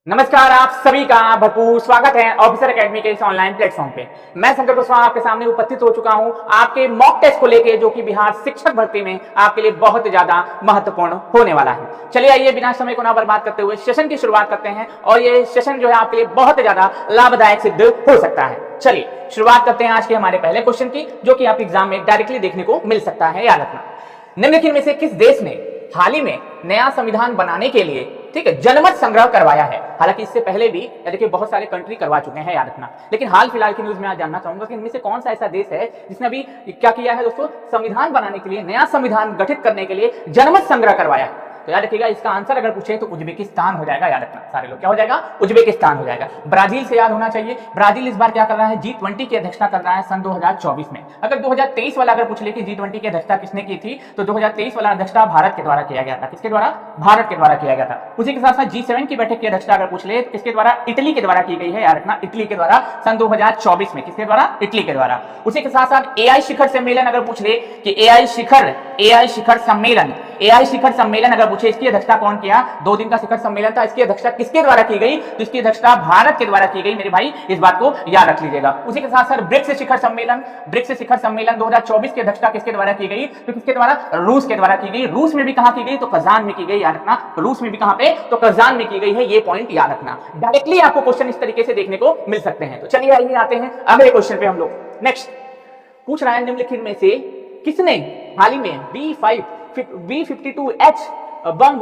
नमस्कार, आप सभी का भरपूर स्वागत है ऑफिसर एकेडमी के इस ऑनलाइन प्लेटफॉर्म पे। मैं शंकर कुशवाहा आपके सामने उपस्थित हो चुका हूं आपके मॉक टेस्ट को लेके, जो कि बिहार शिक्षक भर्ती में आपके लिए बहुत ज्यादा महत्वपूर्ण होने वाला है। चलिए आइए बिना समय को ना बर्बाद करते हुए सेशन की शुरुआत करते हैं और ये सेशन जो है आपके लिए बहुत ज्यादा लाभदायक सिद्ध हो सकता है। चलिए शुरुआत करते हैं आज के हमारे पहले क्वेश्चन की, जो कि आप एग्जाम में डायरेक्टली देखने को मिल सकता है। याद रखना, निम्नलिखित में से किस देश ने हाल ही में नया संविधान बनाने के लिए ठीक है जनमत संग्रह करवाया है? हालांकि इससे पहले भी देखिए बहुत सारे कंट्री करवा चुके हैं, याद रखना, लेकिन हाल फिलहाल की न्यूज में आज जानना चाहूंगा कि इनमें से कौन सा ऐसा देश है जिसने अभी क्या किया है दोस्तों, संविधान बनाने के लिए, नया संविधान गठित करने के लिए जनमत संग्रह करवाया है। तो याद रखिएगा, इसका आंसर अगर पूछे तो उज्बेकिस्तान हो जाएगा। याद रखना सारे लोग, क्या हो जाएगा? उज्बेकिस्तान हो जाएगा। ब्राजील से याद होना चाहिए, ब्राजील इस बार क्या कर रहा है, G20 की अध्यक्षता कर रहा है सन 2024 में। अगर 2023 वाला अगर पूछ ले कि G20 की अध्यक्षता किसने की थी, तो 2023 वाला अध्यक्षता भारत के द्वारा किया गया था। किसके द्वारा? भारत के द्वारा किया गया था। उसी के साथ साथ G7 की बैठक की अध्यक्षता अगर पूछ ले, किसके द्वारा? इटली के द्वारा की गई है। याद रखना, इटली के द्वारा सन 2024 में। किसके द्वारा? इटली के द्वारा। उसी के साथ साथ AI शिखर सम्मेलन अगर पूछ ले कि AI शिखर सम्मेलन अगर पूछे, इसकी अध्यक्षता कौन किया? 2 दिन का शिखर सम्मेलन था, इसकी अध्यक्षता किसके द्वारा की गई? तो इसकी अध्यक्षता भारत के द्वारा की गई। मेरे भाई इस बात को याद रख लीजिएगा। उसी के साथ साथ ब्रिक्स शिखर सम्मेलन 2024 की अध्यक्षता किसके द्वारा की गई? तो किसके द्वारा? रूस के द्वारा की गई। रूस में भी कहां की गई? तो कजान में की गई। याद रखना, रूस में भी कहां पे? तो कजान में की गई है। ये पॉइंट याद रखना। डायरेक्टली आपको क्वेश्चन इस तरीके से देखने को मिल सकते हैं। तो चलिए आइए आते हैं अगले क्वेश्चन पे हम लोग। नेक्स्ट पूछ रहा है, निम्नलिखित में से किसने हाल ही में B52H बम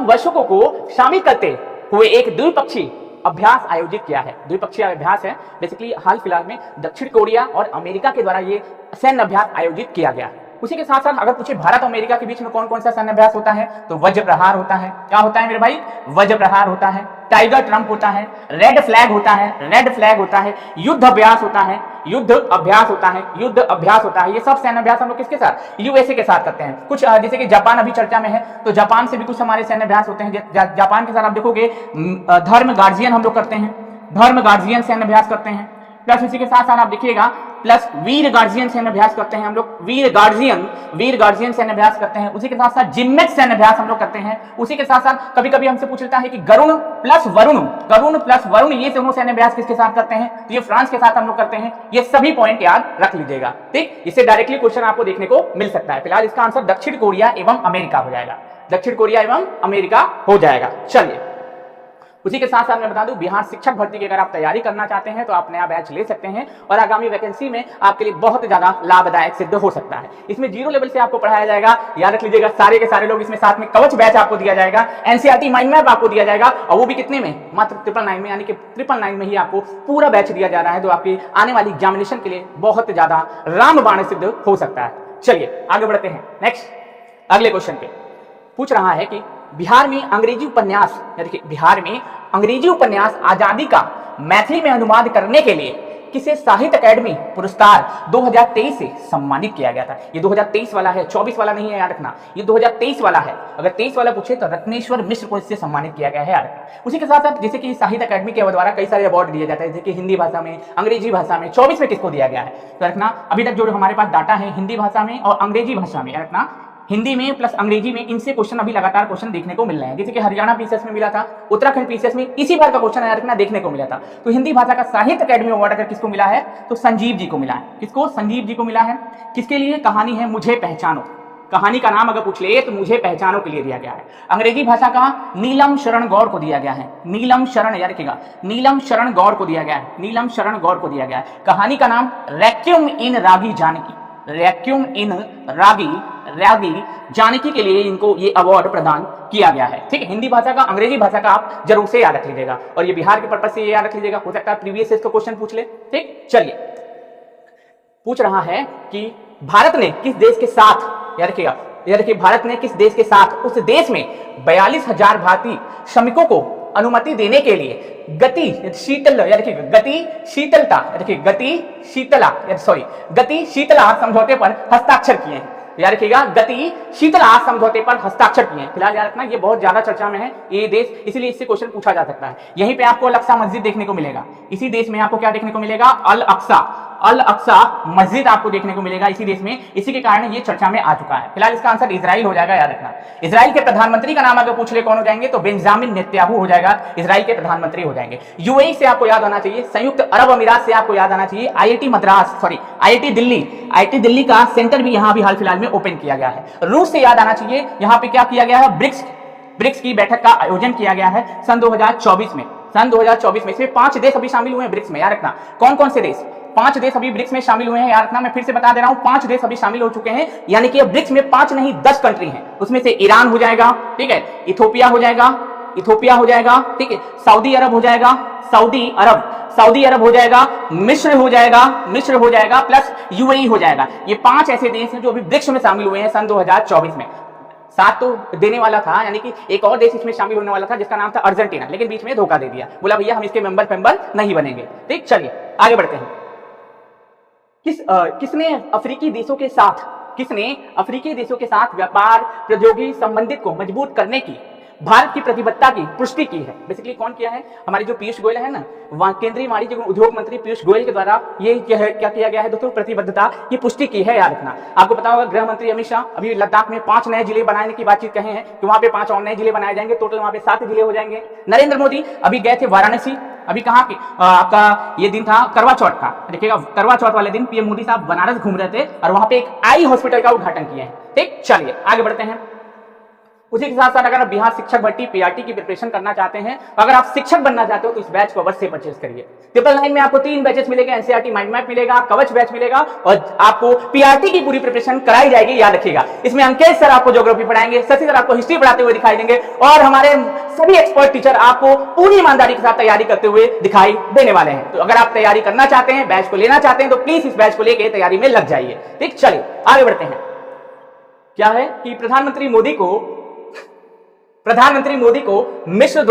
वर्षकों को शामिल करते हुए एक द्विपक्षीय अभ्यास आयोजित किया है? द्विपक्षीय अभ्यास है बेसिकली, हाल फिलहाल में दक्षिण कोरिया और अमेरिका के द्वारा ये सैन्य अभ्यास आयोजित किया गया। उसी के साथ साथ अगर पूछे भारत और अमेरिका के बीच में कौन कौन सा सैन्य अभ्यास होता है, तो वज्र प्रहार होता है। क्या होता है मेरे भाई? वज्र प्रहार होता है, टाइगर ट्रंप होता है, रेड फ्लैग होता है, युद्ध अभ्यास होता है। ये सब सैन्य अभ्यास हम लोग किसके साथ? यूएसए के साथ करते हैं। कुछ जैसे कि जापान अभी चर्चा में है, तो जापान से भी कुछ हमारे सैन्य अभ्यास होते हैं। जापान के साथ आप देखोगे धर्म गार्जियन हम लोग करते हैं, धर्म गार्जियन सैन्य अभ्यास करते हैं। प्लस इसी के साथ साथ आप देखिएगा प्लस वीर गार्जियन सैन्य अभ्यास करते हैं हम लोग, वीर गार्जियन सैन्य अभ्यास करते हैं। उसी के साथ साथ जिम्मेट सैन्य अभ्यास हम लोग करते हैं। उसी के साथ साथ कभी कभी हमसे पूछ लेता है कि गरुण प्लस वरुण ये दोनों सैन्य अभ्यास किसके साथ करते हैं? तो ये फ्रांस के साथ हम लोग करते हैं। ये सभी पॉइंट याद रख लीजिएगा, ठीक। इससे डायरेक्टली क्वेश्चन आपको देखने को मिल सकता है। फिलहाल इसका आंसर दक्षिण कोरिया एवं अमेरिका हो जाएगा। चलिए उसी के साथ साथ मैं बता दूं, बिहार शिक्षक भर्ती की अगर आप तैयारी करना चाहते हैं तो आप नया बैच ले सकते हैं और आगामी वैकेंसी में आपके लिए बहुत ज्यादा लाभदायक सिद्ध हो सकता है। इसमें 0 लेवल से आपको पढ़ाया जाएगा। याद रख लीजिएगा, सारे के सारे लोग इसमें, साथ में कवच बैच आपको दिया जाएगा, एनसीईआरटी माइंड मैप आपको दिया जाएगा, और वो भी कितने में? मात्र 999 में, यानी कि 999 में ही आपको पूरा बैच दिया जा रहा है, जो आपकी आने वाली एग्जामिनेशन के लिए बहुत ज्यादा रामबाण सिद्ध हो सकता है। चलिए आगे बढ़ते हैं। नेक्स्ट अगले क्वेश्चन पे पूछ रहा है कि बिहार में अंग्रेजी उपन्यास आजादी का मैथिली में अनुवाद करने के लिए किसे साहित्य अकादमी पुरस्कार 2023 से सम्मानित किया गया था? ये 2023 वाला है, 24 वाला नहीं है, याद रखना, ये 2023 वाला है। अगर 23 वाला पूछे तो रत्नेश्वर मिश्र को इससे सम्मानित किया गया है, याद रखना। उसी के साथ साथ जैसे कि साहित्य अकादमी के द्वारा कई सारे अवार्ड दिए जाते हैं, जैसे कि हिंदी भाषा में, अंग्रेजी भाषा में। 24 में किसको दिया गया है? तो रखना, अभी तक जो हमारे पास डाटा है हिंदी भाषा में और अंग्रेजी भाषा में, रखना, हिंदी में प्लस अंग्रेजी में, इनसे क्वेश्चन अभी लगातार क्वेश्चन देखने को मिल रहे हैं। जैसे कि हरियाणा पीसीएस में मिला था, उत्तराखंड पीसीएस में इसी बार का क्वेश्चन याद रखना देखने को मिला था। तो हिंदी भाषा का साहित्य अकादमी अवार्ड अगर किसको मिला है, तो संजीव जी को मिला है। किसको? संजीव जी को मिला है। किसके लिए? कहानी है मुझे पहचानो। कहानी का नाम अगर पूछ ले तो मुझे पहचानो के लिए दिया गया है। अंग्रेजी भाषा का नीलम शरण गौर को दिया गया है। नीलम शरण, याद रखिएगा, नीलम शरण गौर को दिया गया है। कहानी का नाम रैक्यूम इन रागी जानकी के लिए इनको ये अवार्ड प्रदान किया गया है, ठीक है। हिंदी भाषा का, अंग्रेजी भाषा का आप जरूर से याद रख लीजिएगा, और ये बिहार के पर्पज से ये याद रख लीजिएगा, हो सकता है प्रीवियस इसको क्वेश्चन पूछ ले, ठीक। चलिए पूछ रहा है कि भारत ने किस देश के साथ, याद रखिए, भारत ने किस देश के साथ उस देश में 42,000 भारतीय श्रमिकों को अनुमति देने के लिए गति शीतला समझौते पर हस्ताक्षर किए हैं। याद रखिएगा, गति शीतला समझौते पर हस्ताक्षर किए हैं। फिलहाल याद रखना, ये बहुत ज्यादा चर्चा में है ये देश, इसलिए इससे क्वेश्चन पूछा जा सकता है। यहीं पे आपको अल अक्सा मस्जिद देखने को मिलेगा। इसी देश में आपको क्या देखने को मिलेगा? अल अक्सा अल अक्सा मस्जिद आपको देखने को मिलेगा इसी देश में, इसी के कारण ये चर्चा में आ चुका है। फिलहाल इसका आंसर इजराइल हो जाएगा, याद रखना। इजराइल के प्रधानमंत्री का नाम अगर पूछ ले कौन हो जाएंगे तो बेंजामिन नेतन्याहू हो जाएगा, इजराइल के प्रधानमंत्री हो जाएंगे। यूएई से आपको याद आना चाहिए, संयुक्त अरब अमीरात से आपको याद आना चाहिए, IIT Madras sorry IIT Delhi का सेंटर भी यहां भी हाल फिलहाल में ओपन किया गया है। रूस से याद आना चाहिए, यहां पे क्या किया गया है, ब्रिक्स की बैठक का आयोजन किया गया है सन 2024 में। सन 2024 में इसमें 5 देश अभी शामिल हुए हैं ब्रिक्स में, याद रखना। कौन कौन से देश? 5 देश अभी ब्रिक्स में शामिल हुए हैं, याद रखना। मैं फिर से बता दे रहा हूं, 5 देश अभी शामिल हो चुके हैं, यानी कि ब्रिक्स में 5 नहीं 10 कंट्री हैं। उसमें से ईरान हो जाएगा, ठीक है, इथोपिया हो जाएगा, ठीक है, सऊदी अरब हो जाएगा, मिस्र हो जाएगा प्लस यूएई हो जाएगा। ये 5 ऐसे देश हैं जो अभी ब्रिक्स में शामिल हुए हैं सन 2024 में। 7 तो देने वाला था, यानी कि एक और देश इसमें शामिल होने वाला था जिसका नाम था अर्जेंटीना, लेकिन बीच में धोखा दे दिया, बोला भैया हम इसके मेंबर नहीं बनेंगे। ठीक, चलिए आगे बढ़ते हैं। किसने अफ्रीकी देशों के साथ व्यापार प्रौद्योगिकी संबंधित को मजबूत करने की भारत की प्रतिबद्धता की पुष्टि की है? बेसिकली कौन किया है? हमारे जो पीयूष गोयल है ना, केंद्रीय वाणिज्य एवं उद्योग मंत्री पीयूष गोयल के द्वारा ये क्या किया गया है दोस्तों, प्रतिबद्धता की पुष्टि की है, याद रखना। आपको पता होगा गृह मंत्री अमित शाह अभी लद्दाख में 5 नए जिले बनाने की बातचीत कहे हैं कि वहां पे 5 और नए जिले बनाए जाएंगे, टोटल वहां पे 7 जिले हो जाएंगे। नरेंद्र मोदी अभी गए थे वाराणसी, अभी कहा कि आपका ये दिन था करवा चौथ का, देखिएगा करवा चौथ वाले दिन पीएम मोदी साहब बनारस घूम रहे थे और वहां पे एक आई हॉस्पिटल का उद्घाटन किए हैं। ठीक, चलिए आगे बढ़ते हैं। उसी के साथ साथ अगर आप बिहार शिक्षक भर्ती पीआरटी की प्रिपरेशन करना चाहते हैं, अगर आप शिक्षक बनना चाहते हो तो इस बैच को अवश्य परचेज करिए। 999 में आपको 3 बैचेस मिलेंगे, एनसीईआरटी माइंड मैप मिलेगा, कवच बैच मिलेगा और आपको पीआरटी की पूरी प्रिपरेशन कराई जाएगी, याद रखिएगा। इसमें अंकेश सर आपको ज्योग्राफी पढ़ाएंगे, शशि सर आपको हिस्ट्री पढ़ाते हुए दिखाई देंगे और हमारे सभी एक्सपर्ट टीचर आपको पूरी ईमानदारी के साथ तैयारी करते हुए दिखाई देने वाले हैं। तो अगर आप तैयारी करना चाहते हैं, बैच को लेना चाहते हैं, तो प्लीज इस बैच को लेकर तैयारी में लग जाइए। ठीक, चलिए आगे बढ़ते हैं। क्या है कि प्रधानमंत्री मोदी को मिस्र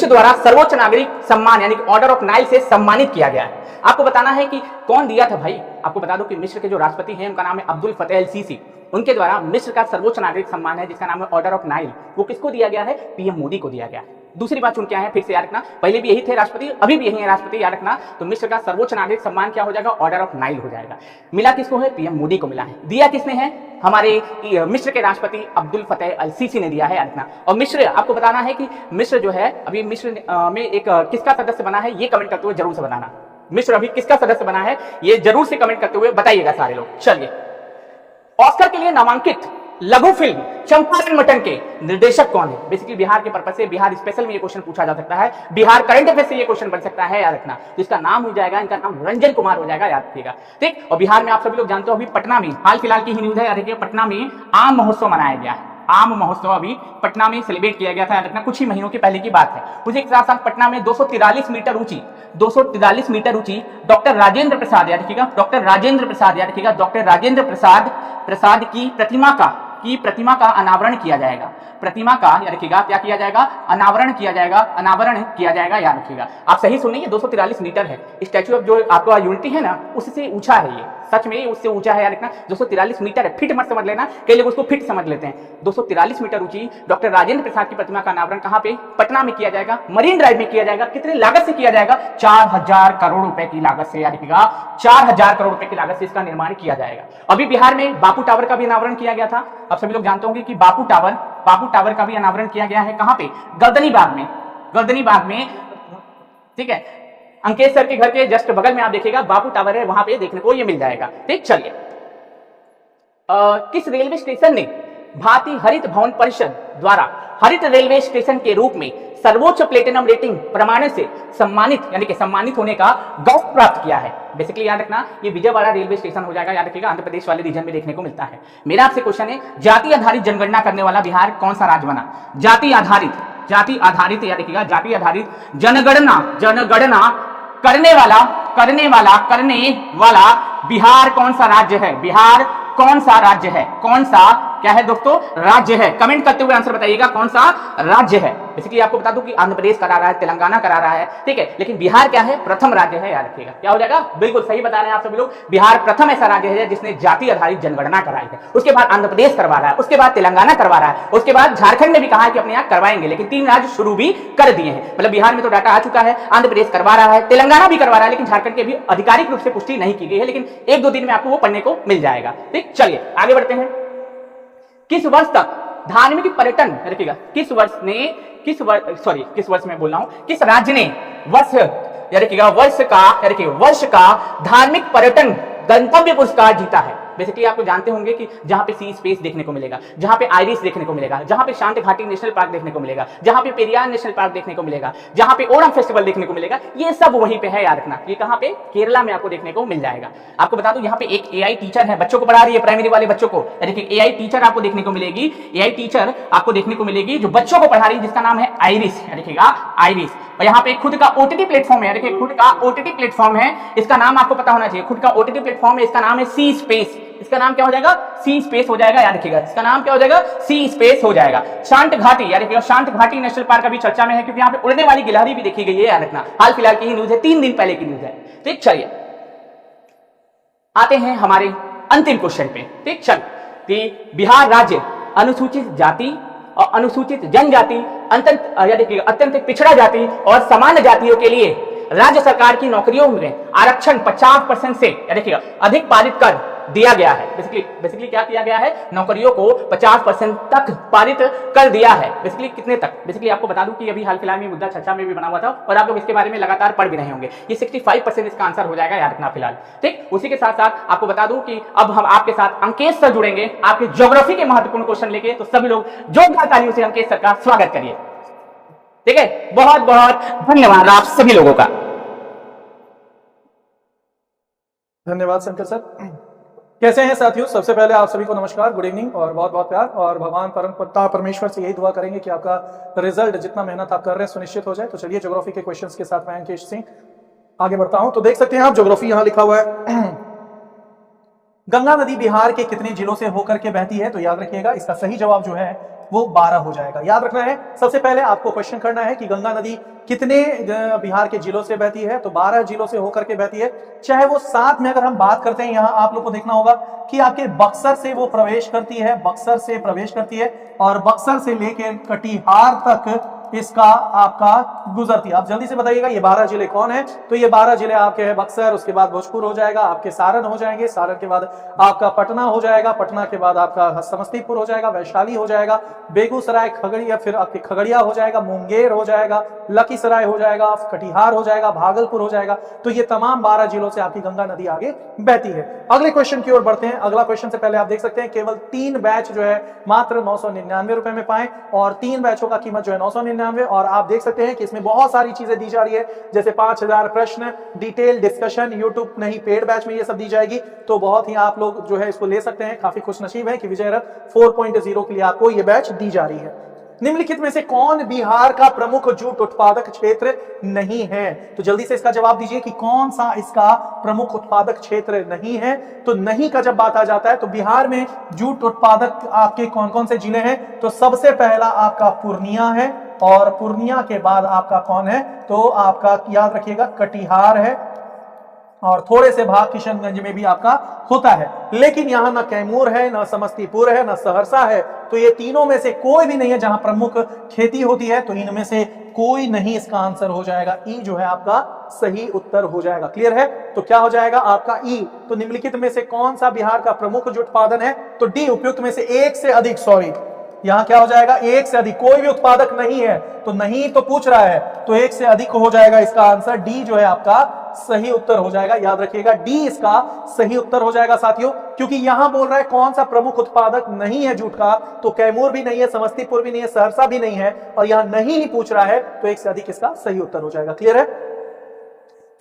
द्वारा सर्वोच्च नागरिक सम्मान यानी कि ऑर्डर ऑफ नाइल से सम्मानित किया गया है। आपको बताना है कि कौन दिया था भाई। आपको बता दो कि मिस्र के जो राष्ट्रपति हैं उनका नाम है अब्दुल फतेह अल सीसी। उनके द्वारा मिस्र का सर्वोच्च नागरिक सम्मान है जिसका नाम है ऑर्डर ऑफ नाइल, वो किसको दिया गया है? पीएम मोदी को दिया गया है। दूसरी बात सुन क्या है, फिर से याद रखना, पहले भी यही थे राष्ट्रपति, अभी भी यही है राष्ट्रपति, याद रखना। तो मिस्र का सर्वोच्च नागरिक सम्मान क्या हो जाएगा? ऑर्डर ऑफ नाइल हो जाएगा। मिला किसको है? पीएम मोदी को मिला है। दिया किसने है? हमारे मिस्र के राष्ट्रपति अब्दुल फतेह अल सीसी ने दिया है, याद रखना। और मिस्र, आपको बताना है कि मिस्र जो है अभी मिस्र में एक किसका सदस्य बना है, ये कमेंट करते हुए जरूर से बताना। मिस्र अभी किसका सदस्य बना है, ये जरूर से कमेंट करते हुए बताइएगा सारे लोग। चलिए, ऑस्कर के लिए नामांकित लघु फिल्म चंपारण मटन के निर्देशक कौन है? बेसिकली बिहार के पर्पस से, बिहार स्पेशल में ये क्वेश्चन पूछा जा सकता है, बिहार करंट अफेयर से ये क्वेश्चन बन सकता है, याद रखना। तो इसका नाम हो जाएगा, इनका नाम रंजन कुमार हो जाएगा, याद रखिएगा। ठीक, और बिहार में आप सभी लोग जानते हो अभी पटना में हाल फिलहाल की ही न्यूज है, याद रखिए, पटना में आम महोत्सव मनाया गया है। आम महोत्सव अभी पटना में सेलिब्रेट किया गया था, याद रखना, कुछ ही महीनों के पहले की बात है। उसी के साथ साथ पटना में 243 मीटर ऊंची डॉक्टर राजेंद्र प्रसाद, याद रखिएगा, डॉक्टर राजेंद्र प्रसाद की प्रतिमा का अनावरण किया जाएगा। प्रतिमा का, याद रखिएगा, क्या किया जाएगा? अनावरण किया जाएगा, याद रखिएगा। आप सही सुनिए, 243 मीटर है। स्टैच्यू ऑफ जो आपका यूनिटी है ना, उससे ऊंचा है ये, सच में उससे ऊंचा है, याद रखना। 243 मीटर है, फीट मत समझ लेना, कई लोग उसको फीट समझ लेते हैं। 243 मीटर ऊंची डॉक्टर राजेंद्र प्रसाद की प्रतिमा का अनावरण कहां पे? पटना में किया जाएगा, मरीन ड्राइव में किया जाएगा। कितने लागत से किया जाएगा? 4000 करोड़ रुपए की लागत से, याद रखिएगा, 4000 करोड़ रुपए की लागत से इसका निर्माण किया जाएगा। अभी बिहार में बापू टावर का भी अनावरण किया गया था। आप सभी लोग जानते होंगे कि बापू टावर का भी अनावरण किया गया है। कहां पे? गर्दनी बाग में, ठीक है, अंकेश सर के घर के जस्ट बगल में आप देखिएगा बापू टावर है, वहां पे देखने को ये मिल जाएगा। ठीक, चलिए, किस रेलवे स्टेशन ने भारतीय हरित भवन परिषद द्वारा हरित रेलवे स्टेशन के रूप में सर्वोच्च प्लेटिनम रेटिंग प्रमाण से सम्मानित, यानी कि सम्मानित होने का गौरव प्राप्त किया है? बेसिकली याद रखना, ये विजयवाड़ा रेलवे स्टेशन हो जाएगा, याद रखिएगा, आंध्र प्रदेश वाले रीजन में देखने को मिलता है। मेरा आपसे क्वेश्चन है, जाति आधारित जनगणना करने वाला बिहार कौन सा राज्य बना? जाति आधारित, याद रखिएगा, जाति आधारित जनगणना करने वाला बिहार कौन सा राज्य है? क्या है दोस्तों? राज्य है। कमेंट करते हुए आंसर बताइएगा कौन सा राज्य है। बेसिकली आपको बता दूं कि आंध्र प्रदेश करा रहा है, तेलंगाना करा रहा है, ठीक है, लेकिन बिहार क्या है? प्रथम राज्य है, याद रखिएगा। क्या हो जाएगा? बिल्कुल सही बता रहे हैं आप सभी लोग। बिहार प्रथम ऐसा राज्य है जिसने जाति आधारित जनगणना कराई है। उसके बाद आंध्र प्रदेश करवा रहा है, उसके बाद तेलंगाना करवा रहा है, उसके बाद झारखंड ने भी कहा है कि अपने यहाँ करवाएंगे, लेकिन 3 राज्य शुरू भी कर दिए हैं। मतलब बिहार में तो डाटा आ चुका है, आंध्र प्रदेश करवा रहा है, तेलंगाना भी करवा रहा है, लेकिन झारखंड की भी आधिकारिक रूप से पुष्टि नहीं की गई है, लेकिन 1-2 दिन में आपको वो पढ़ने को मिल जाएगा। ठीक, चलिए आगे बढ़ते हैं। किस वर्ष तक धार्मिक पर्यटन, रखिएगा, किस वर्ष में बोल रहा हूं, किस राज्य ने वर्ष का धार्मिक पर्यटन गंतव्य पुरस्कार जीता है? बेसिकली आपको जानते होंगे कि जहां पे सी स्पेस देखने को मिलेगा, जहां पे आइरिस देखने को मिलेगा, जहां पे शांति घाटी नेशनल पार्क देखने को मिलेगा, जहां पे पेरियार नेशनल पार्क देखने को मिलेगा, जहां पे ओणम फेस्टिवल देखने को मिलेगा, ये सब वहीं पे है, याद रखना। ये कहां पे? केरला में आपको देखने को मिल जाएगा। आपको बता दूं, यहाँ पे एक एआई टीचर है, बच्चों को पढ़ा रही है, प्राइमरी वाले बच्चों को। देखिए एआई टीचर आपको देखने को मिलेगी, एआई टीचर आपको देखने को मिलेगी जो बच्चों को पढ़ा रही है, जिसका नाम है आइरिस। देखिएगा आइरिस। और यहाँ पे खुद का ओटीटी प्लेटफॉर्म है, देखिए खुद का ओटीटी प्लेटफॉर्म है, इसका नाम आपको पता होना चाहिए। खुद का ओटीटी प्लेटफॉर्म है, इसका नाम है सी स्पेस। इसका नाम क्या हो जाएगा? सी स्पेस हो जाएगा, याद रखिएगा। इसका नाम क्या हो जाएगा? सी स्पेस हो जाएगा। शांत घाटी, याद रखिएगा, शांत घाटी नेशनल पार्क अभी चर्चा में है, क्योंकि यहाँ पे उड़ने वाली गिलहरी भी देखी गई है, याद रखना। हाल फिलहाल की ही न्यूज है, 3 दिन पहले की न्यूज है। ठीक, चलिए आते हैं हमारे अंतिम क्वेश्चन पे। ठीक, चल कि बिहार राज्य अनुसूचित जाति और अनुसूचित जनजाति, अत्यंत पिछड़ा जाति और सामान्य जातियों के लिए राज्य सरकार की नौकरियों में आरक्षण 50% से देखिएगा अधिक पारित कर दिया गया है। बेसिकली क्या किया गया है? नौकरियों को 50% तक पारित कर दिया है। बेसिकली कितने तक? बेसिकली आपको बता दूं कि अभी हाल फिलहाल में मुद्दा चर्चा में भी बना हुआ था और आप लोग इसके बारे में लगातार पढ़ भी रहे होंगे। ये 65% इसका आंसर हो जाएगा, याद रखना फिलहाल। ठीक, उसी के साथ साथ आपको बता दूं कि अब हम आपके साथ अंकेश सर जुड़ेंगे आपके ज्योग्राफी के महत्वपूर्ण क्वेश्चन लेके। तो सभी लोग जोरदार तालियों से अंकेश सर का स्वागत करिए। ठीक है, बहुत बहुत धन्यवाद आप सभी लोगों का। धन्यवाद शंकर सर। कैसे हैं साथियों? सबसे पहले आप सभी को नमस्कार, गुड इवनिंग और बहुत बहुत प्यार। और भगवान परम पिता परमेश्वर से यही दुआ करेंगे कि आपका रिजल्ट, जितना मेहनत आप कर रहे हैं, सुनिश्चित हो जाए। तो चलिए ज्योग्राफी के क्वेश्चंस के साथ मैं अंकेश सिंह आगे बढ़ता हूं। तो देख सकते हैं आप, ज्योग्राफी यहां लिखा हुआ है। गंगा नदी बिहार के कितने जिलों से होकर के बहती है? तो याद रखिएगा, इसका सही जवाब जो है वो 12 हो जाएगा। याद रखना है, सबसे पहले आपको क्वेश्चन करना है कि गंगा नदी कितने बिहार के जिलों से बहती है? तो 12 जिलों से होकर के बहती है। चाहे वो साथ में अगर हम बात करते हैं, यहाँ आप लोग को देखना होगा कि आपके बक्सर से वो प्रवेश करती है, बक्सर से प्रवेश करती है और बक्सर से लेकर कटिहार तक इसका आपका गुजरती है। आप जल्दी से बताइएगा ये 12 जिले कौन है? तो ये 12 जिले आपके हैं बक्सर, उसके बाद भोजपुर हो जाएगा, आपके सारण हो जाएंगे, सारण के बाद आपका पटना हो जाएगा, पटना के बाद आपका समस्तीपुर हो जाएगा, वैशाली हो जाएगा, बेगूसराय, खगड़िया, फिर आपके खगड़िया हो जाएगा, मुंगेर हो जाएगा, लखीसराय हो जाएगा, कटिहार हो जाएगा, भागलपुर हो जाएगा। तो ये तमाम 12 जिलों से आपकी गंगा नदी आगे बहती है। अगले क्वेश्चन की ओर बढ़ते हैं। अगला क्वेश्चन से पहले आप देख सकते हैं केवल 3 बैच जो है मात्र 999 रुपए में पाए और 3 बैचों का कीमत जो है 999। और आप देख सकते हैं कि इसमें बहुत सारी चीजें दी जा रही है, जैसे 5000 प्रश्न, डिटेल डिस्कशन, यूट्यूब नहीं पेड बैच में ये सब दी जाएगी। तो बहुत ही आप लोग जो है इसको ले सकते हैं। काफी खुशनसीब है कि विजय रथ 4.0 के लिए आपको ये बैच दी जा रही है। निम्नलिखित में से कौन बिहार का प्रमुख जूट उत्पादक क्षेत्र नहीं है? तो जल्दी से इसका जवाब दीजिए कि कौन सा इसका प्रमुख उत्पादक क्षेत्र नहीं है। तो नहीं का जब बात आ जाता है तो बिहार में जूट उत्पादक आपके कौन कौन से जिले हैं? तो सबसे पहला आपका पूर्णिया है और पूर्णिया के बाद आपका कौन है? तो आपका याद रखिएगा कटिहार है और थोड़े से भाग किशनगंज में भी आपका होता है। लेकिन यहां ना कैमूर है, ना समस्तीपुर है, ना सहरसा है। तो ये तीनों में से कोई भी नहीं है जहां प्रमुख खेती होती है। तो इनमें से कोई नहीं इसका आंसर हो जाएगा। ई जो है आपका सही उत्तर हो जाएगा। क्लियर है? तो क्या हो जाएगा आपका ई। तो निम्नलिखित में से कौन सा बिहार का प्रमुख जो उत्पादन है? तो डी उपयुक्त में से एक से अधिक, सॉरी यहां क्या हो जाएगा? एक से अधिक। कोई भी उत्पादक नहीं है तो नहीं तो पूछ रहा है, तो एक से अधिक हो जाएगा इसका आंसर। डी जो है आपका सही उत्तर हो जाएगा। याद रखिएगा डी इसका सही उत्तर हो जाएगा साथियों, क्योंकि यहां बोल रहा है कौन सा प्रमुख उत्पादक नहीं है जूट का। तो कैमूर भी नहीं है, समस्तीपुर भी नहीं है, सहरसा भी नहीं है और यहां नहीं ही पूछ रहा है, तो एक से अधिक इसका सही उत्तर हो जाएगा। क्लियर है?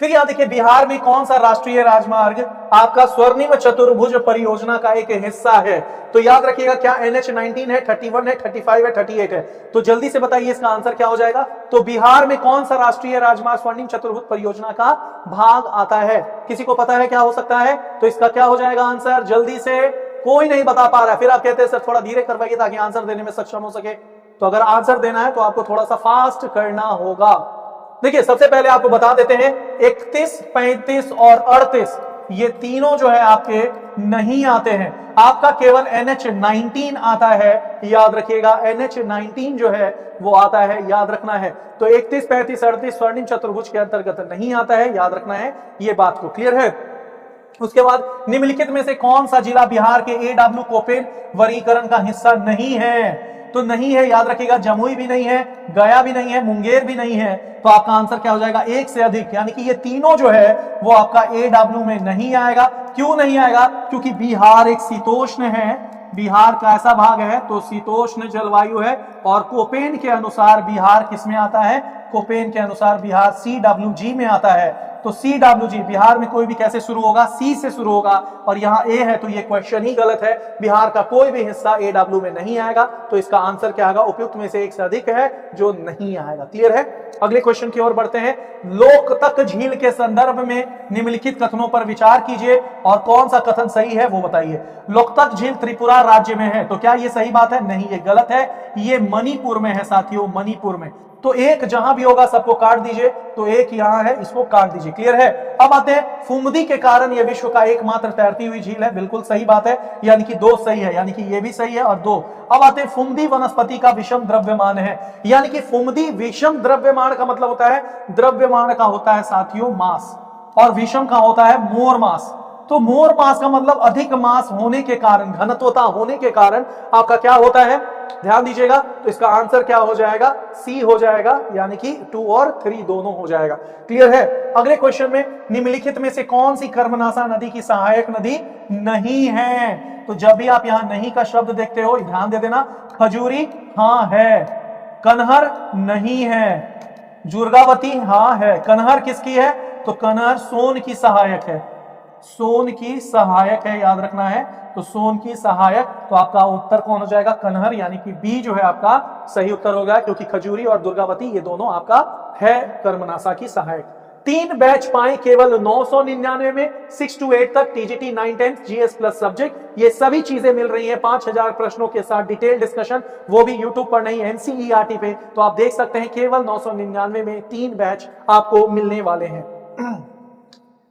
फिर यहां देखिए बिहार में कौन सा राष्ट्रीय राजमार्ग आपका स्वर्णिम चतुर्भुज परियोजना का एक हिस्सा है? तो याद रखिएगा क्या NH19 है, 31 है, 35 है, 38 है। तो जल्दी से बताइए इसका आंसर क्या हो जाएगा। तो बिहार में कौन सा राष्ट्रीय राजमार्ग स्वर्णिम चतुर्भुज परियोजना का भाग आता है? किसी को पता है क्या हो सकता है? तो इसका क्या हो जाएगा आंसर? जल्दी से कोई नहीं बता पा रहा है, फिर आप कहते हैं सर थोड़ा धीरे करवाइए ताकि आंसर देने में सक्षम हो सके। तो अगर आंसर देना है तो आपको थोड़ा सा फास्ट करना होगा। देखिए सबसे पहले आपको बता देते हैं 31, 35 और 38 ये तीनों जो है आपके नहीं आते हैं, आपका केवल NH19 आता है, याद रखिएगा NH19 जो है वो आता है, याद रखना है। तो 31, 35, 38 स्वर्णिम चतुर्भुज के अंतर्गत नहीं आता है, याद रखना है ये बात को, क्लियर है। उसके बाद निम्नलिखित में से कौन सा जिला बिहार के AW कोपेन वर्गीकरण का हिस्सा नहीं है? तो नहीं है, याद रखिएगा, जमुई भी नहीं है, गया भी नहीं है, मुंगेर भी नहीं है। तो आपका आंसर क्या हो जाएगा? एक से अधिक, यानी कि ये तीनों जो है वो आपका AW में नहीं आएगा। क्यों नहीं आएगा? क्योंकि बिहार एक शीतोष्ण है, बिहार का ऐसा भाग है तो शीतोष्ण जलवायु है, और कोपेन के अनुसार बिहार किसमें आता है? कोपेन के अनुसार बिहार CWG में आता है। तो CWG बिहार में कोई भी कैसे शुरू होगा? C से शुरू होगा, और यहाँ A है तो ये क्वेश्चन ही गलत है। बिहार का कोई भी हिस्सा AW में नहीं आएगा, तो इसका आंसर क्या होगा? उपयुक्त में से एक से अधिक है जो नहीं आएगा, क्लियर है। अगले क्वेश्चन की ओर बढ़ते हैं। लोकतक झील के संदर्भ में निम्नलिखित कथनों पर विचार कीजिए और कौन सा कथन सही है वो बताइए। लोकतक झील त्रिपुरा राज्य में है, तो क्या ये सही बात है? नहीं, ये गलत है, ये मणिपुर में है साथियों, मणिपुर में। तो एक जहां भी होगा सबको काट दीजिए, तो एक यहां है, इसको काट दीजिए, क्लियर है। अब आते हैं फुमदी के कारण यह विश्व का एकमात्र तैरती हुई झील है, बिल्कुल सही बात है, यानी कि 2 सही है, यानी कि ये भी सही है और 2। अब आते हैं फुमदी वनस्पति का विषम द्रव्यमान है, यानी कि फुमदी विषम द्रव्यमान का मतलब होता है, द्रव्यमान का होता है साथियों मास, और विषम का होता है मोर मास। तो मोर मास का मतलब अधिक मास होने के कारण, घनत्वता होने के कारण आपका क्या होता है? ध्यान दीजिएगा, तो इसका आंसर क्या हो जाएगा? C हो जाएगा, यानी कि 2 और 3 दोनों हो जाएगा, क्लियर है। अगले क्वेश्चन में निम्नलिखित में से कौन सी कर्मनाशा नदी की सहायक नदी नहीं है? तो जब भी आप यहां नहीं का शब्द देखते हो ध्यान दे देना। खजूरी हाँ है, कनहर नहीं है, जुर्गावती हाँ है। कनहर किसकी है? तो कनहर सोन की सहायक है, सोन की सहायक है, याद रखना है। तो सोन की सहायक, तो आपका उत्तर कौन हो जाएगा? कनहर, यानी कि B जो है आपका सही उत्तर होगा, क्योंकि खजूरी और दुर्गावती ये दोनों आपका है कर्मनाशा की सहायक। 3 बैच पाए केवल 999 में, 6 to 8 तक TGT 9-10 GS प्लस सब्जेक्ट, ये सभी चीजें मिल रही हैं 5000 प्रश्नों के साथ डिटेल डिस्कशन, वो भी यूट्यूब पर नहीं NCERT पे। तो आप देख सकते हैं केवल 999 में 3 बैच आपको मिलने वाले हैं।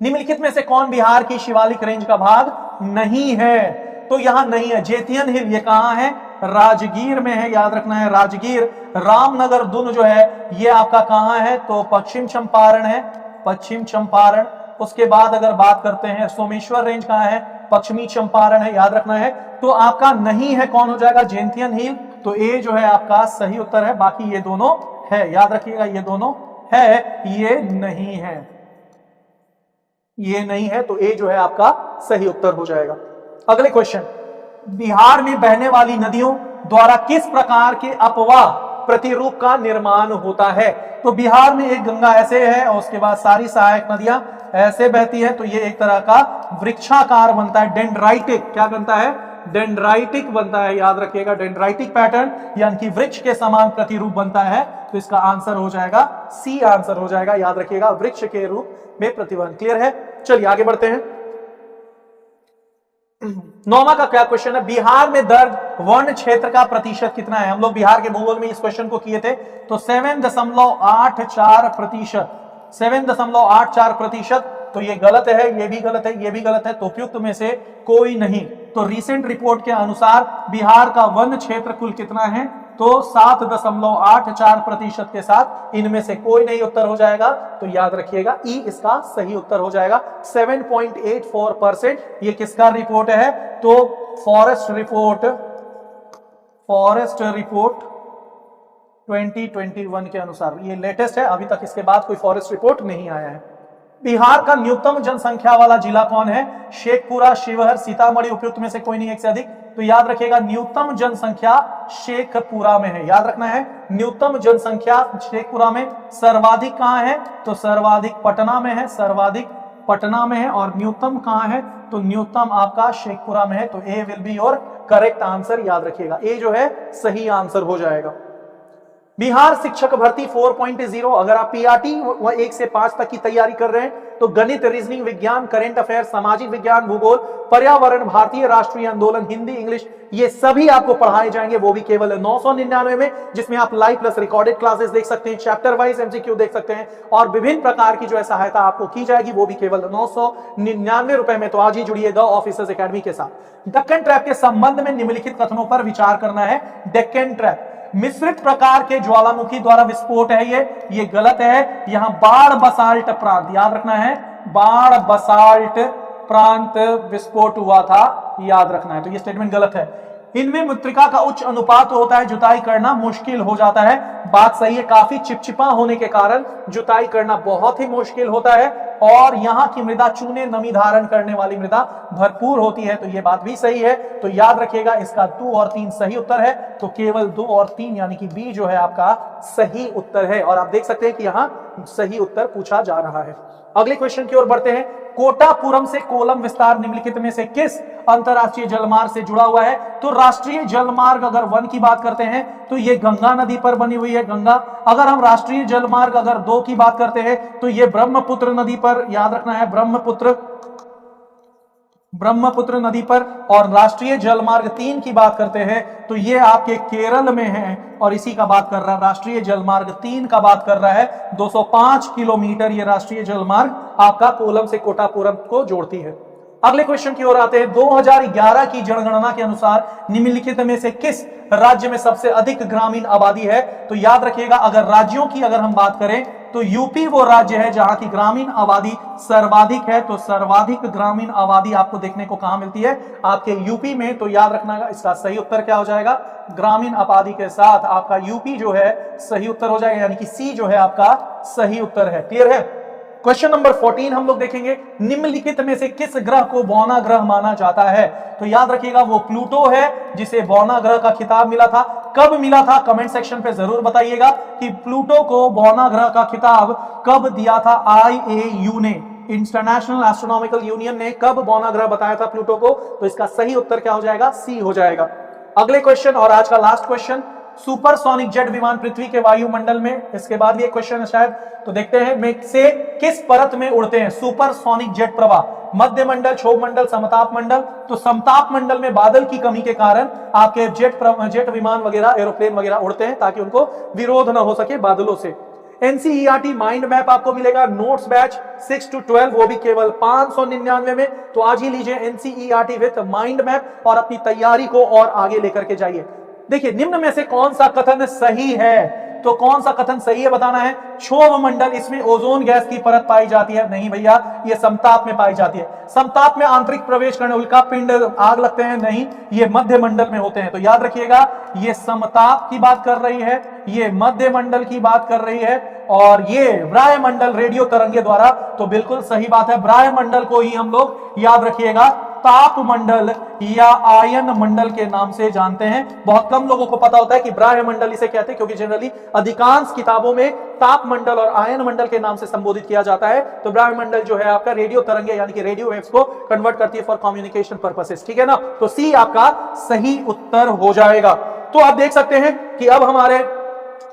निम्नलिखित में से कौन बिहार की शिवालिक रेंज का भाग नहीं है? तो यहां नहीं है। जेतियन हिल ये कहां है? राजगीर में है, याद रखना है राजगीर। रामनगर दुन जो है ये आपका कहां है? तो पश्चिम चंपारण है, पश्चिम चंपारण। उसके बाद अगर बात करते हैं सोमेश्वर रेंज कहां है? पश्चिमी चंपारण है, याद रखना है। तो आपका नहीं है कौन हो जाएगा? जेतियन हिल। तो ए जो है आपका सही उत्तर है, बाकी ये दोनों है, याद रखिएगा ये दोनों है, ये नहीं है, ये नहीं है। तो ए जो है आपका सही उत्तर हो जाएगा। अगले क्वेश्चन, बिहार में बहने वाली नदियों द्वारा किस प्रकार के अपवाह प्रतिरूप का निर्माण होता है? तो बिहार में एक गंगा ऐसे है और उसके बाद सारी सहायक नदियां ऐसे बहती है, तो ये एक तरह का वृक्षाकार बनता है, डेंड्राइटिक। क्या बनता है? डेंड्राइटिक बनता है, याद रखिएगा, डेंड्राइटिक पैटर्न, यानी कि वृक्ष के समान प्रतिरूप बनता है। तो इसका आंसर हो जाएगा C आंसर हो जाएगा, याद रखिएगा, वृक्ष के रूप में प्रतिबंध, क्लियर है। चलिए आगे बढ़ते हैं। 9वां का क्या क्वेश्चन है? बिहार में दर्ज वन क्षेत्र का प्रतिशत कितना है? हम लोग बिहार के भूगोल में इस क्वेश्चन को किए थे। तो 7.84%, 7.84%। तो ये गलत है, ये भी गलत है, ये भी गलत है, तो उपयुक्त में से कोई नहीं। तो रीसेंट रिपोर्ट के अनुसार बिहार का वन क्षेत्र कुल कितना है? तो 7.84% के साथ इनमें से कोई नहीं उत्तर हो जाएगा। तो याद रखिएगा ई इसका सही उत्तर हो जाएगा। 7.84% ये किसका रिपोर्ट है? तो फॉरेस्ट रिपोर्ट 2021 के अनुसार ये लेटेस्ट है, अभी तक इसके बाद कोई फॉरेस्ट रिपोर्ट नहीं आया है। बिहार का न्यूनतम जनसंख्या वाला जिला कौन है? शेखपुरा, शिवहर, सीतामढ़ी, उपयुक्त में से कोई नहीं एक से अधिक। तो याद रखिएगा न्यूनतम जनसंख्या शेखपुरा में है, याद रखना है न्यूनतम जनसंख्या शेखपुरा में। सर्वाधिक कहां है? तो सर्वाधिक पटना में है, सर्वाधिक पटना में है। और न्यूनतम कहां है? तो न्यूनतम आपका शेखपुरा में है। तो A will be your correct answer, याद रखिएगा ए जो है सही आंसर हो जाएगा। बिहार शिक्षक भर्ती 4.0, अगर आप पीआरटी व 1 से 5 तक की तैयारी कर रहे हैं तो गणित, रीजनिंग, विज्ञान, करंट अफेयर, सामाजिक विज्ञान, भूगोल, पर्यावरण, भारतीय राष्ट्रीय आंदोलन, हिंदी, इंग्लिश, ये सभी आपको पढ़ाए जाएंगे, वो भी केवल 999 में, जिसमें आप लाइव प्लस रिकॉर्डेड क्लासेस देख सकते हैं, चैप्टर वाइज एमसीक्यू देख सकते हैं और विभिन्न प्रकार की जो है सहायता आपको की जाएगी, वो भी केवल 999 रुपए में। तो आज ही जुड़िएगा ऑफिसर्स एकेडमी के साथ। डेक्कन ट्रैप के संबंध में निम्नलिखित कथनों पर विचार करना है। डेक्कन ट्रैप मिश्रित प्रकार के ज्वालामुखी द्वारा विस्फोट है, ये गलत है। यहां बाढ़ बसाल्ट प्रांत, याद रखना है, बाढ़ बसाल्ट प्रांत विस्फोट हुआ था, याद रखना है। तो ये स्टेटमेंट गलत है। इनमें मृत्तिका का उच्च अनुपात होता है, जुताई करना मुश्किल हो जाता है, बात सही है। काफी चिपचिपा होने के कारण जुताई करना बहुत ही मुश्किल होता है और यहाँ की मृदा चूने नमी धारण करने वाली मृदा भरपूर होती है, तो ये बात भी सही है। तो याद रखिएगा इसका 2 और 3 सही उत्तर है, तो केवल 2 और 3 यानी कि बी जो है आपका सही उत्तर है। और आप देख सकते हैं कि यहाँ सही उत्तर पूछा जा रहा है। अगले क्वेश्चन की ओर बढ़ते हैं। कोटापुरम से कोलम विस्तार निम्नलिखित में से किस अंतरराष्ट्रीय जलमार्ग से जुड़ा हुआ है? तो राष्ट्रीय जलमार्ग अगर 1 की बात करते हैं तो ये गंगा नदी पर बनी हुई है, गंगा। अगर हम राष्ट्रीय जलमार्ग अगर 2 की बात करते हैं तो ये ब्रह्मपुत्र नदी पर, याद रखना है, ब्रह्मपुत्र नदी पर। और राष्ट्रीय जलमार्ग 3 की बात करते हैं तो ये आपके केरल में है और इसी का बात कर रहा है, राष्ट्रीय जलमार्ग 3 का बात कर रहा है। 205 किलोमीटर ये राष्ट्रीय जलमार्ग आपका कोलम से कोटापुरम को जोड़ती है। अगले क्वेश्चन की ओर आते हैं। 2011 की जनगणना के अनुसार निम्नलिखित में से किस राज्य में सबसे अधिक ग्रामीण आबादी है? तो याद रखिएगा, अगर राज्यों की अगर हम बात करें तो यूपी वो राज्य है जहां की ग्रामीण आबादी सर्वाधिक है। तो सर्वाधिक ग्रामीण आबादी आपको देखने को कहां मिलती है? आपके यूपी में। तो याद रखना इसका सही उत्तर क्या हो जाएगा? ग्रामीण आबादी के साथ आपका यूपी जो है सही उत्तर हो जाएगा, यानी कि सी जो है आपका सही उत्तर है। क्लियर है? क्वेश्चन नंबर 14 हम लोग देखेंगे। निम्नलिखित में से किस ग्रह को बौना ग्रह माना जाता है? तो याद रखिएगा वो प्लूटो है जिसे बौना ग्रह का खिताब मिला था। कब मिला था? कमेंट सेक्शन पे जरूर बताइएगा कि प्लूटो को बौना ग्रह का खिताब कब दिया था IAU ने, इंटरनेशनल एस्ट्रोनॉमिकल यूनियन ने कब बौना ग्रह बताया था प्लूटो को? तो इसका सही उत्तर क्या हो जाएगा? सी हो जाएगा। अगले क्वेश्चन और आज का लास्ट क्वेश्चन। सुपरसोनिक जेट विमान पृथ्वी के वायुमंडल में, इसके बाद भी एक क्वेश्चन है शायद, तो देखते हैं में से किस परत में उड़ते हैं सुपरसोनिक जेट प्रवाह? मध्य मंडल, क्षोभ मंडल, समताप मंडल। तो समताप मंडल में बादल की कमी के कारण आपके जेट विमान वगैरह, एरोप्लेन वगैरह उड़ते हैं ताकि उनको विरोध न हो सके बादलों से। एनसीईआरटी माइंड मैप आपको मिलेगा नोट्स बैच 6 to 12, वो भी केवल 599 में। तो आज ही लीजिए एनसीईआरटी विद माइंड मैप और अपनी तैयारी को और आगे लेकर के जाइए। देखिए निम्न में से कौन सा कथन सही है? तो कौन सा कथन सही है बताना है। क्षोभ मंडल, इसमें ओजोन गैस की परत पाई जाती है? नहीं भैया, ये समताप में पाई जाती है। समताप में आंतरिक प्रवेश करने उल्का पिंड आग लगते हैं? नहीं, ये मध्य मंडल में होते हैं। तो याद रखिएगा ये समताप की बात कर रही है, ये मध्य मंडल की बात कर रही है और ये ब्राह्मंडल रेडियो तरंगे द्वारा। तो बिल्कुल सही बात है, ब्राह्मंडल को ही हम लोग याद रखिएगा ताप मंडल या आयन मंडल के नाम से जानते हैं। बहुत कम लोगों को पता होता है कि ब्राह्मंडल इसे कहते हैं, क्योंकि जनरली अधिकांश किताबों में ताप मंडल और आयन मंडल के नाम से संबोधित किया जाता है। तो ब्राह्मंडल जो है आपका रेडियो तरंगे यानी कि रेडियो वेव्स को कन्वर्ट करती है फॉर कम्युनिकेशन पर्पसेस, ठीक है ना। तो सी आपका सही उत्तर हो जाएगा। तो आप देख सकते हैं कि अब हमारे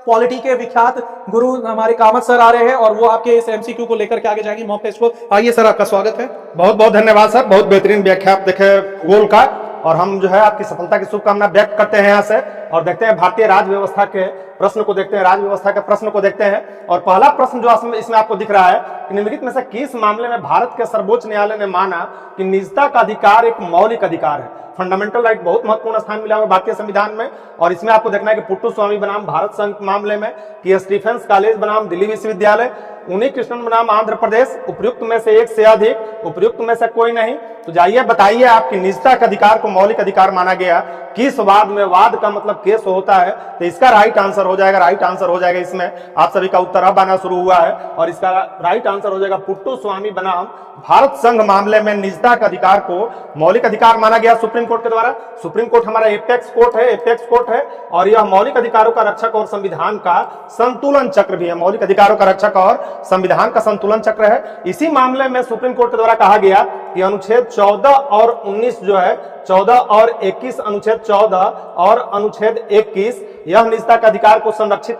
पॉलिटी के विख्यात गुरु हमारे कामत सर आ रहे हैं और वो आपके इस एमसीक्यू को लेकर के आगे जाएंगे मॉक टेस्ट को। आइए सर, आपका स्वागत है। बहुत बहुत धन्यवाद सर, बहुत बेहतरीन व्याख्या आप देखे भूगोल का, और हम जो है आपकी सफलता की शुभकामना व्यक्त करते हैं यहाँ से। और देखते हैं भारतीय राज्य व्यवस्था के प्रश्न को देखते हैं, राज्य व्यवस्था के प्रश्न को देखते हैं। और पहला प्रश्न जो इसमें आपको दिख रहा है कि निम्नलिखित में से किस मामले में भारत के सर्वोच्च न्यायालय ने माना कि निजता का अधिकार एक मौलिक अधिकार है? फंडामेंटल राइट बहुत महत्वपूर्ण स्थान मिला हुआ भारतीय संविधान में। और इसमें आपको देखना है कि पुट्टू स्वामी बनाम भारत संघ मामले में, कि स्टीफेंस कॉलेज बनाम दिल्ली विश्वविद्यालय, उन्हीं कृष्णन बनाम आंध्र प्रदेश, उपयुक्त में से एक से अधिक, उपयुक्त में से कोई नहीं। तो जाइए बताइए, आपकी निजता के अधिकार को मौलिक अधिकार माना गया किस वाद में? वाद का मतलब केस होता है, तो इसका राइट आंसर हो जाएगा, राइट आंसर हो जाएगा। इसमें आप सभी का उत्तर अब आना शुरू हुआ है और इसका राइट आंसर हो जाएगा पुट्टू स्वामी बनाम भारत संघ मामले में निजता के अधिकार को मौलिक अधिकार माना गया सुप्रीम कोर्ट के द्वारा। सुप्रीम कोर्ट हमारा एपेक्स कोर्ट है और यह मौलिक अधिकारों का रक्षक और संविधान का संतुलन चक्र भी है। मौलिक अधिकारों का रक्षक और संविधान का संतुलन चक्र है। इसी मामले में सुप्रीम कोर्ट के द्वारा कहा गया कि अनुच्छेद 14 और 19 जो है 14 और 21, अनुच्छेद 14 और अनुच्छेद 21 यह निजता के अधिकार को संरक्षित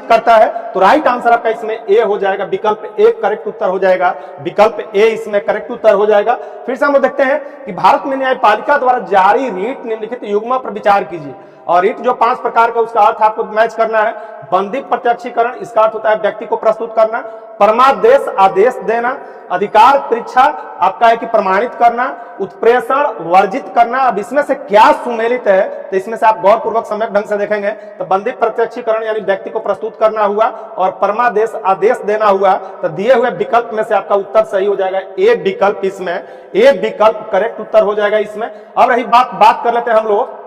करता है। तो राइट आंसर आपका इसमें ए हो जाएगा, विकल्प ए करेक्ट उत्तर हो जाएगा, विकल्प ए इसमें करेक्ट उत्तर हो जाएगा। फिर से हम लोग देखते हैं कि भारत में न्यायपालिका द्वारा जारी रीट निम्नलिखित युग्म पर विचार कीजिए। और रीट जो 5 प्रकार का, उसका अर्थ आपको मैच करना है। बंदी प्रत्यक्षीकरण, इसका अर्थ होता है व्यक्ति को प्रस्तुत करना। परमादेश, आदेश देना। अधिकार परीक्षा आपका है कि प्रमाणित करना। उत्प्रेषण, वर्जित करना। अब इसमें से क्या सुमेलित है, तो इसमें से आप गौर पूर्वक सम्यक ढंग से देखेंगे तो बंदी प्रत्यक्षीकरण यानी व्यक्ति को प्रस्तुत करना हुआ, और परमादेश आदेश देना हुआ। तो दिए हुए विकल्प में से आपका उत्तर सही हो जाएगा ए विकल्प, इसमें ए विकल्प करेक्ट उत्तर हो जाएगा इसमें। अब रही बात कर लेते हैं हम लोग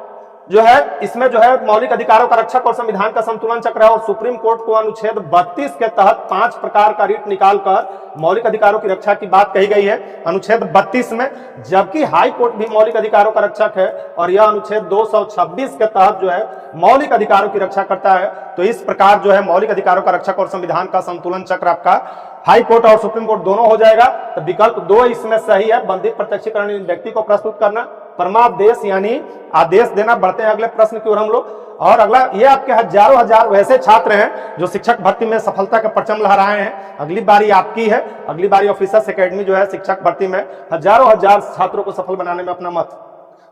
जो है, इसमें जो है मौलिक अधिकारों का रक्षक और संविधान का संतुलन चक्र है। और सुप्रीम कोर्ट को अनुच्छेद 32 के तहत 5 प्रकार का रीट निकालकर मौलिक अधिकारों की रक्षा की बात कही गई है अनुच्छेद 32 में, जबकि हाई कोर्ट भी मौलिक अधिकारों का रक्षक है और यह अनुच्छेद 226 के तहत जो है मौलिक अधिकारों की रक्षा करता है। तो इस प्रकार जो है मौलिक अधिकारों का रक्षक और संविधान का संतुलन चक्र आपका हाई कोर्ट और सुप्रीम कोर्ट दोनों हो जाएगा। तो विकल्प 2 इसमें सही है, बंदी प्रत्यक्षीकरण व्यक्ति को प्रस्तुत करना, परमादेश यानी आदेश देना। बढ़ते हैं अगले प्रश्न की ओर हम लोग। और अगला, ये आपके हजारों हजार वैसे छात्र हैं जो शिक्षक भर्ती में सफलता का परचम लहराए हैं। अगली बारी आपकी है, अगली बारी ऑफिसर्स एकेडमी जो है शिक्षक भर्ती में हजारों हजार छात्रों को सफल बनाने में अपना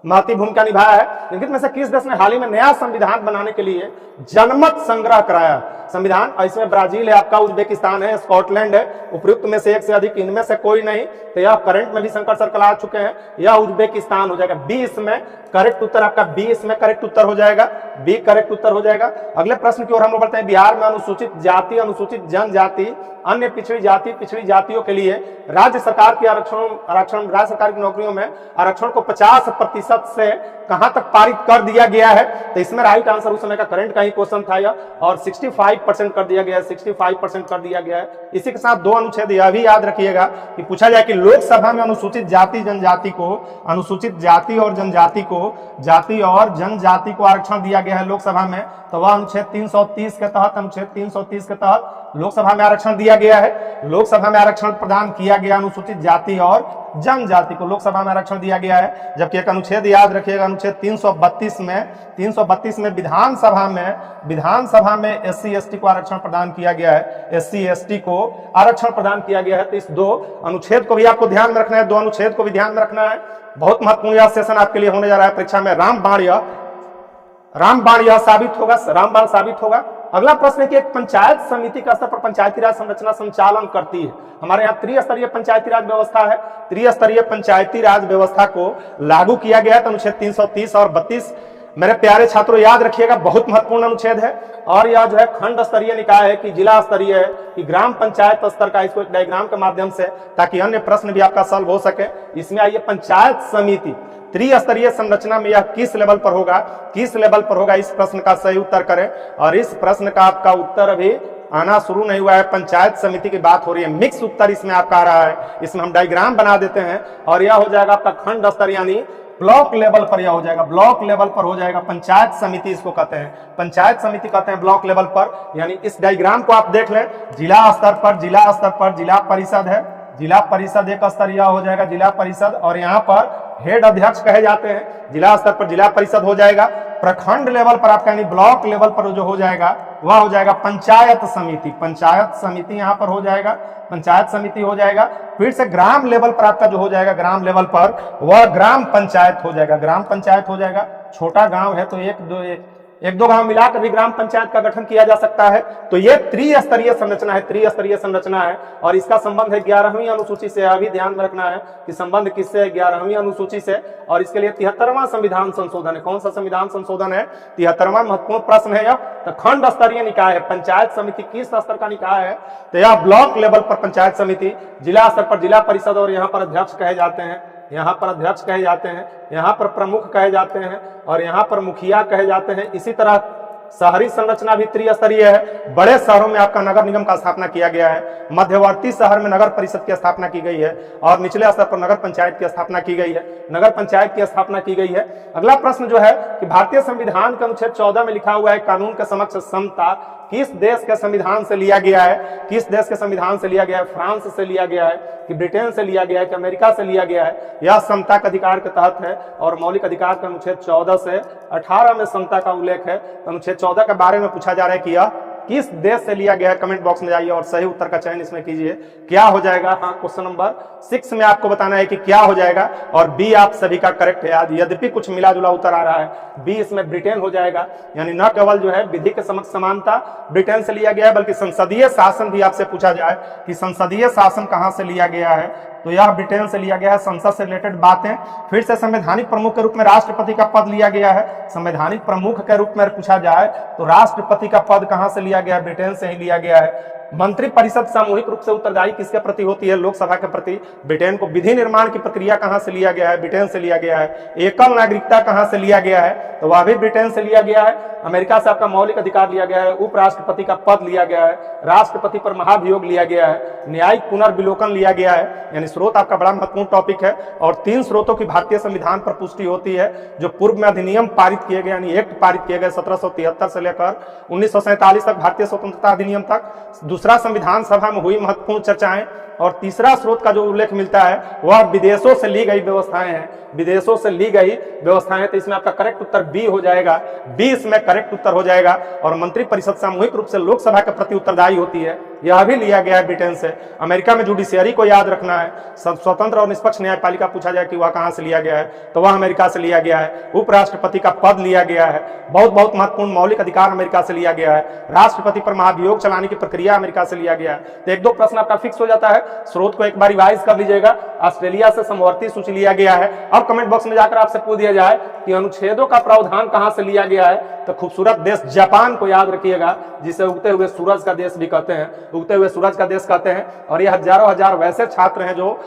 महती भूमिका निभाया है। लेकिन में से किस देश ने हाल ही में नया संविधान बनाने के लिए जनमत संग्रह कराया संविधान? इसमें ब्राजील है आपका, उज्बेकिस्तान है, स्कॉटलैंड है। उपयुक्त में से एक से अधिक, इनमें से कोई नहीं। तो यह करंट में भी शंकर सर्कल आ चुके हैं, यह उज्बेकिस्तान हो जाएगा। बी इसमें करेक्ट उत्तर आपका, बी इसमें करेक्ट उत्तर हो जाएगा, बी करेक्ट उत्तर हो जाएगा। अगले प्रश्न की ओर हम लोग बढ़ते हैं। बिहार में अनुसूचित जाति, अनुसूचित जनजाति, अन्य पिछड़ी जाति, पिछड़ी जातियों के लिए राज्य सरकार की आरक्षण राज्य सरकार की नौकरियों में आरक्षण को 50% से कहां तक पारित कर दिया गया है? तो इसमें राइट आंसर उस समय का करंट का ही क्वेश्चन था यह, और 65% कर दिया गया है, 65% कर दिया गया है। इसी के साथ 2 अनुच्छेद यह भी याद रखिएगा कि पूछा जाए कि लोकसभा में अनुसूचित जाति जनजाति को, अनुसूचित जाति और जनजाति को, जाति और जनजाति को आरक्षण दिया गया है लोकसभा में, तो वह अनुच्छेद 330 के तहत, अनुच्छेद 330 के तहत लोकसभा में आरक्षण दिया गया है। लोकसभा में आरक्षण प्रदान किया गया अनुसूचित जाति और जनजाति को, लोकसभा में आरक्षण दिया गया है। जबकि एक अनुच्छेद याद रखिएगा, अनुच्छेद 332 में विधानसभा में SC ST को आरक्षण प्रदान किया गया है, SC ST को आरक्षण प्रदान किया गया है। तो इस 2 अनुच्छेद को भी आपको ध्यान में रखना है, 2 अनुच्छेद को भी ध्यान में रखना है। बहुत महत्वपूर्ण यह सेशन आपके लिए होने जा रहा है परीक्षा में। रामबाण यह साबित होगा। अगला प्रश्न है कि एक पंचायत समिति का स्तर पर पंचायती राज संरचना संचालन करती है। हमारे यहाँ त्रिस्तरीय पंचायती राज व्यवस्था है, त्रिस्तरीय पंचायती राज व्यवस्था को लागू किया गया है। तो अनुच्छेद 330 और 32 मेरे प्यारे छात्रों याद रखिएगा, बहुत महत्वपूर्ण अनुच्छेद है। और यह जो है खंड स्तरीय निकाय है कि जिला स्तरीय है कि ग्राम पंचायत स्तर का, इसको एक डायग्राम के माध्यम से, ताकि अन्य प्रश्न भी आपका सॉल्व हो सके। इसमें आइए, पंचायत समिति त्रिस्तरीय संरचना में यह किस लेवल पर होगा, इस प्रश्न का सही उत्तर करें। और इस प्रश्न का आपका उत्तर अभी आना शुरू नहीं हुआ है, पंचायत समिति की बात हो रही है। मिक्स उत्तर इसमें आपका आ रहा है, इसमें हम डायग्राम बना देते हैं और यह हो जाएगा आपका खंड स्तर यानी ब्लॉक लेवल पर, यह हो जाएगा ब्लॉक लेवल पर हो जाएगा। पंचायत समिति इसको कहते हैं, पंचायत समिति कहते हैं ब्लॉक लेवल पर। यानी इस डायग्राम को आप देख लें, जिला स्तर पर जिला परिषद है, जिला परिषद एक स्तर यह हो जाएगा जिला परिषद, और यहाँ पर हेड अध्यक्ष कहे जाते हैं। जिला स्तर पर जिला परिषद हो जाएगा। प्रखंड लेवल पर आपका यानी ब्लॉक लेवल पर जो हो जाएगा वह हो जाएगा पंचायत समिति यहाँ पर हो जाएगा, पंचायत समिति हो जाएगा। फिर से ग्राम लेवल पर आपका जो हो जाएगा, ग्राम लेवल पर वह ग्राम पंचायत हो जाएगा। छोटा गांव है तो एक दो गांव मिलाकर भी ग्राम पंचायत का गठन किया जा सकता है। तो ये त्रिस्तरीय संरचना है और इसका संबंध है 11वीं अनुसूची से। अभी ध्यान में रखना है कि संबंध किससे है, 11वीं अनुसूची से। और इसके लिए 73वां संविधान संशोधन है। कौन सा संविधान संशोधन है? 73वां महत्वपूर्ण प्रश्न है यह। तो खंड स्तरीय निकाय है, पंचायत समिति किस स्तर का निकाय है? तो यह ब्लॉक लेवल पर पंचायत समिति, जिला स्तर पर जिला परिषद, और यहाँ पर अध्यक्ष कहे जाते हैं, यहाँ पर प्रमुख कहे जाते हैं, और यहाँ पर मुखिया कहे जाते हैं। इसी तरह शहरी संरचना भी त्रिस्तरीय है। बड़े शहरों में आपका नगर निगम का स्थापना किया गया है, मध्यवर्ती शहर में नगर परिषद की स्थापना की गई है, और निचले स्तर पर नगर पंचायत की स्थापना की गई है। अगला प्रश्न जो है कि भारतीय संविधान के अनुच्छेद 14 में लिखा हुआ है कानून के समक्ष समता किस देश के संविधान से लिया गया है, किस देश के संविधान से लिया गया है, फ्रांस से लिया गया है कि ब्रिटेन से लिया गया है कि अमेरिका से लिया गया है। यह समता के अधिकार के तहत है और मौलिक अधिकार के अनुच्छेद 14 से 18 में समता का उल्लेख है। अनुच्छेद 14 के बारे में पूछा जा रहा है कि यह किस देश से लिया गया है। कमेंट बॉक्स में जाइए और सही उत्तर का चयन इसमें कीजिए। क्या हो जाएगा? हाँ, क्वेश्चन नंबर 6 में आपको बताना है कि क्या हो जाएगा और बी आप सभी का करेक्ट है। आज यद्यपि कुछ मिला जुला उत्तर आ रहा है, बी इसमें ब्रिटेन हो जाएगा। यानी न केवल जो है विधि के समक्ष समानता ब्रिटेन से लिया गया है, बल्कि संसदीय शासन भी आपसे पूछा जाए कि संसदीय शासन कहां से लिया गया है, तो यह ब्रिटेन से लिया गया है। संसद से रिलेटेड बातें। फिर से संवैधानिक प्रमुख के रूप में राष्ट्रपति का पद लिया गया है। संवैधानिक प्रमुख के रूप में पूछा जाए तो राष्ट्रपति का पद कहां से लिया गया है? ब्रिटेन से ही लिया गया है। मंत्रिपरिषद सामूहिक रूप से उत्तरदायी किसके प्रति होती है? लोकसभा के प्रति। ब्रिटेन को विधि निर्माण की प्रक्रिया कहां से लिया गया है? ब्रिटेन से लिया गया है। एकल नागरिकता कहां से लिया गया है? तो वह भी ब्रिटेन से लिया गया है। अमेरिका से आपका मौलिक अधिकार लिया गया है। उपराष्ट्रपति का पद लिया गया है। राष्ट्रपति पर महाभियोग लिया गया है। न्यायिक पुनर्विलोकन लिया गया है। यानी स्रोत आपका बड़ा महत्वपूर्ण टॉपिक है और 3 स्रोतों की भारतीय संविधान पर पुष्टि होती है जो पूर्व में अधिनियम पारित किए गए, यानी एक्ट पारित किए गए 1773 से लेकर 1947 तक, भारतीय स्वतंत्रता अधिनियम तक। दूसरा, संविधान सभा में हुई महत्वपूर्ण चर्चाएं। और तीसरा स्रोत का जो उल्लेख मिलता है वह विदेशों से ली गई व्यवस्थाएं हैं। विदेशों से ली गई व्यवस्थाएं, तो इसमें आपका करेक्ट उत्तर बी हो जाएगा। बी इसमें करेक्ट उत्तर हो जाएगा। और मंत्रिपरिषद सामूहिक रूप से लोकसभा के प्रति उत्तरदायी होती है, यह भी लिया गया है ब्रिटेन से। अमेरिका में जुडिशियरी को याद रखना है। स्वतंत्र और निष्पक्ष न्यायपालिका पूछा जाए कि वह कहां से लिया गया है, तो वह अमेरिका से लिया गया है। उपराष्ट्रपति का पद लिया गया है। बहुत महत्वपूर्ण मौलिक अधिकार अमेरिका से लिया गया है। राष्ट्रपति पर महाभियोग चलाने की प्रक्रिया अमेरिका से लिया गया है। तो 1-2 प्रश्न आपका फिक्स हो जाता है। स्रोत को एक बार रिवाइज कर लीजिएगा। ऑस्ट्रेलिया से समवर्ती सूची लिया गया है। अब कमेंट बॉक्स में जाकर आपसे पूछ दिया जाए कि अनुच्छेदों का प्रावधान कहां से लिया गया है, तो खूबसूरत देश जापान को याद रखिएगा, जिसे उगते हुए सूरज का देश भी कहते हैं, उगते हुए सूरज का देश कहते हैं। और ये हजारों हजार वैसे छात्र हैं जो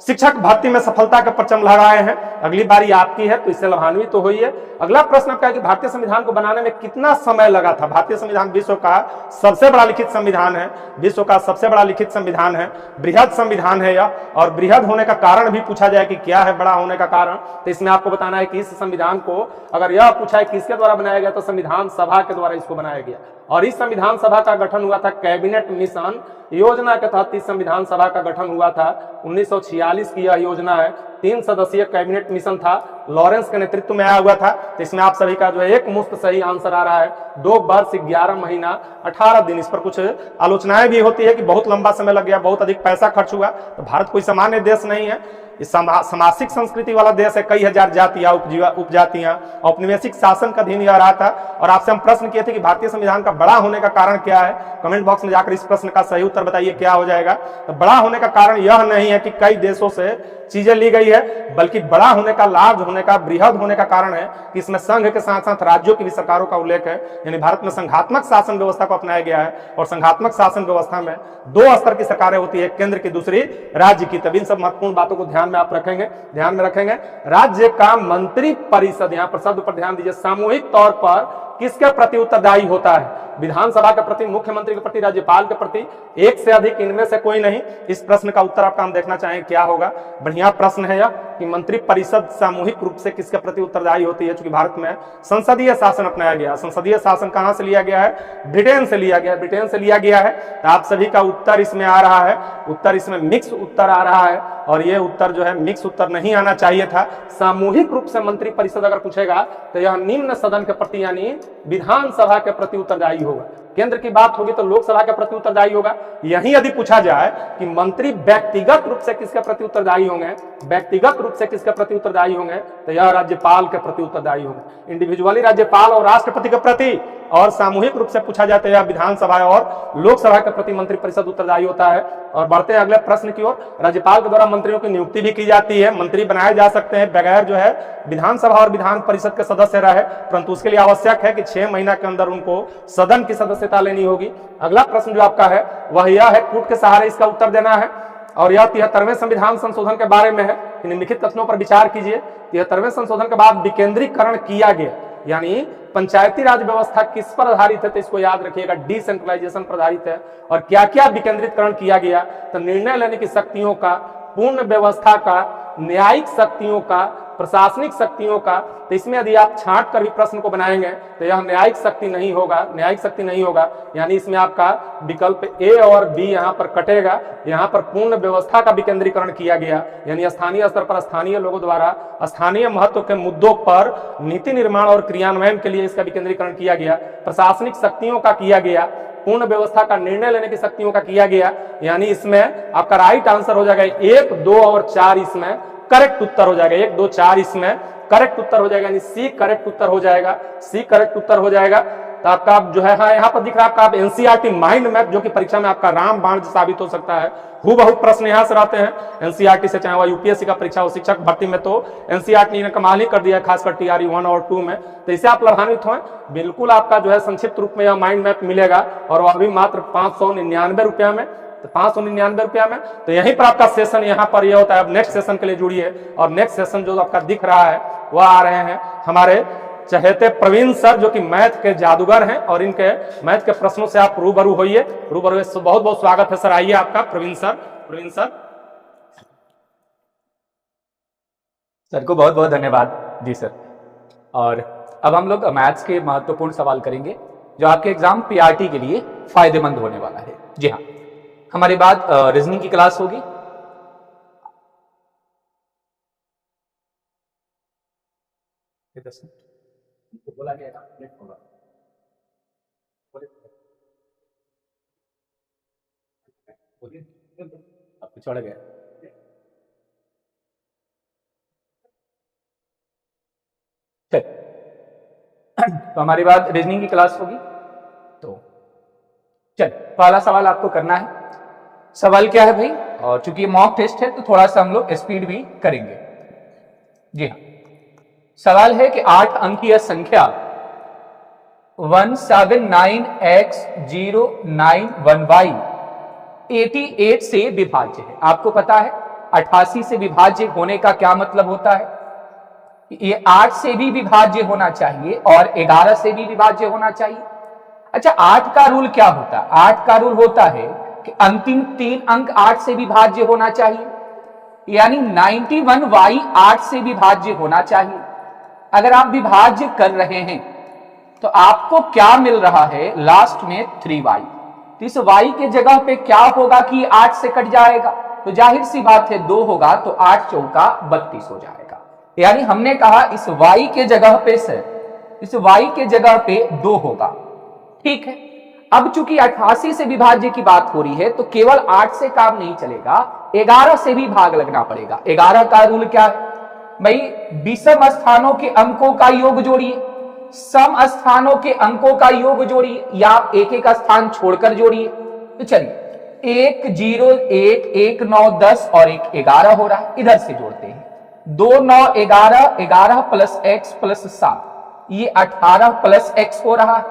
शिक्षक भर्ती में सफलता का परचम लहराए हैं। अगली बारी आपकी है, तो इससे लाभान्वित तो हुई है। अगला प्रश्न आपका है कि भारतीय संविधान को बनाने में कितना समय लगा था? भारतीय संविधान विश्व का सबसे बड़ा लिखित संविधान है। विश्व का सबसे बड़ा लिखित संविधान है। बृहद संविधान है यह। और बृहद होने का कारण भी पूछा जाए कि क्या है बड़ा होने का कारण, तो इसमें आपको बताना है कि इस संविधान को अगर यह पूछा है किसके द्वारा बनाया गया, तो संविधान सभा के द्वारा इसको बनाया गया। और इस संविधान सभा का गठन हुआ था कैबिनेट मिशन योजना के तहत। इस संविधान सभा का गठन हुआ था 1946 की यह योजना है। 3 सदस्यीय कैबिनेट मिशन था, लॉरेंस के नेतृत्व में आया हुआ था। तो इसमें आप सभी का जो है एक मुफ्त सही आंसर आ रहा है। 2 वर्ष 11 महीना 18 दिन। इस पर कुछ आलोचनाएं भी होती है कि बहुत लंबा समय लग गया, बहुत अधिक पैसा खर्च हुआ। तो भारत कोई सामान्य देश नहीं है, इस सामाजिक संस्कृति वाला देश है। कई हजार जातियां, उपजातियां, औपनिवेशिक शासन का अधीन यह रहा था। और आपसे हम प्रश्न किए थे कि भारतीय संविधान का बड़ा होने का कारण क्या है। कमेंट बॉक्स में जाकर इस प्रश्न का सही उत्तर बताइए, क्या हो जाएगा। तो बड़ा होने का कारण यह नहीं है कि कई देशों से चीजें ली गई है, बल्कि बड़ा होने का, लार्ज होने का, बृहद होने का कारण है कि इसमें संघ के साथ साथ राज्यों की भी सरकारों का उल्लेख है। यानी भारत में संघात्मक शासन व्यवस्था को अपनाया गया है। और संघात्मक शासन व्यवस्था में 2 स्तर की सरकारें होती है, केंद्र की, दूसरी राज्य की। तभी इन सब महत्वपूर्ण बातों को ध्यान में आप रखेंगे, ध्यान में रखेंगे। राज्य का मंत्री परिषद, यहां पर शब्द पर ध्यान दीजिए, सामूहिक तौर पर किसके प्रति उत्तरदायी होता है? विधानसभा के प्रति, मुख्यमंत्री के प्रति, राज्यपाल के प्रति, एक से अधिक, इनमें से कोई नहीं। इस प्रश्न का उत्तर आपका हम देखना चाहें क्या होगा। बढ़िया प्रश्न है यह कि मंत्री परिषद सामूहिक रूप से किसके प्रति उत्तरदायी होती है। क्योंकि भारत में संसदीय शासन अपनाया गया। संसदीय शासन कहां से लिया गया है? ब्रिटेन से लिया गया है। ब्रिटेन से लिया गया है। तो आप सभी का उत्तर इसमें आ रहा है, उत्तर इसमें मिक्स उत्तर आ रहा है। और ये उत्तर जो है मिक्स उत्तर नहीं आना चाहिए था। सामूहिक रूप से मंत्री परिषद अगर पूछेगा तो यह निम्न सदन के प्रति, यानी विधानसभा के प्रति उत्तरदायी होगा। केंद्र की बात होगी तो लोकसभा के प्रति उत्तरदायी होगा। यही यदि पूछा जाए कि मंत्री व्यक्तिगत रूप से किसके प्रति उत्तरदायी होंगे, व्यक्तिगत रूप से किसके प्रति उत्तरदायी होंगे, तो यह राज्यपाल के प्रति उत्तरदायी होंगे। इंडिविजुअली राज्यपाल और राष्ट्रपति के प्रति। और सामूहिक रूप से पूछा जाता है यह विधानसभा और लोकसभा के प्रति मंत्रिपरिषद उत्तरदायी होता है। और बढ़ते हैं अगले प्रश्न की ओर। राज्यपाल के द्वारा मंत्रियों की नियुक्ति भी की जाती है। मंत्री बनाए जा सकते हैं बगैर जो है विधानसभा और विधान परिषद के सदस्य रहे, परंतु उसके लिए आवश्यक है कि 6 महीना के अंदर उनको सदन की सदस्यता लेनी होगी। अगला प्रश्न जो आपका है वह यह है, कूट के सहारे इसका उत्तर देना है। और यह 73वें संविधान संशोधन के बारे में है। निम्नलिखित कथनों पर विचार कीजिए। 73वें संशोधन के बाद विकेंद्रीकरण किया गया, यानी पंचायती राज व्यवस्था किस पर आधारित है, तो इसको याद रखिएगा, डिसेंट्रलाइजेशन पर आधारित है। और क्या क्या विकेंद्रीकरण किया गया, तो निर्णय लेने की शक्तियों का, पूर्ण व्यवस्था का, न्यायिक शक्तियों का, प्रशासनिक शक्तियों का, तो इसमें यदि आप छांट कर भी प्रश्न को बनाएंगे तो यह न्यायिक शक्ति नहीं होगा, न्यायिक शक्ति नहीं होगा। यानी इसमें आपका विकल्प ए और बी यहाँ पर कटेगा। यहाँ पर पूर्ण व्यवस्था का विकेंद्रीकरण किया गया, यानी स्थानीय स्तर पर स्थानीय लोगों द्वारा स्थानीय महत्व के मुद्दों पर नीति निर्माण और क्रियान्वयन के लिए इसका विकेंद्रीकरण किया गया। प्रशासनिक शक्तियों का किया गया, पूर्ण व्यवस्था का निर्णय लेने की शक्तियों का किया गया। यानी इसमें आपका राइट आंसर हो जाएगा 1, 2 और 4 इसमें करेक्ट उत्तर हो जाएगा। 1, 2, 4 इसमें करेक्ट उत्तर हो जाएगा, यानी सी करेक्ट उत्तर हो जाएगा, सी करेक्ट उत्तर हो जाएगा। तो आपका जो है हाँ यहाँ पर दिख रहा है आपका आप एनसीईआरटी माइंड मैप, जो कि परीक्षा में आपका रामबाण साबित हो सकता है। हूबहू प्रश्न यहाँ से आते हैं एनसीईआरटी से, चाहे वह यूपीएससी का परीक्षा हो, शिक्षक भर्ती में तो एनसीईआरटी ने कमाल ही कर दिया, खासकर टीआरई 1 और 2 में। तो इससे आप लाभान्वित हों। बिल्कुल आपका जो है संक्षिप्त रूप में यह माइंड मैप मिलेगा, और वह भी मात्र 599 रुपया में। तो 599 रुपया में। तो यहीं पर आपका सेशन यहाँ पर यह होता है। अब नेक्स्ट सेशन के लिए जुड़िए, और नेक्स्ट सेशन जो आपका दिख रहा है वह आ रहे हैं हमारे चहेते प्रवीण सर, जो कि मैथ के जादूगर हैं, और इनके मैथ के प्रश्नों से आप रूबरू होइए। बहुत बहुत स्वागत है सर, आइए आपका Praveen sir. Praveen sir, sir को बहुत बहुत धन्यवाद जी सर। और अब हम लोग मैथ्स के महत्वपूर्ण सवाल करेंगे, जो आपके एग्जाम पीआरटी के लिए फायदेमंद होने वाला है। जी हाँ, हमारे बाद रीजनिंग की क्लास होगी। बोला गया आपको छोड़ा गया। चल, तो हमारे बाद रीजनिंग की क्लास होगी। तो चल, पहला सवाल आपको करना है। सवाल क्या है भाई, और चूंकि मॉक टेस्ट है तो थोड़ा सा हम लोग स्पीड भी करेंगे। जी हाँ, सवाल है कि 8 अंकीय संख्या 179x091y 88 से विभाज्य है। आपको पता है 88 से विभाज्य होने का क्या मतलब होता है। ये 8 से भी विभाज्य होना चाहिए और 11 से भी विभाज्य होना चाहिए। अच्छा, 8 का रूल क्या होता है? 8 का रूल होता है कि अंतिम 3 अंक 8 से विभाज्य होना चाहिए, यानी 91y 8 से विभाज्य होना चाहिए। अगर आप विभाज्य कर रहे हैं तो आपको क्या मिल रहा है लास्ट में 3y। तो इस y के जगह पे क्या होगा कि 8 से कट जाएगा, तो जाहिर सी बात है 2 होगा, तो 8 चौका 32 हो जाएगा। यानी हमने कहा इस y के जगह पे से, इस y के जगह पे 2 होगा। ठीक है, अब चूंकि 88 से विभाज्य की बात हो रही है तो केवल 8 से काम नहीं चलेगा, 11 से भी भाग लगना पड़ेगा। 11 का रूल क्या है भाई? विषम स्थानों के अंकों का योग जोड़िए, सम स्थानों के अंकों का योग जोड़िए, या एक एक स्थान छोड़कर जोड़िए। तो चलिए 1 0 1 1 9 10 और 1 11 हो रहा है, इधर से जोड़ते हैं। 2 9 11 11 प्लस x प्लस 7, ये 18 प्लस x हो रहा है।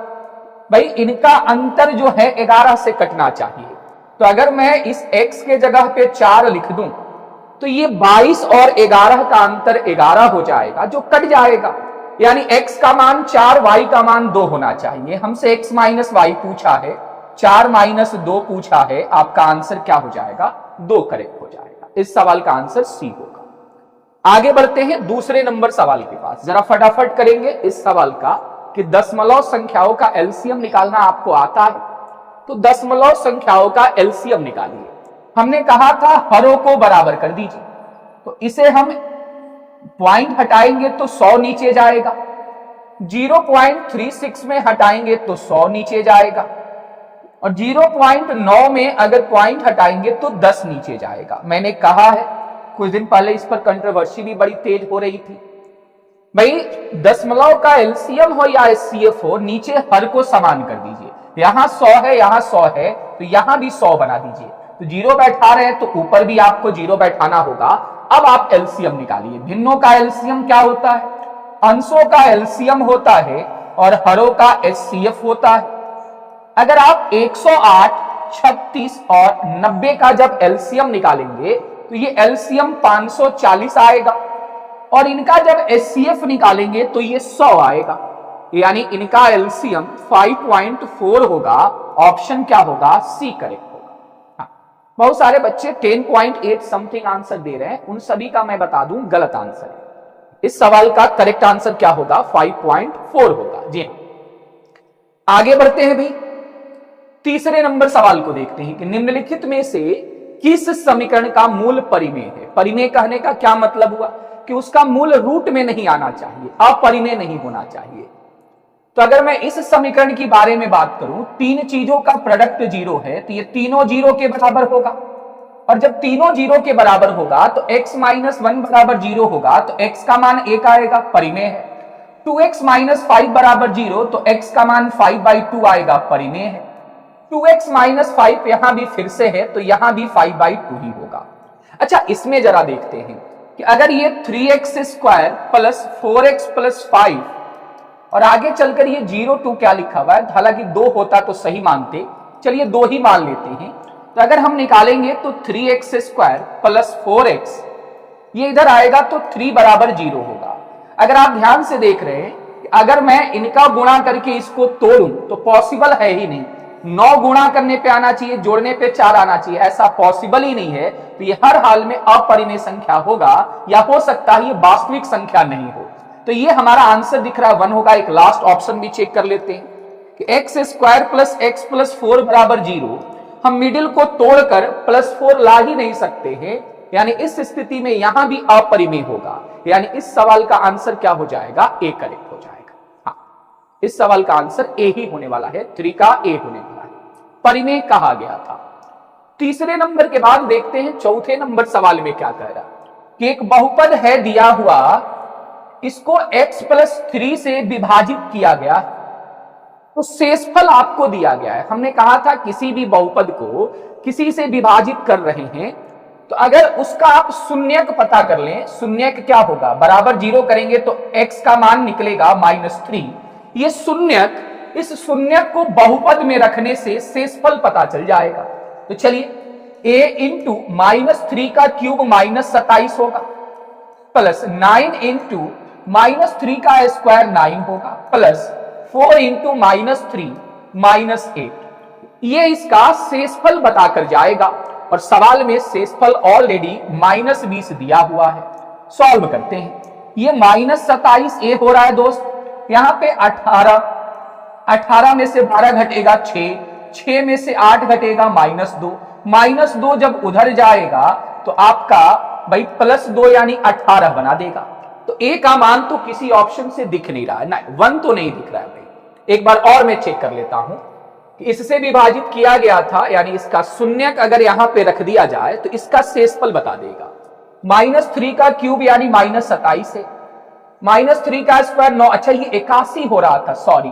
भाई इनका अंतर जो है 11 से कटना चाहिए, तो अगर मैं इस x के जगह पे 4 लिख दूं तो ये 22 और 11 का अंतर 11 हो जाएगा, जो कट जाएगा। यानी x का मान 4, y का मान 2 होना चाहिए। हमसे x माइनस वाई पूछा है, 4 माइनस 2 पूछा है, आपका आंसर क्या हो जाएगा? 2 करेक्ट हो जाएगा। इस सवाल का आंसर सी होगा। आगे बढ़ते हैं दूसरे नंबर सवाल के पास। जरा फटाफट करेंगे इस सवाल का कि दशमलव संख्याओं का एलसीएम निकालना आपको आता है, तो दशमलव संख्याओं का एलसीएम निकालिए। हमने कहा था हरों को बराबर कर दीजिए, तो इसे हम पॉइंट हटाएंगे तो 100 नीचे जाएगा, 0.36 में हटाएंगे तो 100 नीचे जाएगा, और 0.9 में अगर पॉइंट हटाएंगे तो 10 नीचे जाएगा। मैंने कहा है कुछ दिन पहले इस पर कंट्रोवर्सी भी बड़ी तेज हो रही थी। भाई दशमलव का एलसीएम हो या एचसीएफ हो, नीचे हर को समान कर दीजिए। यहां 100 है, यहां 100 है, तो यहां भी 100 बना दीजिए। तो 0 बैठा रहे हैं तो ऊपर भी आपको 0 बैठाना होगा। अब आप एलसीएम निकालिए। भिन्नों का एलसीएम क्या होता है? अंशों का एलसीएम होता है और हरों का एचसीएफ होता है। अगर आप 108, 36 और 90 का जब एलसीएम निकालेंगे तो ये एलसीएम 540 आएगा, और इनका जब एचसीएफ निकालेंगे तो ये 100 आएगा। यानी इनका एलसीएम 5.4 होगा। ऑप्शन क्या होगा? सी करेक्ट होगा। बहुत सारे बच्चे 10.8 समथिंग आंसर दे रहे हैं, उन सभी का मैं बता दूं गलत आंसर है। इस सवाल का करेक्ट आंसर क्या होगा? 5.4 होगा। जी हाँ, आगे बढ़ते हैं भाई, तीसरे नंबर सवाल को देखते हैं कि निम्नलिखित में से किस समीकरण का मूल परिमेय है? परिमेय कहने का क्या मतलब हुआ कि उसका मूल रूट में नहीं आना चाहिए, अपरिमेय नहीं होना चाहिए। तो अगर मैं इस समीकरण की बारे में बात करूं, तीन चीजों का प्रोडक्ट 0 है, तो ये तीनों 0 के बराबर होगा, और जब तीनों 0 के बराबर होगा तो x माइनस 1 बराबर 0 होगा, तो x का मान 1 आएगा, परिमेय है। 2x माइनस 5 बराबर 0, तो x का मान 5/2 आएगा, परिमेय है। 2x माइनस 5 यहां भी फिर से है, तो यहां भी 5/2 ही होगा। अच्छा, इसमें जरा देखते हैं कि अगर ये 3x square plus 4x plus 5 और आगे चलकर ये 0 क्या लिखा हुआ है, हालांकि 2 होता तो सही मानते, चलिए 2 ही मान लेते हैं। तो अगर हम निकालेंगे तो 3x स्क्वायर प्लस 4x, ये इधर आएगा तो 3 बराबर 0 होगा। अगर आप ध्यान से देख रहे हैं कि अगर मैं इनका गुणा करके इसको तोड़ूं तो पॉसिबल है ही नहीं, 9 गुणा करने पे आना चाहिए, जोड़ने पे 4 आना चाहिए, ऐसा पॉसिबल ही नहीं है। तो ये हर हाल में अपरिमेय संख्या होगा, या हो सकता है ये वास्तविक संख्या नहीं हो। तो ये हमारा आंसर दिख रहा है 1 होगा। एक लास्ट ऑप्शन भी चेक कर लेते हैं कि x square plus x plus 4 बराबर 0, हम मिडिल को तोड़कर +4 ला ही नहीं सकते हैं, यानी इस स्थिति में यहां भी अपरिमेय होगा, यानी इस सवाल का आंसर क्या हो जाएगा? ए करेक्ट हो जाएगा। हाँ, इस सवाल का आंसर ए ही होने वाला है, 3 का ए होने वाला है, परिमेय कहा गया था। तीसरे नंबर के बाद देखते हैं चौथे नंबर सवाल में क्या कह रहा कि एक बहुपद है दिया हुआ, इसको x प्लस 3 से विभाजित किया गया, तो शेषफल आपको दिया गया है। हमने कहा था किसी भी बहुपद को किसी से विभाजित कर रहे हैं तो अगर उसका आप शून्यक पता कर लें, शून्यक क्या होगा? बराबर 0 करेंगे तो x का मान निकलेगा -3। ये शून्यक, इस शून्यक को बहुपद में रखने से शेषफल पता चल जाएगा। तो चलिए a इंटू -3 का क्यूब -27 होगा, प्लस 9 इंटू -3 का स्क्वायर 9 होगा, प्लस 4 इंटू -3 -8। ये इसका शेषफल बताकर जाएगा, और सवाल में शेषफल ऑलरेडी -20 दिया हुआ है। सॉल्व करते हैं, ये -27 ए हो रहा है दोस्त, यहां पे 18 में से 12 घटेगा 6 में से 8 घटेगा -2 जब उधर जाएगा तो आपका भाई +2 यानी 18 बना देगा। तो ए का मान तो किसी ऑप्शन से दिख नहीं रहा है, ना 1 तो नहीं दिख रहा है भाई। एक बार और मैं चेक कर लेता हूं कि इससे विभाजित किया गया था, यानी इसका शून्यक अगर यहां पे रख दिया जाए तो इसका शेषफल बता देगा। -3 का क्यूब यानी -27 है, -3 का स्क्वायर 9, अच्छा ये 81 हो रहा था, सॉरी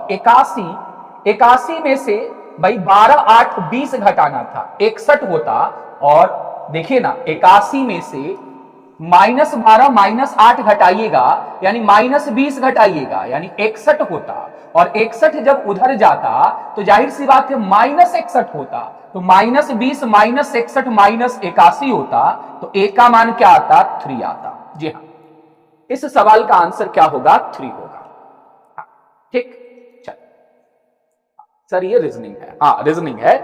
81 में से भाई 12 8 20 घटाना था, 61 होता। और देखिए ना 81 में से -12 -8 घटाइएगा यानी -20 घटाइएगा यानी 61 होता, और 61 जब उधर जाता तो जाहिर सी बात है -61 होता, तो -20 -61 -81 होता, तो ए का मान क्या आता? 3 आता। जी हाँ, इस सवाल का आंसर क्या होगा? 3 होगा। ठीक, चल सर ये रीजनिंग है, हाँ रीजनिंग है,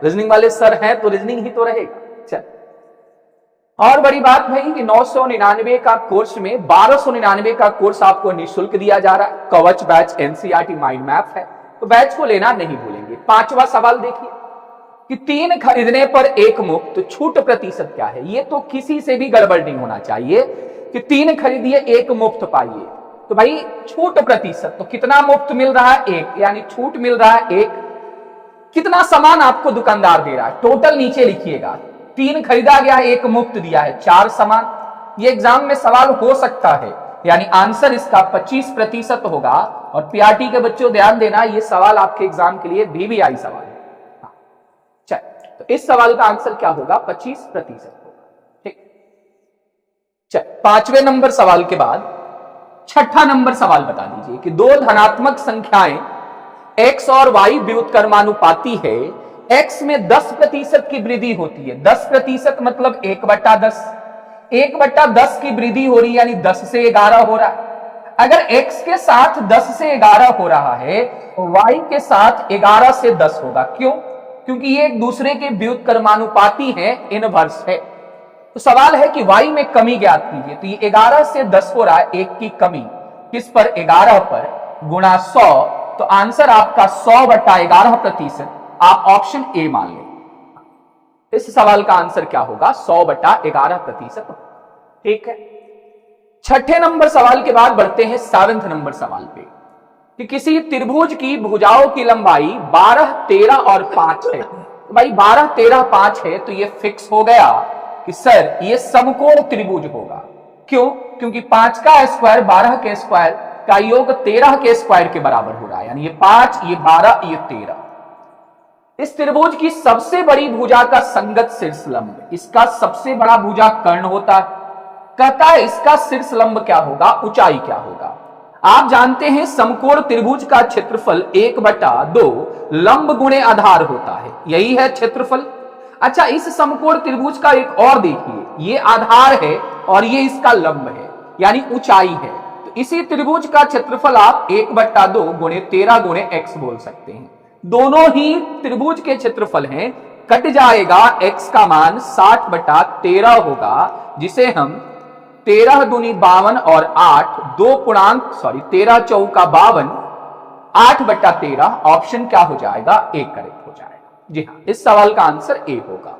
रीजनिंग वाले सर हैं तो रीजनिंग ही तो रहेगा। चल, और बड़ी बात भाई कि 999 का कोर्स में 1299 का कोर्स आपको निःशुल्क दिया जा रहा है। कवच बैच एनसीईआरटी माइंड मैप है, तो बैच को लेना नहीं भूलेंगे। 5वां सवाल देखिए कि 3 खरीदने पर 1 मुफ्त, तो छूट प्रतिशत क्या है? ये तो किसी से भी गड़बड़ नहीं होना चाहिए कि 3 खरीदिए 1 मुफ्त पाइए। तो भाई छूट प्रतिशत, तो कितना मुफ्त मिल रहा है? 1, यानी छूट मिल रहा है 1। कितना सामान आपको दुकानदार दे रहा है? टोटल नीचे लिखिएगा, 3 खरीदा गया है 1 मुफ्त दिया है, 4 सामान। ये एग्जाम में सवाल हो सकता है, यानी आंसर इसका 25% होगा। और पीआरटी के बच्चों ध्यान देना, ये सवाल आपके एग्जाम के लिए VVI सवाल है। चल, तो इस सवाल का आंसर क्या होगा? 25% होगा। ठीक, चल 5वें नंबर सवाल के बाद 6ठा नंबर सवाल बता दीजिए कि 2 धनात्मक संख्याएं x और y व्युत्क्रमानुपाती है, x में 10% की वृद्धि होती है। 10% मतलब 1/10, 1/10 की वृद्धि हो रही है, यानी 10 से 11 हो रहा है। अगर x के साथ 10 से 11 हो रहा है तो y के साथ 11 से 10 होगा। क्यों? क्योंकि ये एक दूसरे के व्युत्क्रमानुपाती है, इनवर्स है। तो सवाल है कि y में कमी ज्ञात कीजिए। तो ये 11 से 10 हो रहा है, 1 की कमी किस पर, 11 पर, गुणा 100। तो आंसर आपका 100/11%। आप ऑप्शन ए मान लें। इस सवाल का आंसर क्या होगा, 100/11%। ठीक है। छठे नंबर सवाल के बाद बढ़ते हैं 7वें नंबर सवाल पे कि किसी त्रिभुज की भुजाओं की लंबाई 12, 13 और 5 है। तो भाई 12, 13, 5 है तो ये फिक्स हो गया कि सर ये समकोण त्रिभुज होगा। क्यों? क्योंकि 5 का स्क्वायर 12 के स्क्वायर का योग 13 के स्क्वायर के बराबर हो रहा है, यानी ये 5, ये 12, ये 13। इस त्रिभुज की सबसे बड़ी भुजा का संगत शीर्षलंब, इसका सबसे बड़ा भुजा कर्ण होता है। कहता है इसका शीर्षलंब क्या होगा, ऊंचाई क्या होगा। आप जानते हैं समकोण त्रिभुज का क्षेत्रफल 1/2 लंब गुणे आधार होता है, यही है क्षेत्रफल। अच्छा, इस समकोण त्रिभुज का एक और देखिए, ये आधार है और ये इसका लंब है, यानी ऊंचाई है। तो इसी त्रिभुज का क्षेत्रफल आप 1/2 गुणे 13 गुणे x बोल सकते हैं। दोनों ही त्रिभुज के क्षेत्रफल हैं, कट जाएगा, x का मान 60/13 होगा, जिसे हम 13 दूनी 52 और 8 दो पूर्णांक 13 चौका 52 8/13। ऑप्शन क्या हो जाएगा, ए करेक्ट हो जाएगा। जी हाँ, इस सवाल का आंसर ए होगा।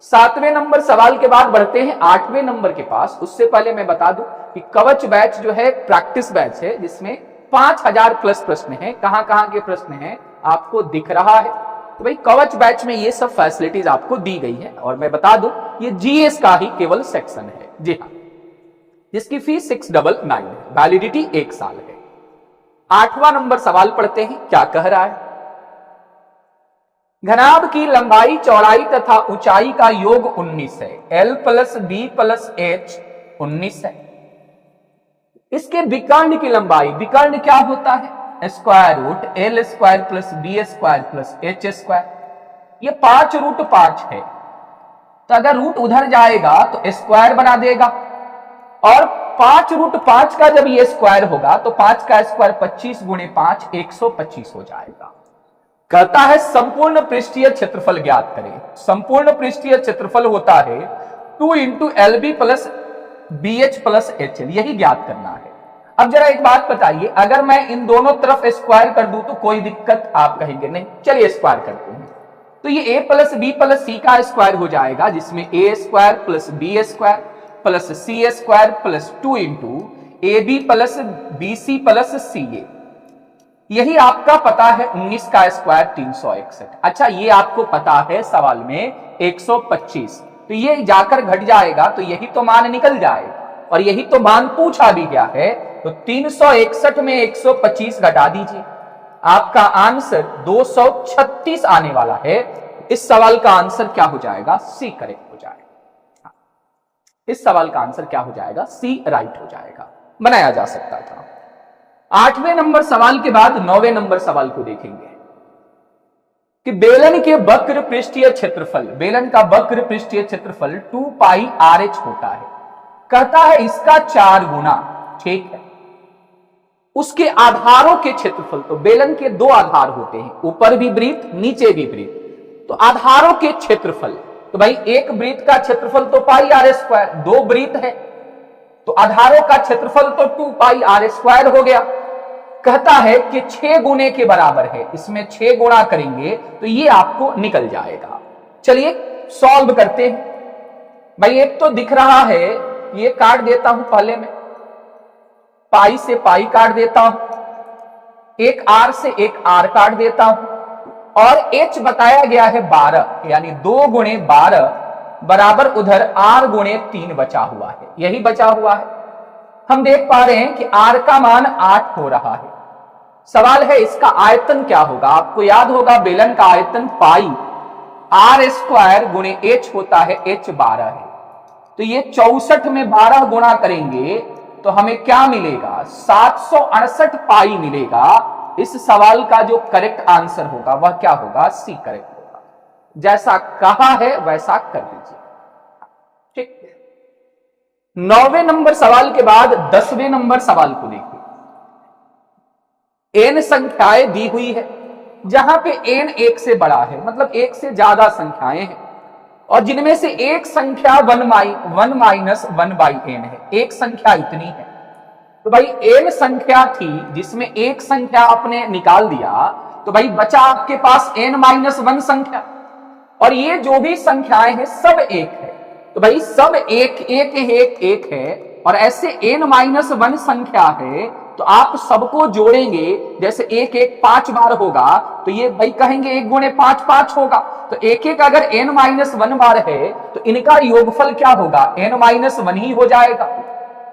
7वें नंबर सवाल के बाद बढ़ते हैं 8वें नंबर के पास। उससे पहले मैं बता दूं कि कवच बैच जो है प्रैक्टिस बैच है, जिसमें 5000 प्लस प्रश्न है। कहां कहां के प्रश्न हैं आपको दिख रहा है। तो भाई कवच बैच में ये सब फैसिलिटीज आपको दी गई है। और मैं बता दूं ये जीएस का ही केवल सेक्शन है। जी हाँ, जिसकी फीस 699 है, वैलिडिटी 1 साल है। 8वां नंबर सवाल पढ़ते हैं, क्या कह रहा है। घनाभ की लंबाई, चौड़ाई तथा ऊंचाई का योग 19 है। L plus B plus H 19 है। इसके विकर्ण की लंबाई, विकर्ण क्या होता है, square root L square plus B square plus H square. ये 5√5 है। तो अगर रूट उधर जाएगा तो स्क्वायर बना देगा, और 5√5 का जब ये स्क्वायर होगा तो 5 का स्क्वायर 25 गुणे 5 125 हो जाएगा। कहता है संपूर्ण पृष्ठीय क्षेत्रफल ज्ञात करें। संपूर्ण पृष्ठीय क्षेत्रफल होता है 2 × LB plus BH plus HL, यही ज्ञात करना है। अब जरा एक बात बताइए, अगर मैं इन दोनों तरफ स्क्वायर कर दूं तो कोई दिक्कत, आप कहेंगे नहीं। चलिए स्क्वायर करते हैं। तो ये A plus B plus C का स्क्वायर हो जाएगा, जिसमें A square plus B square plus C square plus 2 × AB plus BC plus CA। यही आपका पता है 19 का स्क्वायर 361। अच्छा, ये आपको पता है सवाल में 125, तो ये जाकर घट जाएगा तो यही तो मान निकल जाएगा, और यही तो मान पूछा भी गया है। तो 361 में 125 घटा दीजिए, आपका आंसर 236 आने वाला है। इस सवाल का आंसर क्या हो जाएगा, सी करेक्ट हो जाएगा। इस सवाल का आंसर क्या हो जाएगा, सी राइट हो जाएगा, बनाया जा सकता था। 8वें नंबर सवाल के बाद 9वें नंबर सवाल को देखेंगे कि बेलन के वक्र पृष्ठीय क्षेत्रफल, बेलन का वक्र पृष्ठीय क्षेत्रफल 2πRH होता है। कहता है इसका 4 गुना, ठीक है, उसके आधारों के क्षेत्रफल। तो बेलन के 2 आधार होते हैं, ऊपर भी वृत्त नीचे भी वृत्त। तो आधारों के क्षेत्रफल, तो भाई एक वृत्त का क्षेत्रफल तो πr², 2 वृत्त है तो आधारों का क्षेत्रफल तो 2πr² हो गया। कहता है कि 6 गुने के बराबर है, इसमें 6 गुणा करेंगे तो ये आपको निकल जाएगा। चलिए सॉल्व करते हैं। भाई एक तो दिख रहा है, ये काट देता हूं पहले में, पाई से पाई काट देता हूं, एक आर से एक आर काट देता हूं, और h बताया गया है 12, यानी 2 गुणे 12 बराबर उधर r गुणे 3 बचा हुआ है, यही बचा हुआ है। हम देख पा रहे हैं कि r का मान 8 हो रहा है। सवाल है इसका आयतन क्या होगा। आपको याद होगा बेलन का आयतन पाई r² गुणे h होता है, h 12 है। तो ये 64 में 12 गुणा करेंगे तो हमें क्या मिलेगा, 768 पाई मिलेगा। इस सवाल का जो करेक्ट आंसर होगा वह क्या होगा, सी करेक्ट होगा। जैसा कहा है वैसा कर दीजिए, ठीक। 9वें नंबर सवाल के बाद 10वें नंबर सवाल को देखिए। n संख्याएं दी हुई है, जहां पे n 1 से बड़ा है, मतलब 1 से ज्यादा संख्याएं हैं। और जिनमें से एक संख्या 1 माइनस 1/n है, एक संख्या इतनी है। तो भाई n संख्या थी जिसमें एक संख्या आपने निकाल दिया, तो भाई बचा आपके पास n-1 संख्या, और ये जो भी संख्याएं हैं सब एक है। तो भाई सब एक एक एक एक है, और ऐसे n-1 संख्या है, तो आप सबको जोड़ेंगे, जैसे एक एक 5 बार होगा, तो ये भाई कहेंगे 1 गुणे 5 5 होगा। तो एक एक अगर n-1 बार है, तो इनका योगफल क्या होगा, n-1 ही हो जाएगा।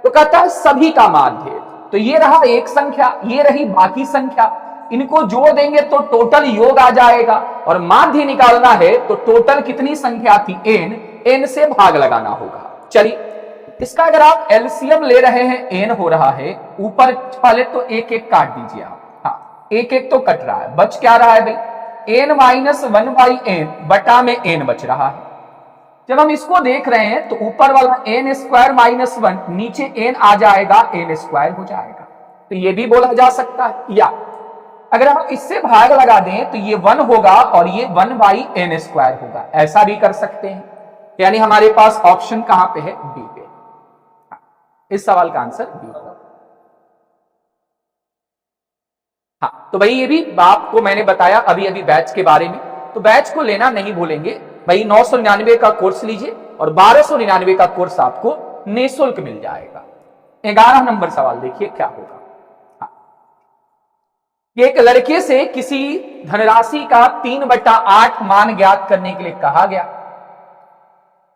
तो कहता है सभी का माध्य, तो ये रहा एक संख्या, ये रही बाकी संख्या, इनको जोड़ देंगे तो टोटल योग आ जाएगा, और माध्य निकालना है तो टोटल कितनी संख्या थी, n से भाग लगाना होगा। चलिए, इसका अगर आप एलसीएम ले रहे हैं, n हो रहा है, ऊपर वाले तो एक एक काट दीजिए आप, हाँ एक एक तो कट रहा है, बच क्या रहा है भाई, n-1/n बटा में n बच रहा है। जब हम इसको देख रहे हैं तो ऊपर वाला n² - 1, नीचे n आ जाएगा, n² हो जाएगा। तो ये भी बोला जा सकता है, या अगर हम इससे भाग लगा दें तो ये 1 होगा और ये 1/n² होगा, ऐसा भी कर सकते हैं। यानी हमारे पास ऑप्शन कहां पे है, बी पे। इस सवाल का आंसर बी होगा। हाँ, तो भाई ये भी आपको मैंने बताया अभी अभी बैच के बारे में, तो बैच को लेना नहीं भूलेंगे भाई। 999 का कोर्स लीजिए और 1299 का कोर्स आपको निःशुल्क मिल जाएगा। 11 नंबर सवाल देखिए क्या होगा। हाँ, एक लड़के से किसी धनराशि का 3/8 मान ज्ञात करने के लिए कहा गया।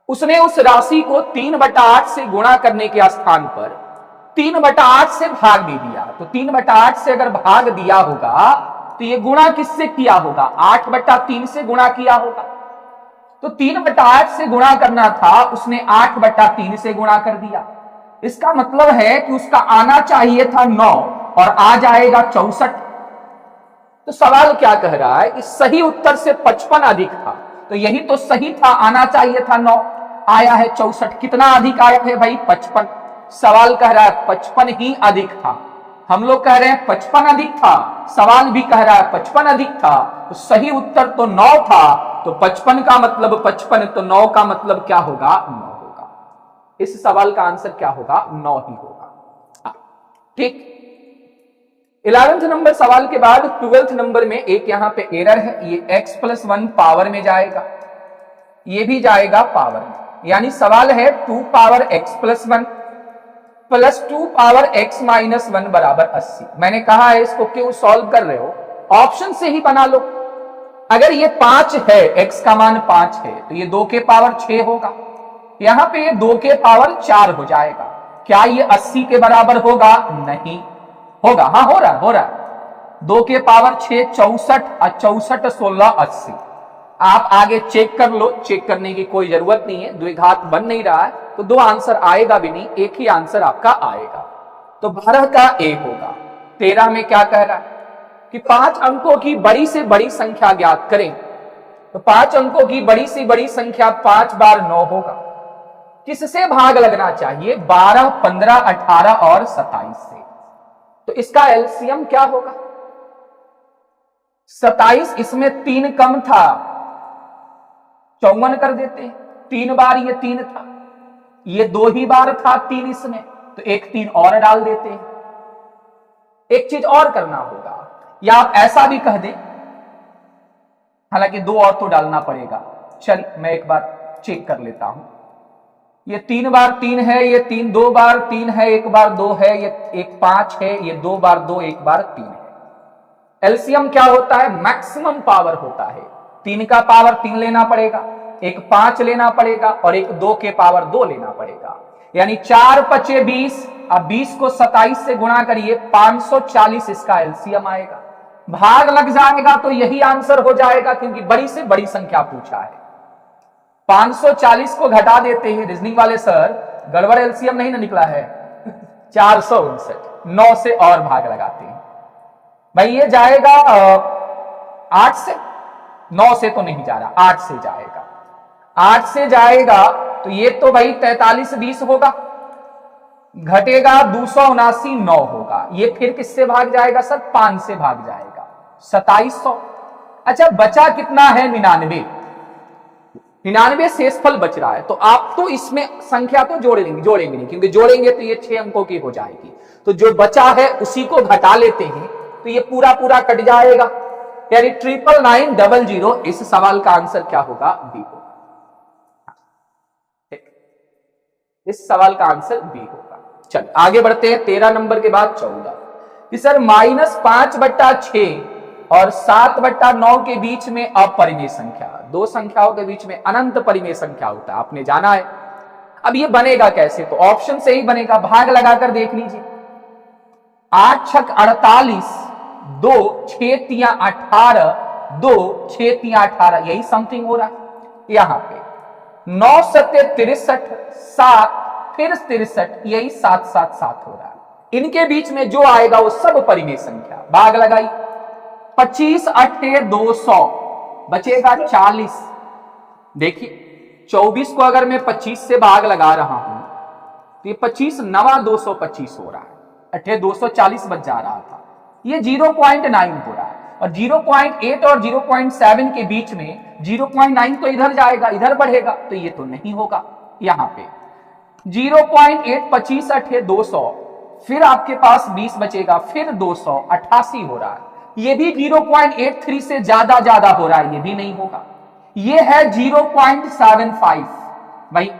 उसने उस राशि को 3/8 से गुणा करने के स्थान पर 3/8 से भाग दे दिया। तो 3/8 से अगर भाग दिया होगा तो ये गुणा किससे किया होगा, 8/3 से गुणा किया होगा। तो 3/8 से गुणा करना था, उसने 8/3 से गुणा कर दिया। इसका मतलब है कि उसका आना चाहिए था 9 और आ जाएगा 64। तो सवाल क्या कह रहा है कि सही उत्तर से 55 अधिक था, तो यही तो सही था, आना चाहिए था 9, आया है 64। कितना अधिक आया है भाई, 55। सवाल कह रहा है 55 ही अधिक था, हम लोग कह रहे हैं 55 अधिक था, सवाल भी कह रहा है 55 अधिक था। तो सही उत्तर तो 9 था, तो 55 का मतलब 55, तो 9 का मतलब क्या होगा, 9 होगा। इस सवाल का आंसर क्या होगा, 9 ही होगा। ठीक, 11वें नंबर सवाल के बाद 12वें नंबर में एक यहां पे एरर है, ये x+1 पावर में जाएगा, ये भी जाएगा पावर में। यानी सवाल है 2 power x+1 plus 2 power x-1 बराबर 80। मैंने कहा है इसको क्यों सॉल्व कर रहे हो, ऑप्शन से ही बना लो। अगर ये 5 है, x का मान 5 है, तो ये 2 के पावर 6 होगा, यहां पे ये 2 के पावर 4 हो जाएगा। क्या ये 80 के बराबर होगा, नहीं होगा, हाँ हो रहा है 2 के पावर 6 64 और 64 16 80। आप आगे चेक कर लो, चेक करने की कोई जरूरत नहीं है, द्विघात बन नहीं रहा है तो 2 आंसर आएगा भी नहीं, एक ही आंसर आपका आएगा। तो 12 का A होगा। 13 में क्या कह रहा है कि 5 अंकों की बड़ी से बड़ी संख्या ज्ञात करें। तो 5 अंकों की बड़ी से बड़ी संख्या 5 बार 9 होगा। किससे भाग लगना चाहिए, 12, 15, 18 और 27 से। तो इसका एलसीएम क्या होगा, 27, इसमें 3 कम था, 54 कर देते हैं। 3 बार ये 3 था, ये 2 ही बार था 3 इसमें, तो एक 3 और डाल देते हैं। एक चीज और करना होगा, या आप ऐसा भी कह दें, हालांकि 2 और तो डालना पड़ेगा। चल मैं एक बार चेक कर लेता हूं। ये 3 बार 3 है, ये 3 2 बार 3 है, 1 बार 2 है, ये 1 5 है, ये 2 बार 2 1 बार 3 है। एलसीएम क्या होता है, मैक्सिमम पावर होता है। 3 का पावर 3 लेना पड़ेगा, एक 5 लेना पड़ेगा और एक 2 के पावर 2 लेना पड़ेगा। यानी 4 5 20, अब 20 को 27 से गुणा करिए, 540 इसका एलसीएम आएगा। भाग लग जाएगा तो यही आंसर हो जाएगा, क्योंकि बड़ी से बड़ी संख्या पूछा है। 540 को घटा देते हैं, रीजनिंग वाले सर गड़बड़ एलसीएम नहीं ना निकला है 459, 9 से और भाग लगाते हैं भाई, ये जाएगा 8 से, 9 से तो नहीं जा रहा, 8 से जाएगा। 8 से जाएगा तो ये तो भाई 43 20 होगा, घटेगा 279 9 होगा। ये फिर किससे भाग जाएगा सर, 5 से भाग जाएगा, 2700। अच्छा बचा कितना है, 99। 99 शेषफल बच रहा है, तो आप तो इसमें संख्या तो जोड़ेंगे नहीं, क्योंकि जोड़ेंगे तो ये 6 अंकों की हो जाएगी। तो जो बचा है उसी को घटा लेते हैं, तो ये पूरा पूरा कट जाएगा, यानी 99900। इस सवाल का आंसर क्या होगा? बी होगा। इस सवाल का आंसर बी होगा। चल आगे बढ़ते हैं। 13 नंबर के बाद 14 कि सर -5/6 और 7/9 के बीच में अपरिमेय संख्या, दो संख्याओं के बीच में अनंत परिमेय संख्या होता है, आपने जाना है। अब ये बनेगा कैसे? तो ऑप्शन से ही बनेगा, भाग लगाकर देख लीजिए। 8 छक 48, 2 6 तिया 18, 2 6 तिया 18, यही समथिंग हो रहा है। यहां पे 9 सत्य 63, 7 फिर 63, यही 777 हो रहा है। इनके बीच में जो आएगा वो सब परिमेय संख्या। भाग लगाई, 25 8 200, बचेगा 40। देखिए 24 को अगर मैं 25 से भाग लगा रहा हूं तो ये 25 9 225 हो रहा है, 8 240 बच जा रहा था, ये 0.9 हो रहा है। और 0.8 और 0.7 के बीच में 0.9 तो इधर जाएगा, इधर बढ़ेगा, तो ये तो नहीं होगा। यहां पे 0.8 25 8 200, फिर आपके पास 20 बचेगा, फिर 200 88 हो रहा है। ये भी 0.83 से ज्यादा हो रहा है, ये भी नहीं होगा। ये है 0.75। भाई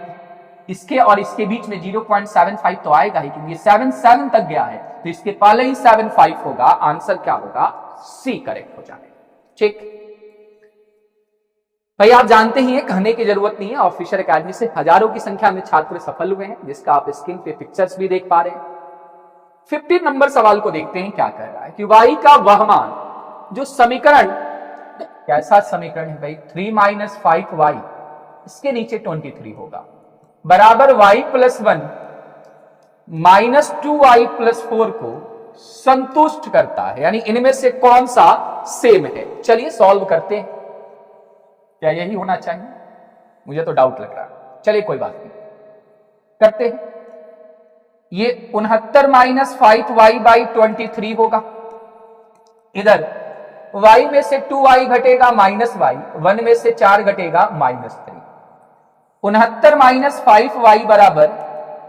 इसके और इसके बीच में 0.75 तो आएगा ही, क्योंकि 77 तक गया है, तो इसके पहले ही 75 होगा। आंसर क्या होगा? सी करेक्ट हो जाएगा। ठीक भाई, आप जानते ही हैं, कहने की जरूरत नहीं है, ऑफिशियल एकेडमी से हजारों की संख्या में छात्र सफल हुए हैं, जिसका आप स्क्रीन पे पिक्चर्स भी देख पा रहे हैं। 15 नंबर सवाल को देखते हैं क्या कह रहा है कि y का वह मान जो समीकरण, कैसा समीकरण है भाई? 3 - 5y, इसके नीचे 23 होगा, बराबर y + 1 - 2y + 4 को संतुष्ट करता है, यानी इनमें से कौन सा सेम है? चलिए सॉल्व करते हैं। क्या यही होना चाहिए? मुझे तो डाउट लग रहा है, चलिए कोई बात नहीं, करते हैं। ये 69 - 5y/23 होगा। इधर y में से 2y घटेगा -y, 1 में से 4 घटेगा -3। 69 - 5y बराबर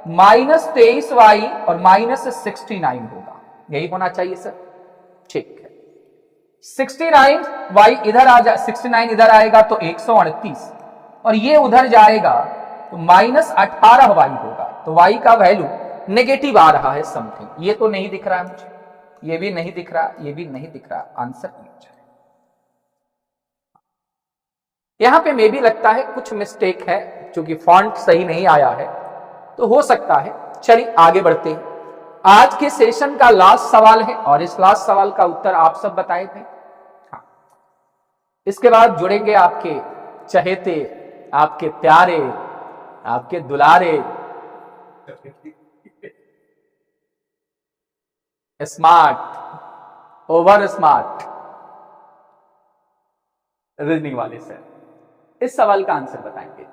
-23y और -69 होगा, यही होना चाहिए सर। ठीक है, 69y इधर आ जा, 69 इधर आएगा तो 138, और ये उधर जाएगा तो -18y होगा। तो y का वैल्यू नेगेटिव आ रहा है समथिंग, ये तो नहीं दिख रहा है मुझे, ये भी नहीं दिख रहा, ये भी नहीं दिख रहा। आंसर नहीं हो जाए। यहां पे मे भी लगता है कुछ मिस्टेक है, क्योंकि फॉन्ट सही नहीं आया है, तो हो सकता है। चलिए आगे बढ़ते हैं। आज के सेशन का लास्ट सवाल है, और इस लास्ट सवाल का उत्तर आप सब बताए थे। हाँ, इसके बाद जुड़ेंगे आपके चहेते, आपके प्यारे, आपके दुलारे, स्मार्ट, ओवर स्मार्ट रीजनिंग वाले सर। इस सवाल का आंसर बताएंगे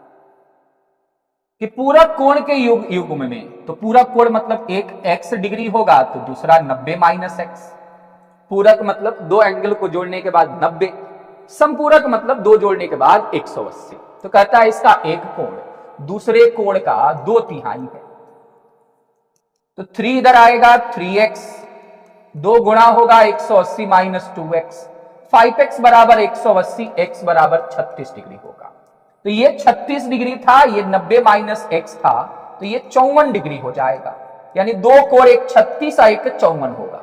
कि पूरक कोण के युग्म में, तो पूरक कोण मतलब एक x डिग्री होगा तो दूसरा 90 - x। पूरक मतलब दो एंगल को जोड़ने के बाद 90, संपूरक मतलब दो जोड़ने के बाद 180। तो कहता है इसका एक कोण दूसरे कोण का 2/3 है। तो 3 इधर आएगा, 3x, 2 गुणा होगा 180 - 2x, 5x बराबर 180, x बराबर 36 डिग्री होगा। तो ये 36 डिग्री था, ये 90 - x था, तो ये 54 डिग्री हो जाएगा, यानी दो कोण, एक 36 और एक 54 होगा।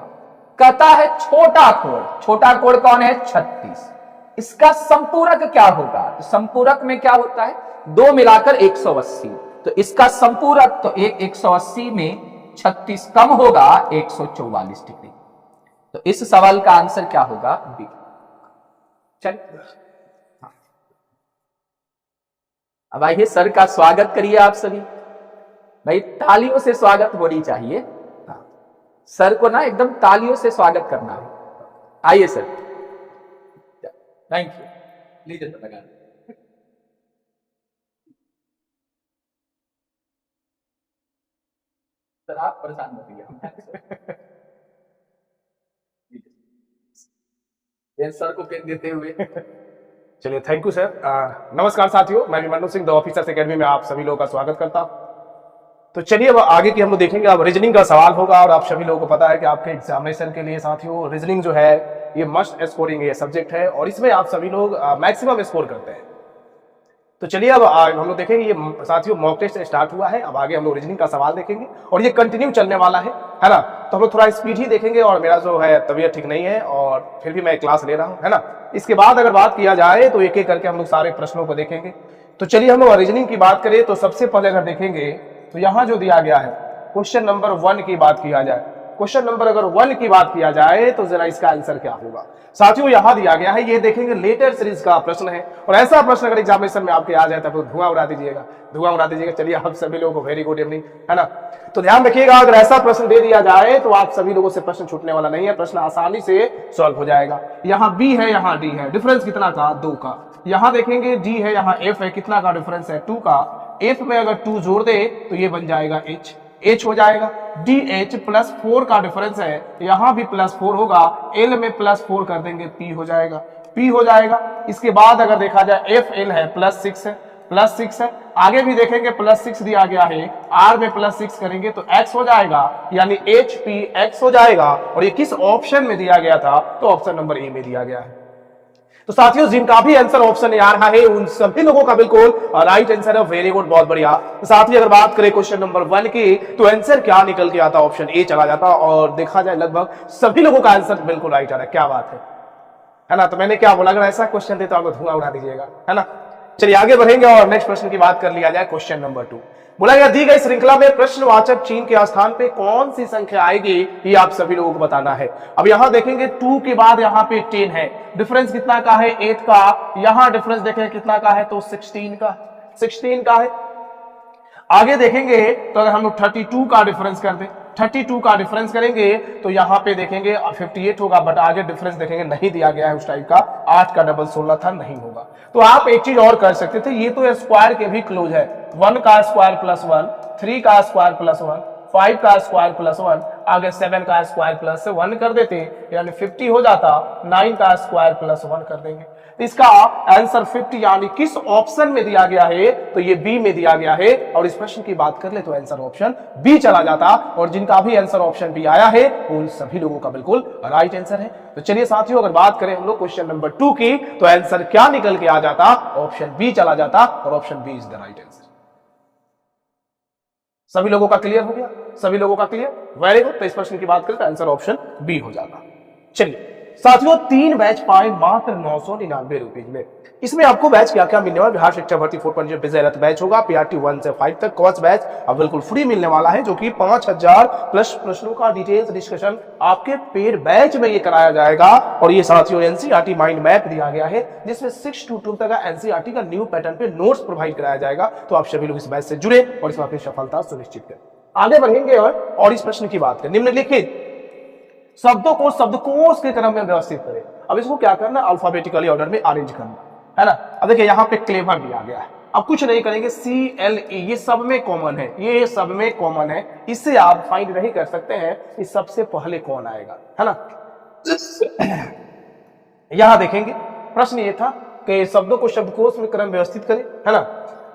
कहता है छोटा कोण, छोटा कोण कौन है? 36। इसका संपूरक क्या होगा? तो संपूरक में क्या होता है? दो मिलाकर 180, तो इसका संपूरक, तो एक 180 में 36 कम होगा 144 डिग्री। तो इस सवाल का आंसर क्या होगा? बी। चलिए अब आइए, सर का स्वागत करिए आप सभी। भाई तालियों से स्वागत होनी चाहिए, सर को ना एकदम तालियों से स्वागत करना है। आइए सर, थैंक यू, लीजिए सर लगा। सर आप परेशान मत होइए, सर को पेन देते हुए चलिए, थैंक यू सर। नमस्कार साथियों, मैं Abhimanyu Singh the officers academy में आप सभी लोगों का स्वागत करता हूं। तो चलिए अब आगे की हम लोग देखेंगे। अब रीजनिंग का सवाल होगा और आप सभी लोगों को पता है कि आपके एग्जामिनेशन के लिए साथियों रीजनिंग जो है ये मस्ट स्कोरिंग ये सब्जेक्ट है और इसमें आप सभी लोग मैक्सिमम स्कोर करते हैं। तो चलिए अब हम लोग देखेंगे, ये साथियों मॉक टेस्ट स्टार्ट हुआ है। अब आगे हम लोग रीजनिंग का सवाल देखेंगे और ये कंटिन्यू चलने वाला है ना। तो हम लोग थोड़ा स्पीड ही देखेंगे और मेरा जो है तबीयत ठीक नहीं है और फिर भी मैं क्लास ले रहा हूँ, है ना। इसके बाद अगर बात किया जाए तो एक एक करके हम लोग सारे प्रश्नों को देखेंगे। तो चलिए हम लोग रीजनिंग की बात करें तो सबसे पहले अगर देखेंगे तो यहाँ जो दिया गया है क्वेश्चन नंबर 1 की बात किया जाए, क्वेश्चन नंबर अगर 1 की बात किया जाए तो जरा इसका आंसर क्या होगा। साथियों यहाँ दिया गया है, ये देखेंगे लेटर सीरीज का प्रश्न है और ऐसा प्रश्न अगर एग्जामिनेशन में आपके आ जाए तो धुआं उड़ा दीजिएगा, धुआं उड़ा दीजिएगा। चलिए आप सभी लोगों को वेरी गुड इवनिंग, है ना। तो ध्यान रखिएगा, अगर ऐसा प्रश्न दे दिया जाए तो आप सभी लोगों से प्रश्न छूटने वाला नहीं है, प्रश्न आसानी से सॉल्व हो जाएगा। यहाँ बी है, यहाँ डी है, डिफरेंस कितना का 2 का। यहाँ देखेंगे डी है, यहाँ एफ है, कितना का डिफरेंस है 2 का। एफ में अगर 2 जोड़ दे तो ये बन जाएगा एच, एच हो जाएगा। डी एच +4 का डिफरेंस है, यहां भी +4 होगा, एल में +4 कर देंगे, पी हो जाएगा, पी हो जाएगा। इसके बाद अगर देखा जाए एफ एल है +6 है, +6 है। आगे भी देखेंगे +6 दिया गया है, आर में +6 करेंगे तो एक्स हो जाएगा, यानी एच पी एक्स हो जाएगा। और ये किस ऑप्शन में दिया गया था, तो ऑप्शन नंबर ए में दिया गया है। तो साथियों जिनका भी आंसर ऑप्शन आ रहा है उन सभी लोगों का बिल्कुल राइट आंसर है, वेरी गुड, बहुत बढ़िया। तो साथ ही अगर बात करें क्वेश्चन नंबर 1 की तो आंसर क्या निकल के आता, ऑप्शन ए चला जाता और देखा जाए लगभग सभी लोगों का आंसर बिल्कुल राइट आ रहा है। क्या बात है ना। तो मैंने क्या बोला, अगर ऐसा क्वेश्चन दे तो आपको धुआं उड़ा दीजिएगा, है ना। चलिए आगे बढ़ेंगे और नेक्स्ट प्रश्न की बात कर लिया जाए। क्वेश्चन नंबर 2 बोला गया, दी गई श्रृंखला में प्रश्नवाचक चिन्ह के स्थान पे कौन सी संख्या आएगी, ये आप सभी लोगों को बताना है। अब यहां देखेंगे 2 के बाद यहाँ पे 10 है, डिफरेंस कितना का है 8 का। यहां डिफरेंस देखें कितना का है, तो 16 का, 16 का है। आगे देखेंगे तो अगर हम लोग 32 का डिफरेंस कर दें, 32 का डिफरेंस करेंगे तो यहाँ पे देखेंगे 58 होगा, बट आगे डिफरेंस देखेंगे नहीं दिया गया है उस टाइप का, 8 का डबल 16 था, नहीं होगा। तो आप एक चीज और कर सकते थे, ये तो स्क्वायर के भी क्लोज है, 1 का स्क्वायर +1, 3 का स्क्वायर +1, 5 का स्क्वायर +1, आगे 7 का स्क्वायर +1 कर देते, यानी 50 हो जाता। 9 का स्क्वायर +1 कर देंगे। इसका आंसर 50 यानी किस ऑप्शन में दिया गया है, तो ये बी में दिया गया है। और इस प्रश्न की बात कर ले तो आंसर ऑप्शन बी चला जाता और जिनका भी आंसर ऑप्शन बी आया है उन सभी लोगों का बिल्कुल राइट आंसर है। तो चलिए साथियों अगर बात करें हम लोग क्वेश्चन नंबर 2 की तो आंसर क्या निकल के आ जाता, ऑप्शन बी चला जाता और option B is the right answer. सभी लोगों का क्लियर हो गया, सभी लोगों का क्लियर, वेरी गुड। तो इस प्रश्न की बात करें तो आंसर ऑप्शन बी हो जाता। चलिए साथियों 3 बैच पाए मात्र 999 रुपए में। इसमें आपको बैच क्या क्या मिलने वाला, बिहार शिक्षा भर्ती 4.0 बेजरत बैच होगा, पीआरटी 1 से 5 तक कोर्स बैच अब बिल्कुल फ्री मिलने वाला है, जो कि 5000 प्लस प्रश्नों का डिटेल्स डिस्कशन आपके पेड बैच में ये कराया जाएगा। और ये साथियों एनसीईआरटी माइंड मैप दिया गया है, जिसमें 6 to 12 तक का एनसीईआरटी का न्यू पैटर्न पे नोट्स प्रोवाइड कराया जाएगा। तो आप सभी लोग इस बैच से जुड़े और इसमें अपनी सफलता सुनिश्चित करें। आगे बढ़ेंगे और इस प्रश्न की बात करें, निम्नलिखित शब्दों को शब्दकोश के क्रम में व्यवस्थित करें। अब इसको क्या करना, अल्फाबेटिकली ऑर्डर में अरेंज करना, है ना। अब देखिए यहाँ पे क्लेवर दिया गया है, अब कुछ नहीं करेंगे, CLE ये सब में कॉमन है, ये सब में कॉमन है, इससे आप फाइंड नहीं कर सकते हैं कि सबसे पहले कौन आएगा, है ना। यहां देखेंगे प्रश्न ये था कि शब्दों को शब्दकोश में क्रम व्यवस्थित करें, है ना।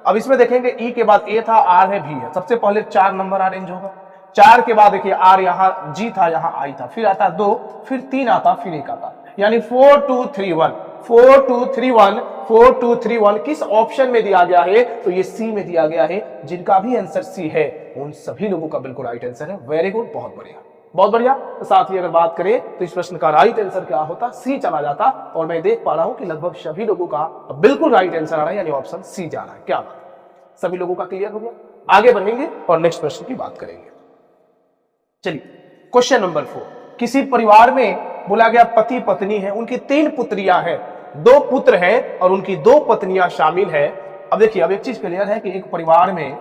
अब इसमें देखेंगे ई के बाद ए था, आर है, भी है, सबसे पहले 4 नंबर अरेंज होगा। 4 के बाद देखिए आर, यहाँ जी था, यहाँ आई था, फिर आता 2, फिर 3 आता, फिर 1 आता, यानी 4 2 3 1, 4 2 3 1, 4 2 3 1 किस ऑप्शन में दिया गया है, तो ये सी में दिया गया है। जिनका भी आंसर सी है उन सभी लोगों का बिल्कुल राइट आंसर है, वेरी गुड, बहुत बढ़िया, बहुत बढ़िया। तो साथ ही अगर बात करें तो इस प्रश्न का राइट आंसर क्या होता, सी चला जाता। और मैं देख पा रहा हूं कि लगभग सभी लोगों का बिल्कुल राइट आंसर आ रहा है, यानी ऑप्शन सी जा रहा है। क्या बात, सभी लोगों का क्लियर हो गया। आगे बढ़ेंगे और नेक्स्ट प्रश्न की बात करेंगे। चलिए क्वेश्चन नंबर 4, किसी परिवार में बोला गया पति पत्नी है, उनकी 3 पुत्रियां हैं, 2 पुत्र हैं और उनकी 2 पत्नियां शामिल है। अब देखिए, अब एक चीज क्लियर है कि एक परिवार में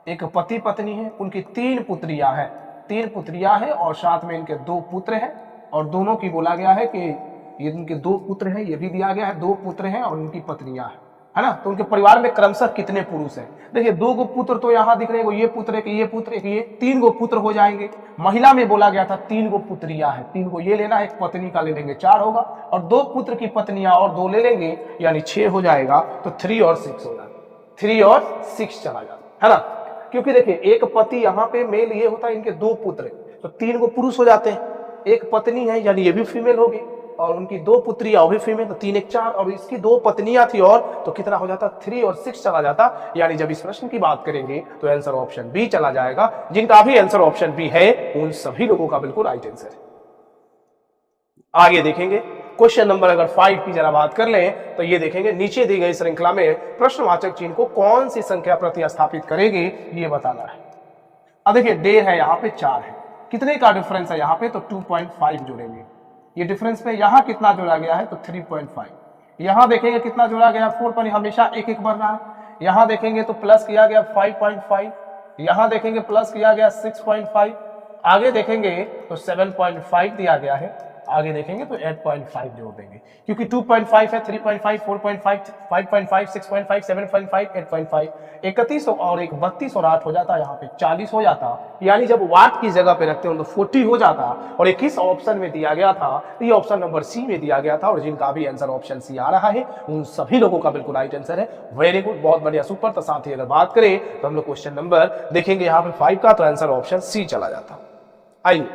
एक पति पत्नी है, उनकी 3 पुत्रियां हैं, 3 पुत्रियां हैं और साथ में इनके 2 पुत्र हैं। और दोनों की बोला गया है कि ये इनके 2 पुत्र हैं, ये भी दिया गया है, 2 पुत्र हैं और उनकी पत्नियां हैं। है ना। तो उनके परिवार में क्रमशः कितने पुरुष हैं? देखिए 2 गो पुत्र तो यहाँ दिख रहे हैं, ये पुत्र एक, ये पुत्र एक, ये 3 गो पुत्र हो जाएंगे। महिला में बोला गया था 3 गो पुत्रियां हैं, 3 को ये लेना, एक पत्नी का ले लेंगे 4 होगा, और 2 पुत्र की पत्नियां और 2 ले लेंगे यानी 6 हो जाएगा। तो 3 और 6 होगा, 3 और 6 चला जाता है ना। क्योंकि देखिए एक पति यहाँ पे मेल ये होता है, इनके 2 पुत्र, तो 3 गो पुरुष हो जाते हैं, एक पत्नी है यानी ये भी फीमेल होगी, और उनकी 2 पुत्रियां भी फीमेल, तो 3 एक 4, और इसकी 2 पत्नियां थी, और तो कितना हो जाता? 3 और 6 चला जाता। यानी जब इस प्रश्न की बात करेंगे तो आंसर ऑप्शन बी चला जाएगा। जिनका भी आंसर ऑप्शन बी है उन सभी लोगों का बिल्कुल राइट आंसर है। आगे देखेंगे क्वेश्चन नंबर अगर 5 की जरा बात कर लें तो ये देखेंगे नीचे दी गई श्रृंखला में प्रश्नवाचक चिन्ह को कौन सी संख्या प्रतिस्थापित करेगी, ये बताना है। अब देखिए डेढ़ है, यहाँ पे 4 है, कितने का डिफरेंस है यहाँ पे? तो 2.5 जोड़ेंगे। ये डिफरेंस पे यहाँ कितना जोड़ा गया है? तो 3.5। यहाँ देखेंगे कितना जोड़ा गया? 4 पर हमेशा एक एक बढ़ रहा है। यहाँ देखेंगे तो प्लस किया गया 5.5, यहाँ देखेंगे प्लस किया गया 6.5, आगे देखेंगे तो 7.5 दिया गया है, आगे देखेंगे तो 8.5 जोड़ देंगे, क्योंकि 2.5 है, 3.5, 4.5, 5.5, 6.5, 7.5, 8.5, 31 और एक 32 और 8 हो जाता, यहाँ पे 40 हो जाता। यानी जब वाट की जगह पे रखते हो तो 40 हो जाता। और ये किस ऑप्शन में दिया गया था? ये ऑप्शन नंबर सी में दिया गया था, और जिनका भी आंसर ऑप्शन सी आ रहा है उन सभी लोगों का बिल्कुल राइट आंसर है। वेरी गुड, बहुत बढ़िया, सुपर। तो साथ ही अगर बात करें तो हम लोग क्वेश्चन नंबर देखेंगे यहाँ पे 5 का, तो आंसर ऑप्शन सी चला जाता। आइए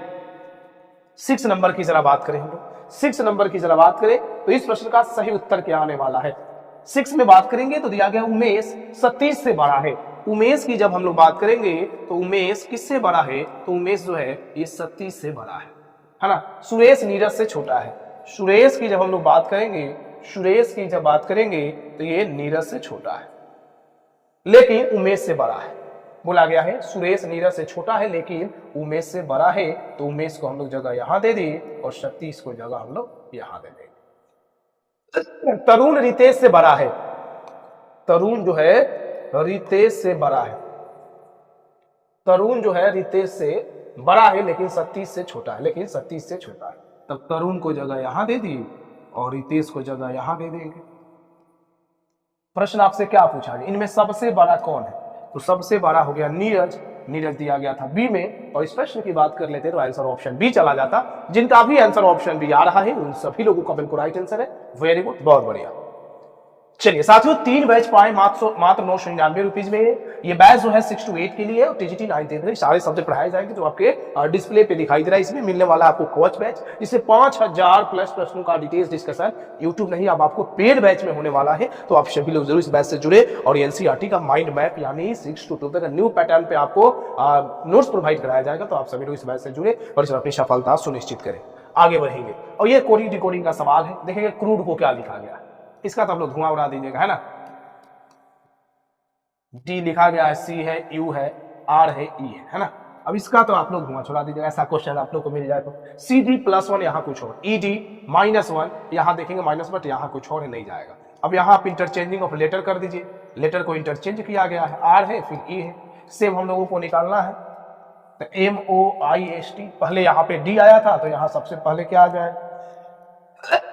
6 नंबर की जरा बात करें हम लोग। 6 नंबर की जरा बात करें तो इस प्रश्न का सही उत्तर क्या आने वाला है? 6 में बात करेंगे तो दिया गया उमेश सतीश से बड़ा है। उमेश की जब हम लोग बात करेंगे तो उमेश किससे बड़ा है? तो उमेश जो है ये सतीश से बड़ा है ना। सुरेश नीरज से छोटा है। सुरेश की जब हम लोग बात करेंगे, सुरेश की जब बात करेंगे तो ये नीरज से छोटा है, लेकिन उमेश से बड़ा है। बोला गया है सुरेश नीरज से छोटा है लेकिन उमेश से बड़ा है, तो उमेश को हम लोग जगह यहां दे दी और सतीश को जगह हम लोग यहां दे देंगे। तरुण रितेश से बड़ा है। तरुण जो है रितेश से बड़ा है। तरुण जो है रितेश से बड़ा है लेकिन सतीश से छोटा है, लेकिन सतीश से छोटा है। तब तरुण को जगह यहां दे दी और रितेश को जगह यहां दे देंगे। प्रश्न आपसे क्या पूछा गया? इनमें सबसे बड़ा कौन है? तो सबसे बड़ा हो गया नीरज। नीरज दिया गया था बी में, और इस प्रश्न की बात कर लेते तो आंसर ऑप्शन बी चला जाता। जिनका भी आंसर ऑप्शन बी आ रहा है उन सभी लोगों का बिल्कुल राइट आंसर है। वेरी गुड, बहुत बढ़िया। चलिए साथियों, 3 बैच पाए मात्र 999 रुपीज में। ये बैच जो है 6 से 8 के लिए और टीजीटी 9 10 सारे सब्जेक्ट पढ़ाए जाएंगे, जो आपके डिस्प्ले पे दिखाई दे रहा है। इसमें मिलने वाला आपको कोच बैच, जिससे 5000 प्लस प्रश्नों का डिटेल्स डिस्कशन यूट्यूब नहीं, अब आपको पेड बैच में होने वाला है। तो आप सभी लोग जरूर इस बैच से जुड़े और एनसीईआरटी का माइंड मैप यानी 6 to 12 का न्यू पैटर्न पे आपको नोट्स प्रोवाइड कराया जाएगा। तो आप सभी लोग इस बैच से जुड़े और इसमें अपनी सफलता सुनिश्चित करें। आगे बढ़ेंगे और ये कोडिंग डिकोडिंग का सवाल है। देखेंगे क्रूड को क्या लिखा गया, इसका तो आप लोग धुआं उड़ा दीजिएगा, है ना। डी लिखा गया है, सी है, यू है, आर है, ई है ना। अब इसका तो आप लोग धुआं छोड़ा दीजिएगा। ऐसा क्वेश्चन आप लोग को मिल जाए तो सी डी +1 यहाँ कुछ और, ई डी -1 यहाँ देखेंगे माइनस, बट यहाँ कुछ और नहीं जाएगा। अब यहाँ आप इंटरचेंजिंग ऑफ लेटर कर दीजिए। लेटर को इंटरचेंज किया गया है, आर है फिर ई है। सेम हम लोगों को निकालना है तो MOIST। पहले यहाँ पे डी आया था तो यहाँ सबसे पहले क्या आ जाए?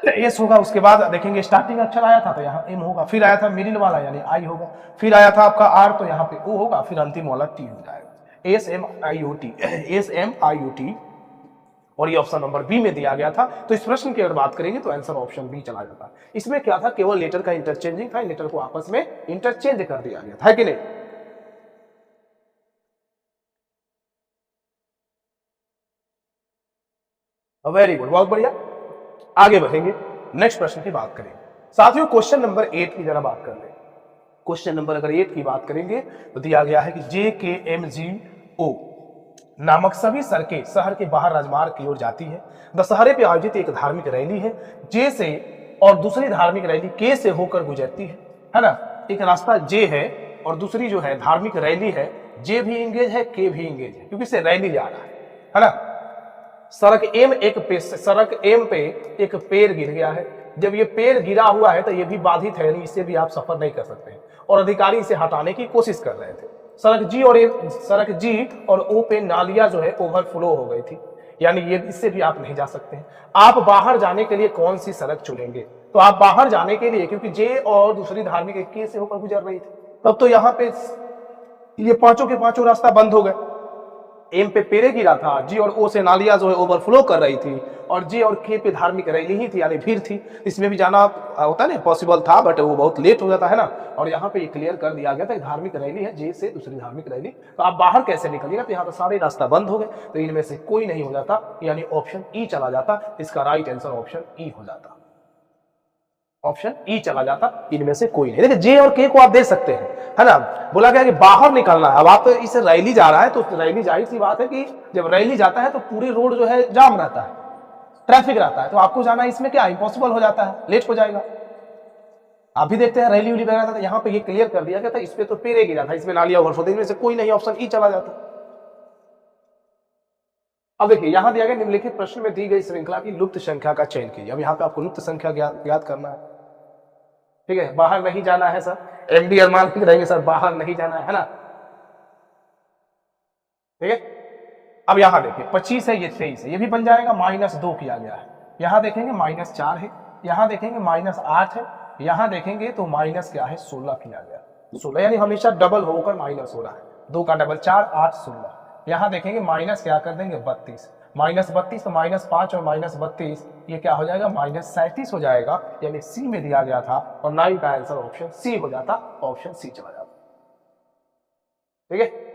एस होगा। उसके बाद देखेंगे स्टार्टिंग अक्षर आया था तो यहाँ एम होगा, फिर आया था मिडिल वाला यानी आई होगा, फिर आया था आपका आर तो यहाँ पे ओ होगा, फिर अंतिम वाला टी हो जाएगा। SMIOT। और ये ऑप्शन नंबर बी में दिया गया था। तो इस प्रश्न की अगर बात करेंगे तो आंसर ऑप्शन बी चला जाता। इसमें क्या था? केवल लेटर का इंटरचेंजिंग था, लेटर को आपस में इंटरचेंज कर दिया गया था, है कि नहीं? वेरी गुड, बहुत बढ़िया। आगे बढ़ेंगे, नेक्स्ट प्रश्न की बात करेंगे। साथियों क्वेश्चन नंबर 8 की जरा बात कर ले। क्वेश्चन नंबर अगर 8 की बात करेंगे तो दिया गया है कि JKMGO नामक सभी सड़कें शहर के बाहर राजमार्ग की ओर जाती है। दशहरे पे आयोजित एक धार्मिक रैली है जे से और दूसरी धार्मिक रैली के से होकर गुजरती है ना। एक रास्ता जे है और दूसरी जो है धार्मिक रैली है, जे भी इंगेज है, के भी इंगेज है, क्योंकि से रैली जा रहा है ना। सड़क एम पे एक पेड़ गिर गया है। जब ये पेड़ गिरा हुआ है तो ये भी बाधित है, नहीं इससे भी आप सफर नहीं कर सकते और अधिकारी इसे हटाने की कोशिश कर रहे थे। सड़क जी और ओ पे नालियां जो है ओवरफ्लो हो गई थी। यानी ये इससे भी आप नहीं जा सकते हैं। आप बाहर जाने के लिए कौन सी सड़क चुनेंगे? तो आप बाहर जाने के लिए, क्योंकि जे और दूसरी धार्मिक एक के से होकर गुजर रही थी, तब तो यहाँ पे ये पांचों के पांचों रास्ता बंद हो गए। एम पे पेड़े गिरा था, जी और ओ से नालियां जो है ओवरफ्लो कर रही थी, और जे और के पे धार्मिक रैली ही थी, यानी भीड़ थी। इसमें भी जाना होता है ना, पॉसिबल था, बट वो बहुत लेट हो जाता है ना। और यहाँ पे ये क्लियर कर दिया गया था धार्मिक रैली है, जे से दूसरी धार्मिक रैली, तो आप बाहर कैसे निकलिएगा? तो यहाँ पे सारे रास्ता बंद हो गए, तो इनमें से कोई नहीं हो जाता, यानी ऑप्शन ई चला जाता। इसका राइट आंसर ऑप्शन ई हो जाता, ऑप्शन ई चला जाता, इनमें से कोई नहीं। देखिए जे और के को आप दे सकते हैं, है ना। बोला गया कि बाहर निकलना है। अब आप इस रैली जा रहा है, तो रैली जाहिर सी बात है कि जब रैली जाता है तो पूरे रोड जो है जाम रहता है, ट्रैफिक रहता है, तो आपको जाना इसमें क्या इम्पॉसिबल हो जाता है, लेट हो जाएगा। आप भी देखते हैं रैली उली वगैरह था, यहाँ पे ये क्लियर कर दिया गया था, इस पे तो पेड़ गिरा था, इसमें नालियां ओवरफ्लो, इनमें से कोई नहीं, ऑप्शन ई चला जाता। अब देखिए यहाँ दिया गया निम्नलिखित प्रश्न में दी गई श्रृंखला की लुप्त संख्या का चयन कीजिए। अब यहाँ पे आपको लुप्त संख्या ज्ञात करना है, ठीक है। बाहर नहीं जाना है सर, एमडी अरमान लिख रहेंगे सर, बाहर नहीं जाना है ना, ठीक है। अब यहां देखिए 25 है, ये 23 है, ये भी बन जाएगा, -2 किया गया है। यहां देखेंगे -4 है, यहां देखेंगे -8 है, यहां देखेंगे तो माइनस क्या है 16 किया गया, 16, यानी हमेशा डबल होकर माइनस हो रहा है। 2 का डबल 4, 8, 16। यहां देखेंगे माइनस क्या कर देंगे 32, -32 तो -5 और -32 ये क्या हो जाएगा -37 हो जाएगा, यानी सी में दिया गया था, और 9 का आंसर ऑप्शन सी हो जाता, ऑप्शन सी चला जाता, ठीक है।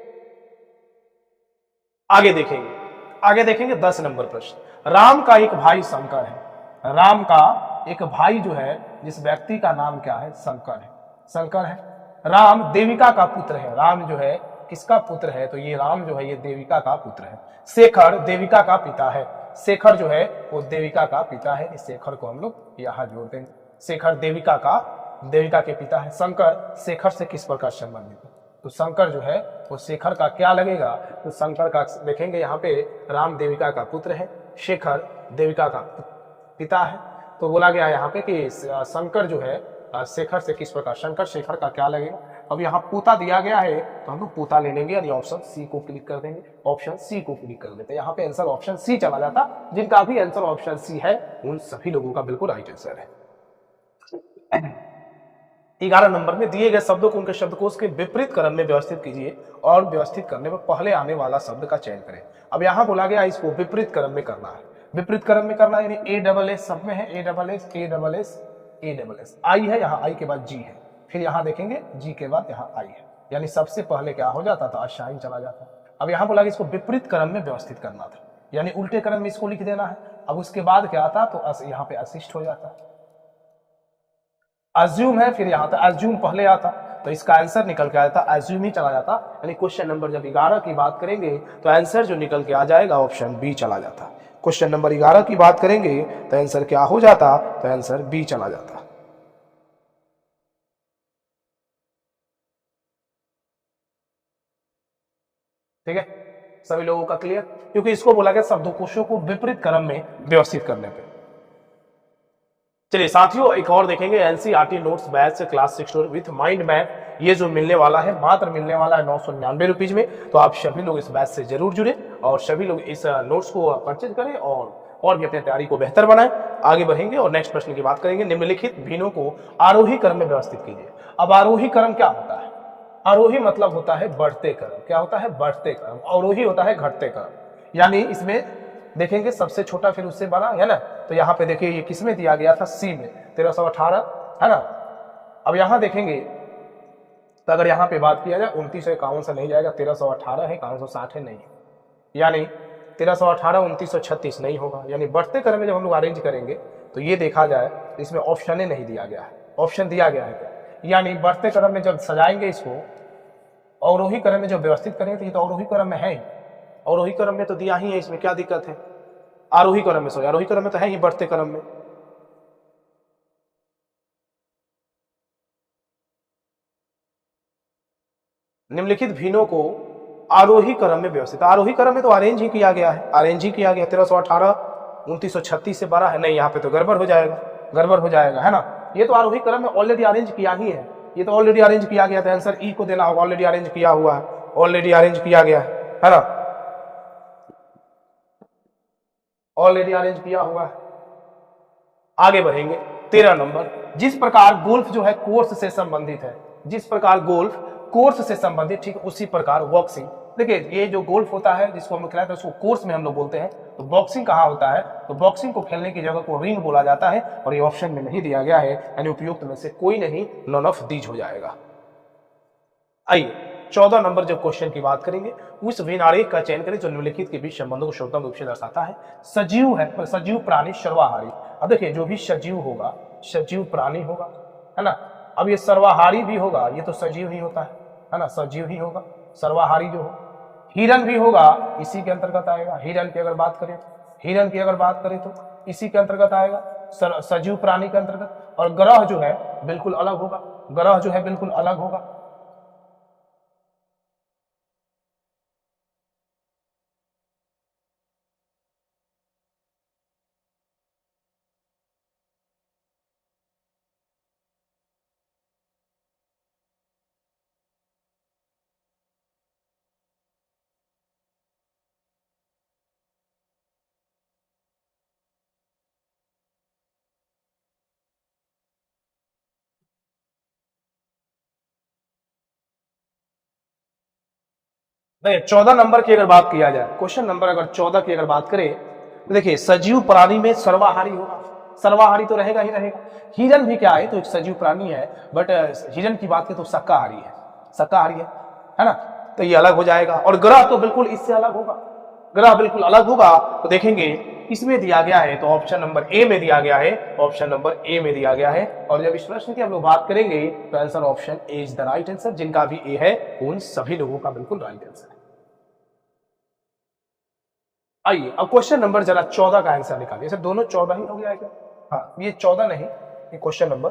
आगे देखेंगे 10 नंबर प्रश्न। राम का एक भाई शंकर है। राम का एक भाई जो है, जिस व्यक्ति का नाम क्या है शंकर है। राम देविका का पुत्र है। राम जो है किसका पुत्र है? तो ये राम जो है ये देविका का पुत्र है। शेखर देविका का पिता है। शेखर जो है वो देविका का पिता है, इस शेखर को हम लोग यहां जोड़ देंगे। शेखर देविका के पिता है। शंकर शेखर से किस प्रकार संबंधित है? तो शंकर जो है वो शेखर का क्या लगेगा? तो शंकर का देखेंगे यहाँ पे राम देविका का पुत्र है, शेखर देविका का पिता है। तो बोला गया यहाँ पे कि शंकर जो है शेखर से किस प्रकार, शंकर शेखर का क्या लगेगा? अब यहाँ पोता दिया गया है तो हम लोग पोता ले लेंगे, यानी ऑप्शन सी को क्लिक कर देंगे, ऑप्शन सी को क्लिक कर देते हैं। यहाँ पे आंसर ऑप्शन सी चला जाता। जिनका भी आंसर ऑप्शन सी है उन सभी लोगों का बिल्कुल राइट आंसर है। 11 नंबर में दिए गए शब्दों को उनके शब्दकोश के विपरीत क्रम में व्यवस्थित कीजिए और व्यवस्थित करने में पहले आने वाला शब्द का चयन करें। अब यहाँ बोला गया इसको विपरीत क्रम में करना है। विपरीत क्रम में करना यानी A+S सब में है, A+S आई है, यहाँ आई के बाद जी है, फिर यहाँ देखेंगे जी के बाद यहाँ आई है, यानी सबसे पहले क्या हो जाता था अशाइन चला जाता। अब यहाँ बोला कि इसको विपरीत क्रम में व्यवस्थित करना था, यानी उल्टे क्रम में इसको लिख देना है। अब उसके बाद क्या आता तो यहाँ पे असिस्ट हो जाता, अज्यूम है, फिर यहाँ था अज्यूम पहले आता, तो इसका आंसर निकल के आता अज्यूम ही चला जाता। यानी क्वेश्चन नंबर जब 11 की बात करेंगे तो आंसर जो निकल के आ जाएगा ऑप्शन बी चला जाता। क्वेश्चन नंबर 11 की बात करेंगे तो आंसर क्या हो जाता? तो आंसर बी चला जाता। ठीक है, सभी लोगों का क्लियर? क्योंकि इसको बोला गया शब्दकोशों को विपरीत क्रम में व्यवस्थित करने पे। चलिए साथियों, एक और देखेंगे NCERT notes batch class 6 with mind map. ये जो मिलने वाला है, मात्र मिलने वाला है 999 रुपीज में। तो आप सभी लोग इस बैच से जरूर जुड़े और सभी लोग इस नोट्स को परचेज करें और भी अपनी तैयारी को बेहतर बनाएं। आगे बढ़ेंगे और नेक्स्ट प्रश्न की बात करेंगे। निम्नलिखित भिन्नों को आरोही क्रम में व्यवस्थित कीजिए। अब आरोही क्रम क्या होता है? आरोही मतलब होता है बढ़ते क्रम। क्या होता है? बढ़ते क्रम। अवरोही होता है घटते क्रम। यानी इसमें देखेंगे सबसे छोटा फिर उससे बड़ा, है ना। तो यहाँ पे देखिए ये किसमें दिया गया था? सी में 1318, है ना। अब यहाँ देखेंगे तो अगर यहाँ पे बात किया जाए 2951 से नहीं जाएगा, 1318 है, 1160 है, नहीं, यानी 1318 2936 नहीं होगा। यानी बढ़ते क्रम में जब हम लोग अरेंज करेंगे तो ये देखा जाए तो इसमें ऑप्शन नहीं दिया गया है। ऑप्शन दिया गया है क्या? यानी बढ़ते क्रम में जब सजाएंगे इसको, अवरोही क्रम में जब व्यवस्थित करेंगे तो ये तो अवरोही क्रम में है ही। अवरोही क्रम में तो दिया ही है, इसमें क्या दिक्कत है? आरोही क्रम में, आरोही क्रम में तो है ही बढ़ते क्रम में। निम्नलिखित भिन्नों को आरोही क्रम में व्यवस्थित, आरोही क्रम में तो अरेंज ही किया गया है, अरेंज ही किया गया। 1318 2936 से बड़ा है, नहीं यहाँ पे तो गड़बड़ हो जाएगा, है ना। ये तो आरोही क्रम में ऑलरेडी अरेंज किया ही है, ये तो ऑलरेडी अरेंज किया गया था। आंसर ई को देना होगा, ऑलरेडी अरेंज किया हुआ है, ऑलरेडी अरेंज किया गया है ना। ऑलरेडी अरेंज किया हुआ है। आगे बढ़ेंगे 13 नंबर, जिस प्रकार गोल्फ जो है कोर्स से संबंधित है, जिस प्रकार गोल्फ कोर्स से संबंधित, ठीक उसी प्रकार बॉक्सिंग। देखिए ये जो गोल्फ होता है जिसको हम लोग खिलाते हैं उसको कोर्स में हम लोग बोलते हैं, तो बॉक्सिंग कहाँ होता है, तो बॉक्सिंग को खेलने की जगह को रिंग बोला जाता है, और ये ऑप्शन में नहीं दिया गया है, यानी उपयुक्त में से कोई नहीं, नॉन ऑफ दीज हो जाएगा। आइए 14 नंबर जब क्वेश्चन की बात करेंगे, उस वेन आरेख का चयन करें जो निम्नलिखित के बीच संबंधों को श्रोतम रूप से दर्शाता है। सजीव है, सजीव प्राणी सर्वाहारी। अब देखिए जो भी सजीव होगा, सजीव प्राणी होगा, है ना। अब ये सर्वाहारी भी होगा, ये तो सजीव ही होता है ना, सजीव ही होगा। सर्वाहारी जो हो, हिरन भी होगा, इसी के अंतर्गत आएगा। हिरन की अगर बात करें तो, हिरन की अगर बात करें तो इसी के अंतर्गत आएगा, सजीव प्राणी के अंतर्गत। और ग्रह जो है बिल्कुल अलग होगा, ग्रह जो है बिल्कुल अलग होगा। नहीं, 14 नंबर की अगर बात किया जाए, क्वेश्चन नंबर अगर 14 की अगर बात करें तो देखिए सजीव प्राणी में सर्वाहारी होगा, सर्वाहारी तो रहेगा ही रहेगा। हिरन भी क्या है, तो एक सजीव प्राणी है, बट हिरन की बात करें तो शाकाहारी है, शाकाहारी है ना, तो ये अलग हो जाएगा। और ग्रह तो बिल्कुल इससे अलग होगा, ग्रह बिल्कुल अलग होगा। तो देखेंगे इसमें दिया गया है, तो ऑप्शन नंबर ए में दिया गया है, ऑप्शन नंबर ए में दिया गया है। और जब इस प्रश्न की हम लोग बात करेंगे तो answer option A is the right answer. जिनका भी ए है उन सभी लोगों का बिल्कुल राइट आंसर है। आइए अब क्वेश्चन नंबर जरा 14 का आंसर निकालिए। सर दोनों 14 ही हो गया है क्या? हाँ, ये 14 नहीं, ये क्वेश्चन नंबर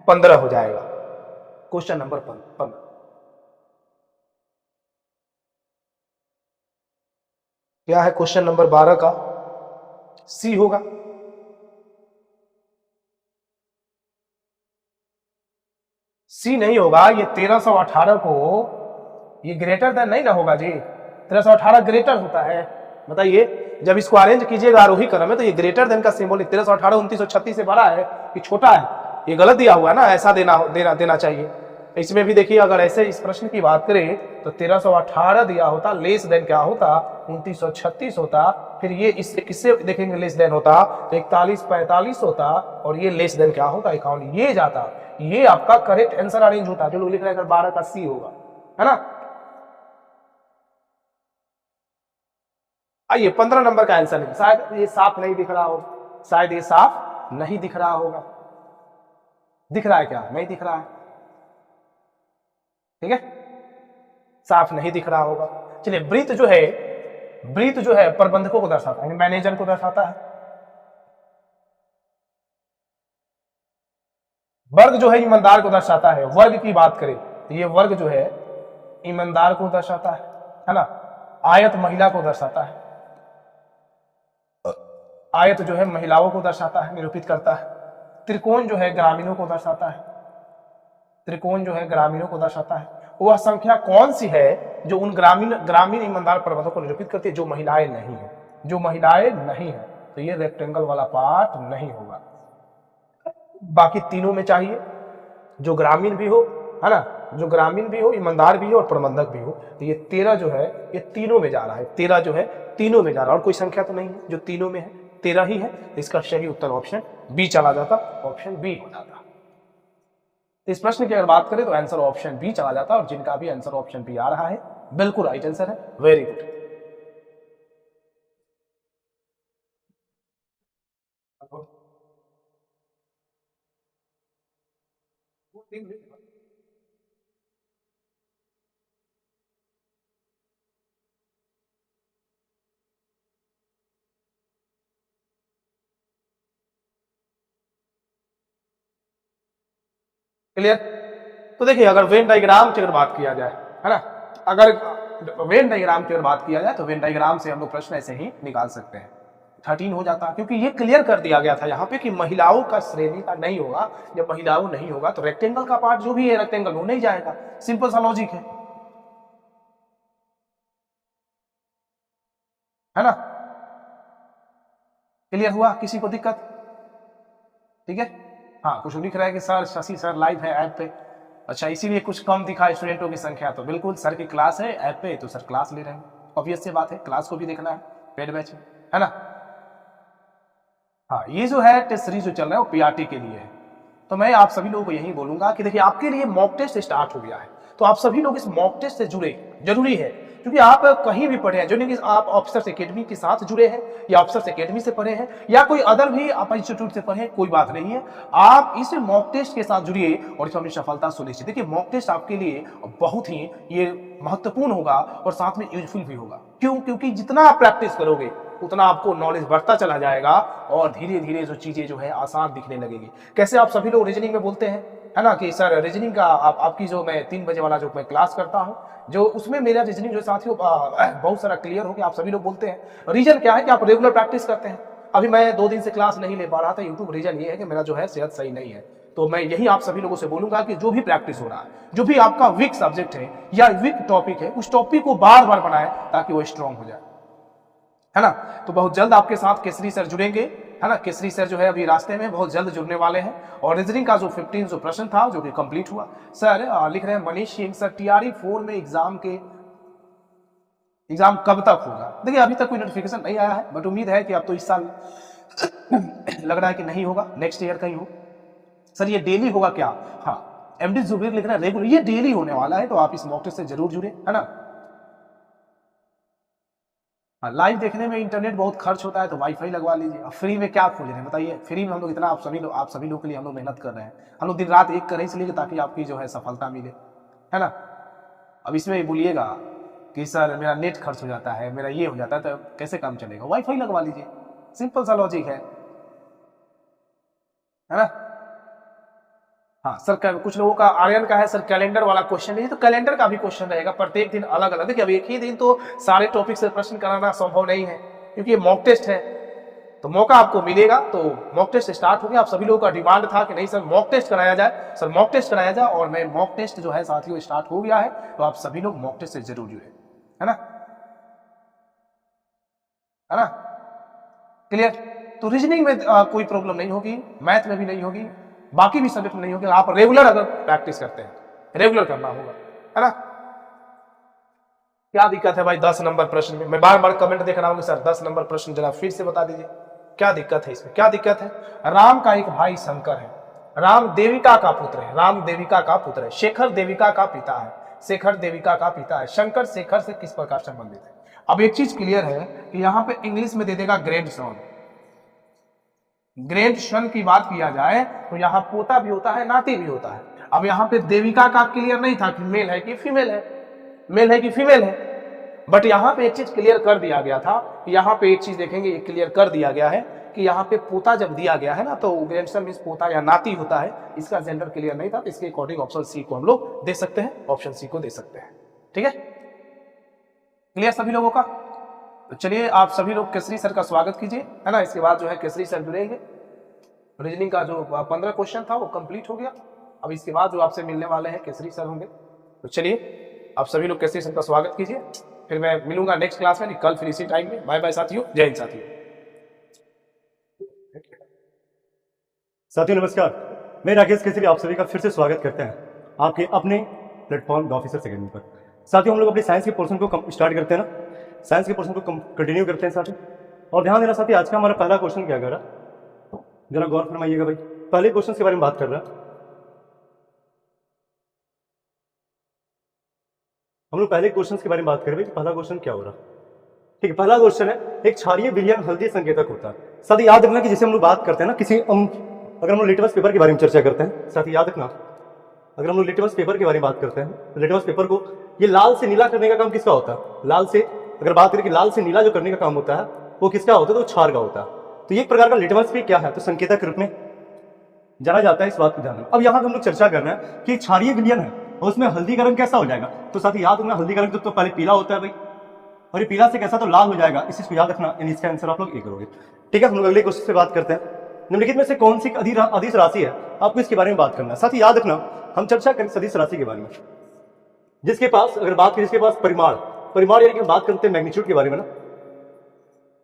15 हो जाएगा। Question number 15। क्या है क्वेश्चन नंबर 12 का? सी होगा। सी नहीं होगा, ये 1318 को, ये ग्रेटर देन नहीं ना होगा जी, 1318 ग्रेटर होता है। बताइए जब इसको अरेंज कीजिएगा आरोही क्रम में तो ये ग्रेटर देन का सिंबल 1318 2936 से बड़ा है कि छोटा है, ये गलत दिया हुआ है ना, ऐसा देना चाहिए। इसमें भी देखिए अगर ऐसे इस प्रश्न की बात करें तो 1318 दिया होता, लेस देन क्या होता 2936 होता, फिर ये इससे किससे देखेंगे लेस देन होता तो 4145 होता, और ये लेस देन क्या होता 51, ये जाता, ये आपका करेक्ट आंसर अरेंज होता। जो लोग लिख रहे हैं 12 का सी होगा, है ना। आइए 15 नंबर का आंसर है, शायद ये साफ नहीं दिख रहा हो, शायद ये साफ नहीं दिख रहा होगा। दिख रहा है क्या? नहीं दिख रहा है, ठीक है, साफ नहीं दिख रहा होगा। चलिए ब्रीथ जो है, ब्रीथ जो है प्रबंधकों को दर्शाता है, मैनेजर को दर्शाता है। वर्ग जो है ईमानदार को दर्शाता है। वर्ग की बात करें तो ये वर्ग जो है ईमानदार को दर्शाता है ना। आयत महिला को दर्शाता है, आयत जो है महिलाओं को दर्शाता है, निरूपित करता है। त्रिकोण जो है ग्रामीणों को दर्शाता है, त्रिकोण जो है ग्रामीणों को दर्शाता है। वह संख्या कौन सी है जो उन ग्रामीण ईमानदार प्रबंधकों को निरूपित करती है जो महिलाएं नहीं है, जो महिलाएं नहीं है, तो ये रेक्टेंगल वाला पार्ट नहीं होगा। बाकी तीनों में चाहिए, जो ग्रामीण भी हो, है ना, जो ग्रामीण भी हो, ईमानदार भी हो और प्रबंधक भी हो। तो ये 13 जो है ये तीनों में जा रहा है, 13 जो है तीनों में जा रहा है, और कोई संख्या तो नहीं है जो तीनों में है, 13 ही है। इसका सही उत्तर ऑप्शन बी चला जाता, ऑप्शन बी हो जाता। इस प्रश्न की अगर बात करें तो आंसर ऑप्शन बी चला जाता, और जिनका भी आंसर ऑप्शन बी आ रहा है बिल्कुल राइट आंसर है। Very good. क्लियर? तो देखिए अगर वेन डायग्राम की अगर बात किया जाए, है ना, अगर वेन डायग्राम की अगर बात किया जाए तो वेन डायग्राम से हम लोग प्रश्न ऐसे ही निकाल सकते हैं। 13 हो जाता, क्योंकि ये क्लियर कर दिया गया था यहाँ पे कि महिलाओं का श्रेणी का नहीं होगा। जब महिलाओं नहीं होगा तो रेक्टेंगल का पार्ट जो भी है रेक्टेंगल वो नहीं जाएगा। सिंपल सा लॉजिक है ना। क्लियर हुआ? किसी को दिक्कत? ठीक है। हाँ, कुछ लिख रहा है कि सर शशि सर लाइव है ऐप पे। अच्छा, इसीलिए कुछ कम दिखा स्टूडेंटों की संख्या। तो बिल्कुल सर की क्लास है ऐप पे, तो सर क्लास ले रहे हैं, ऑब्वियस सी बात है, क्लास को भी देखना है पेड बैच में, है ना। हाँ, ये जो है टेस्ट सीरीज जो चल रहा है वो पीआरटी के लिए है। तो मैं आप सभी लोगों को यही बोलूंगा कि देखिए आपके लिए मॉक टेस्ट स्टार्ट हो गया है, तो आप सभी लोग इस मॉक टेस्ट से जुड़े, जरूरी है, क्योंकि आप कहीं भी पढ़े हैं, जो नहीं कि आप ऑफिसर्स एकेडमी के साथ जुड़े हैं या ऑफिसर्स एकेडमी से पढ़े हैं या कोई अदर भी आप इंस्टीट्यूट से पढ़े हैं, कोई बात नहीं है, आप इस मॉक टेस्ट के साथ जुड़िए और इसमें अपनी सफलता सुनिश्चित। देखिए मॉक टेस्ट आपके लिए बहुत ही ये महत्वपूर्ण होगा और साथ में यूजफुल भी होगा। क्यों? क्योंकि जितना आप प्रैक्टिस करोगे उतना आपको नॉलेज बढ़ता चला जाएगा और धीरे धीरे जो चीजें जो है आसान दिखने लगेगी। कैसे आप सभी लोग रीजनिंग में बोलते हैं, है ना, कि सर रीजनिंग का आपकी जो मैं 3 बजे वाला जो मैं क्लास करता हूं, जो उसमें मेरा रीजनिंग जो साथियों बहुत सारा क्लियर हो गया। आप सभी लोग बोलते हैं रीजन क्या है कि आप रेगुलर प्रैक्टिस करते हैं। अभी मैं 2 दिन से क्लास नहीं ले पा रहा था यूट्यूब, रीजन ये है कि मेरा जो है सेहत सही नहीं है। तो मैं यही आप सभी लोगों से बोलूंगा कि जो भी प्रैक्टिस हो रहा है, जो भी आपका वीक सब्जेक्ट है या वीक टॉपिक है, उस टॉपिक को बार बार बनाएं ताकि वो स्ट्रांग हो जाए, है ना। तो बहुत जल्द आपके साथ केसरी सर जुड़ेंगे, है ना। केसरी सर जो है अभी रास्ते में बहुत जल्द जुड़ने वाले हैं। और रीजनिंग का जो 15 जो प्रश्न था जो कि कंप्लीट हुआ। सर लिख रहे हैं मनीष सिंह, सर टीआरई 4 में एग्जाम कब तक होगा? देखिए अभी तक कोई नोटिफिकेशन नहीं आया है, बट उम्मीद है कि अब तो इस साल लग रहा है कि नहीं होगा, नेक्स्ट ईयर का ही हो। सर ये डेली होगा क्या? हाँ, एमडी जुबेर लिख रहे हैं रेगुलर, ये डेली होने वाला है, तो आप इस मॉक टेस्ट से जरूर जुड़े, है ना। लाइव देखने में इंटरनेट बहुत खर्च होता है, तो वाईफाई लगवा लीजिए। अब फ्री में क्या खोज रहे हैं बताइए? फ्री में हम लोग इतना आप सभी लोग के लिए हम लोग मेहनत कर रहे हैं, हम लोग दिन रात एक कर रहे हैं इसलिए ताकि आपकी जो है सफलता मिले, है ना। अब इसमें बोलिएगा कि सर मेरा नेट खर्च हो जाता है, मेरा ये हो जाता है, तो कैसे काम चलेगा? वाईफाई लगवा लीजिए, सिंपल सा लॉजिक है ना। हाँ सर, कुछ लोगों का आर्यन का है सर कैलेंडर वाला क्वेश्चन नहीं, तो कैलेंडर का भी क्वेश्चन रहेगा प्रत्येक दिन अलग अलग। देखिए अब एक ही दिन तो सारे टॉपिक से प्रश्न कराना संभव नहीं है, क्योंकि ये मॉक टेस्ट है, तो मौका आपको मिलेगा। तो मॉक टेस्ट स्टार्ट हो गया। आप सभी लोगों का डिमांड था कि नहीं सर मॉक टेस्ट कराया जाए, सर मॉक टेस्ट कराया जाए, और मैं मॉक टेस्ट जो है साथियों स्टार्ट हो गया है, तो आप सभी लोग मॉक टेस्ट से जरूर जुड़े, है ना, है ना, क्लियर। तो रीजनिंग में कोई प्रॉब्लम नहीं होगी, मैथ में भी नहीं होगी, बाकी भी सब्जेक्ट में नहीं होगी। आप रेगुलर अगर प्रैक्टिस करते हैं, रेगुलर करना होगा, है ना। क्या दिक्कत है भाई 10 नंबर प्रश्न में? मैं बार बार कमेंट देख रहा हूँ कि सर 10 नंबर प्रश्न जरा फिर से बता दीजिए, क्या दिक्कत है इसमें? क्या दिक्कत है? राम का एक भाई शंकर है, राम देविका का पुत्र है, राम देविका का पुत्र है, शेखर देविका का पिता है, शेखर देविका का पिता है, शंकर शेखर से किस प्रकार संबंधित है? अब एक चीज क्लियर है कि यहाँ पे इंग्लिश में दे देगा ग्रैंड सन। ग्रैंड सन की बात किया जाए तो यहाँ पोता भी होता है, नाती भी होता है। अब यहाँ पे देविका का क्लियर नहीं था कि मेल है कि फीमेल है, मेल है कि फीमेल है, बट यहाँ पे एक चीज क्लियर कर दिया गया था। यहाँ पे एक चीज देखेंगे, ये क्लियर कर दिया गया है कि यहाँ पे पोता जब दिया गया है ना, तो ग्रैंडसन मींस पोता या नाती होता है। इसका जेंडर क्लियर नहीं था, तो इसके अकॉर्डिंग ऑप्शन सी को हम लोग दे सकते हैं, ऑप्शन सी को दे सकते हैं। ठीक है, क्लियर सभी लोगों का? तो चलिए आप सभी लोग केसरी सर का स्वागत कीजिए, है ना। इसके बाद जो है केसरी सर जुड़ेंगे। रीजनिंग का जो 15 क्वेश्चन था वो कंप्लीट हो गया। अब इसके बाद जो आपसे मिलने वाले हैं केसरी सर होंगे। तो चलिए आप सभी लोग केसरी सर का स्वागत कीजिए, फिर मैं मिलूंगा नेक्स्ट क्लास में, कल फिर इसी टाइम में। बाय बाय साथियों, जय हिंद साथियों। साथियों नमस्कार, मैं राकेश केसरी आप सभी का फिर से स्वागत करते हैं आपके अपने प्लेटफॉर्म द ऑफिसर्स एकेडमी पर। साथियों हम लोग अपने साइंस के पोर्शन को स्टार्ट करते हैं ना, साइंस के पोर्शन को कंटिन्यू करते हैं साथियों। और ध्यान देना साथियों, आज का हमारा पहला क्वेश्चन क्या कर रहा है, जरा गौर फरमाइएगा भाई। पहले क्वेश्चन के बारे में बात कर रहा है हम लोग, पहले क्वेश्चन के बारे में बात कर रहे हैं। पहला क्वेश्चन क्या हो रहा है? ठीक है, पहला क्वेश्चन है एक क्षारीय विलयन हल्दी संकेतक होता है। साथ याद रखना कि जैसे हम लोग बात करते हैं ना, किसी अगर हम लोग लिटमस पेपर के बारे में चर्चा करते हैं, साथ याद रखना अगर हम लोग लिटमस पेपर के बारे में बात करते हैं, तो लिटमस पेपर को ये लाल से नीला करने का काम किसका होता है? लाल से अगर बात करें कि लाल से नीला जो करने का काम होता है वो किसका होता है? तो क्षार का होता है। तो ये एक प्रकार का लिटमस पे क्या है, तो संकेतक के रूप में जाना जाता है। इस बात को ध्यान रखना। अब यहाँ पे हम लोग चर्चा कर रहे हैं कि क्षारीय विलयन है और उसमें हल्दी का रंग कैसा हो जाएगा। तो साथ ही याद रखना हल्दी का रंग तो पहले पीला होता है भाई, और ये पीला से कैसा तो लाल हो जाएगा। इस चीज को याद रखना, यानी इसका आंसर आप लोग ए करोगे। ठीक है, हम लोग अगले क्वेश्चन से बात करते हैं। निम्नलिखित में से कौन सी अदिश राशि है, आपको इसके बारे में बात करना है। साथ ही याद रखना हम चर्चा करें सदिश राशि के बारे में, जिसके पास अगर बात करें जिसके पास परिमाण यानी कि हम बात करते हैं मैग्नीट्यूड के बारे में ना,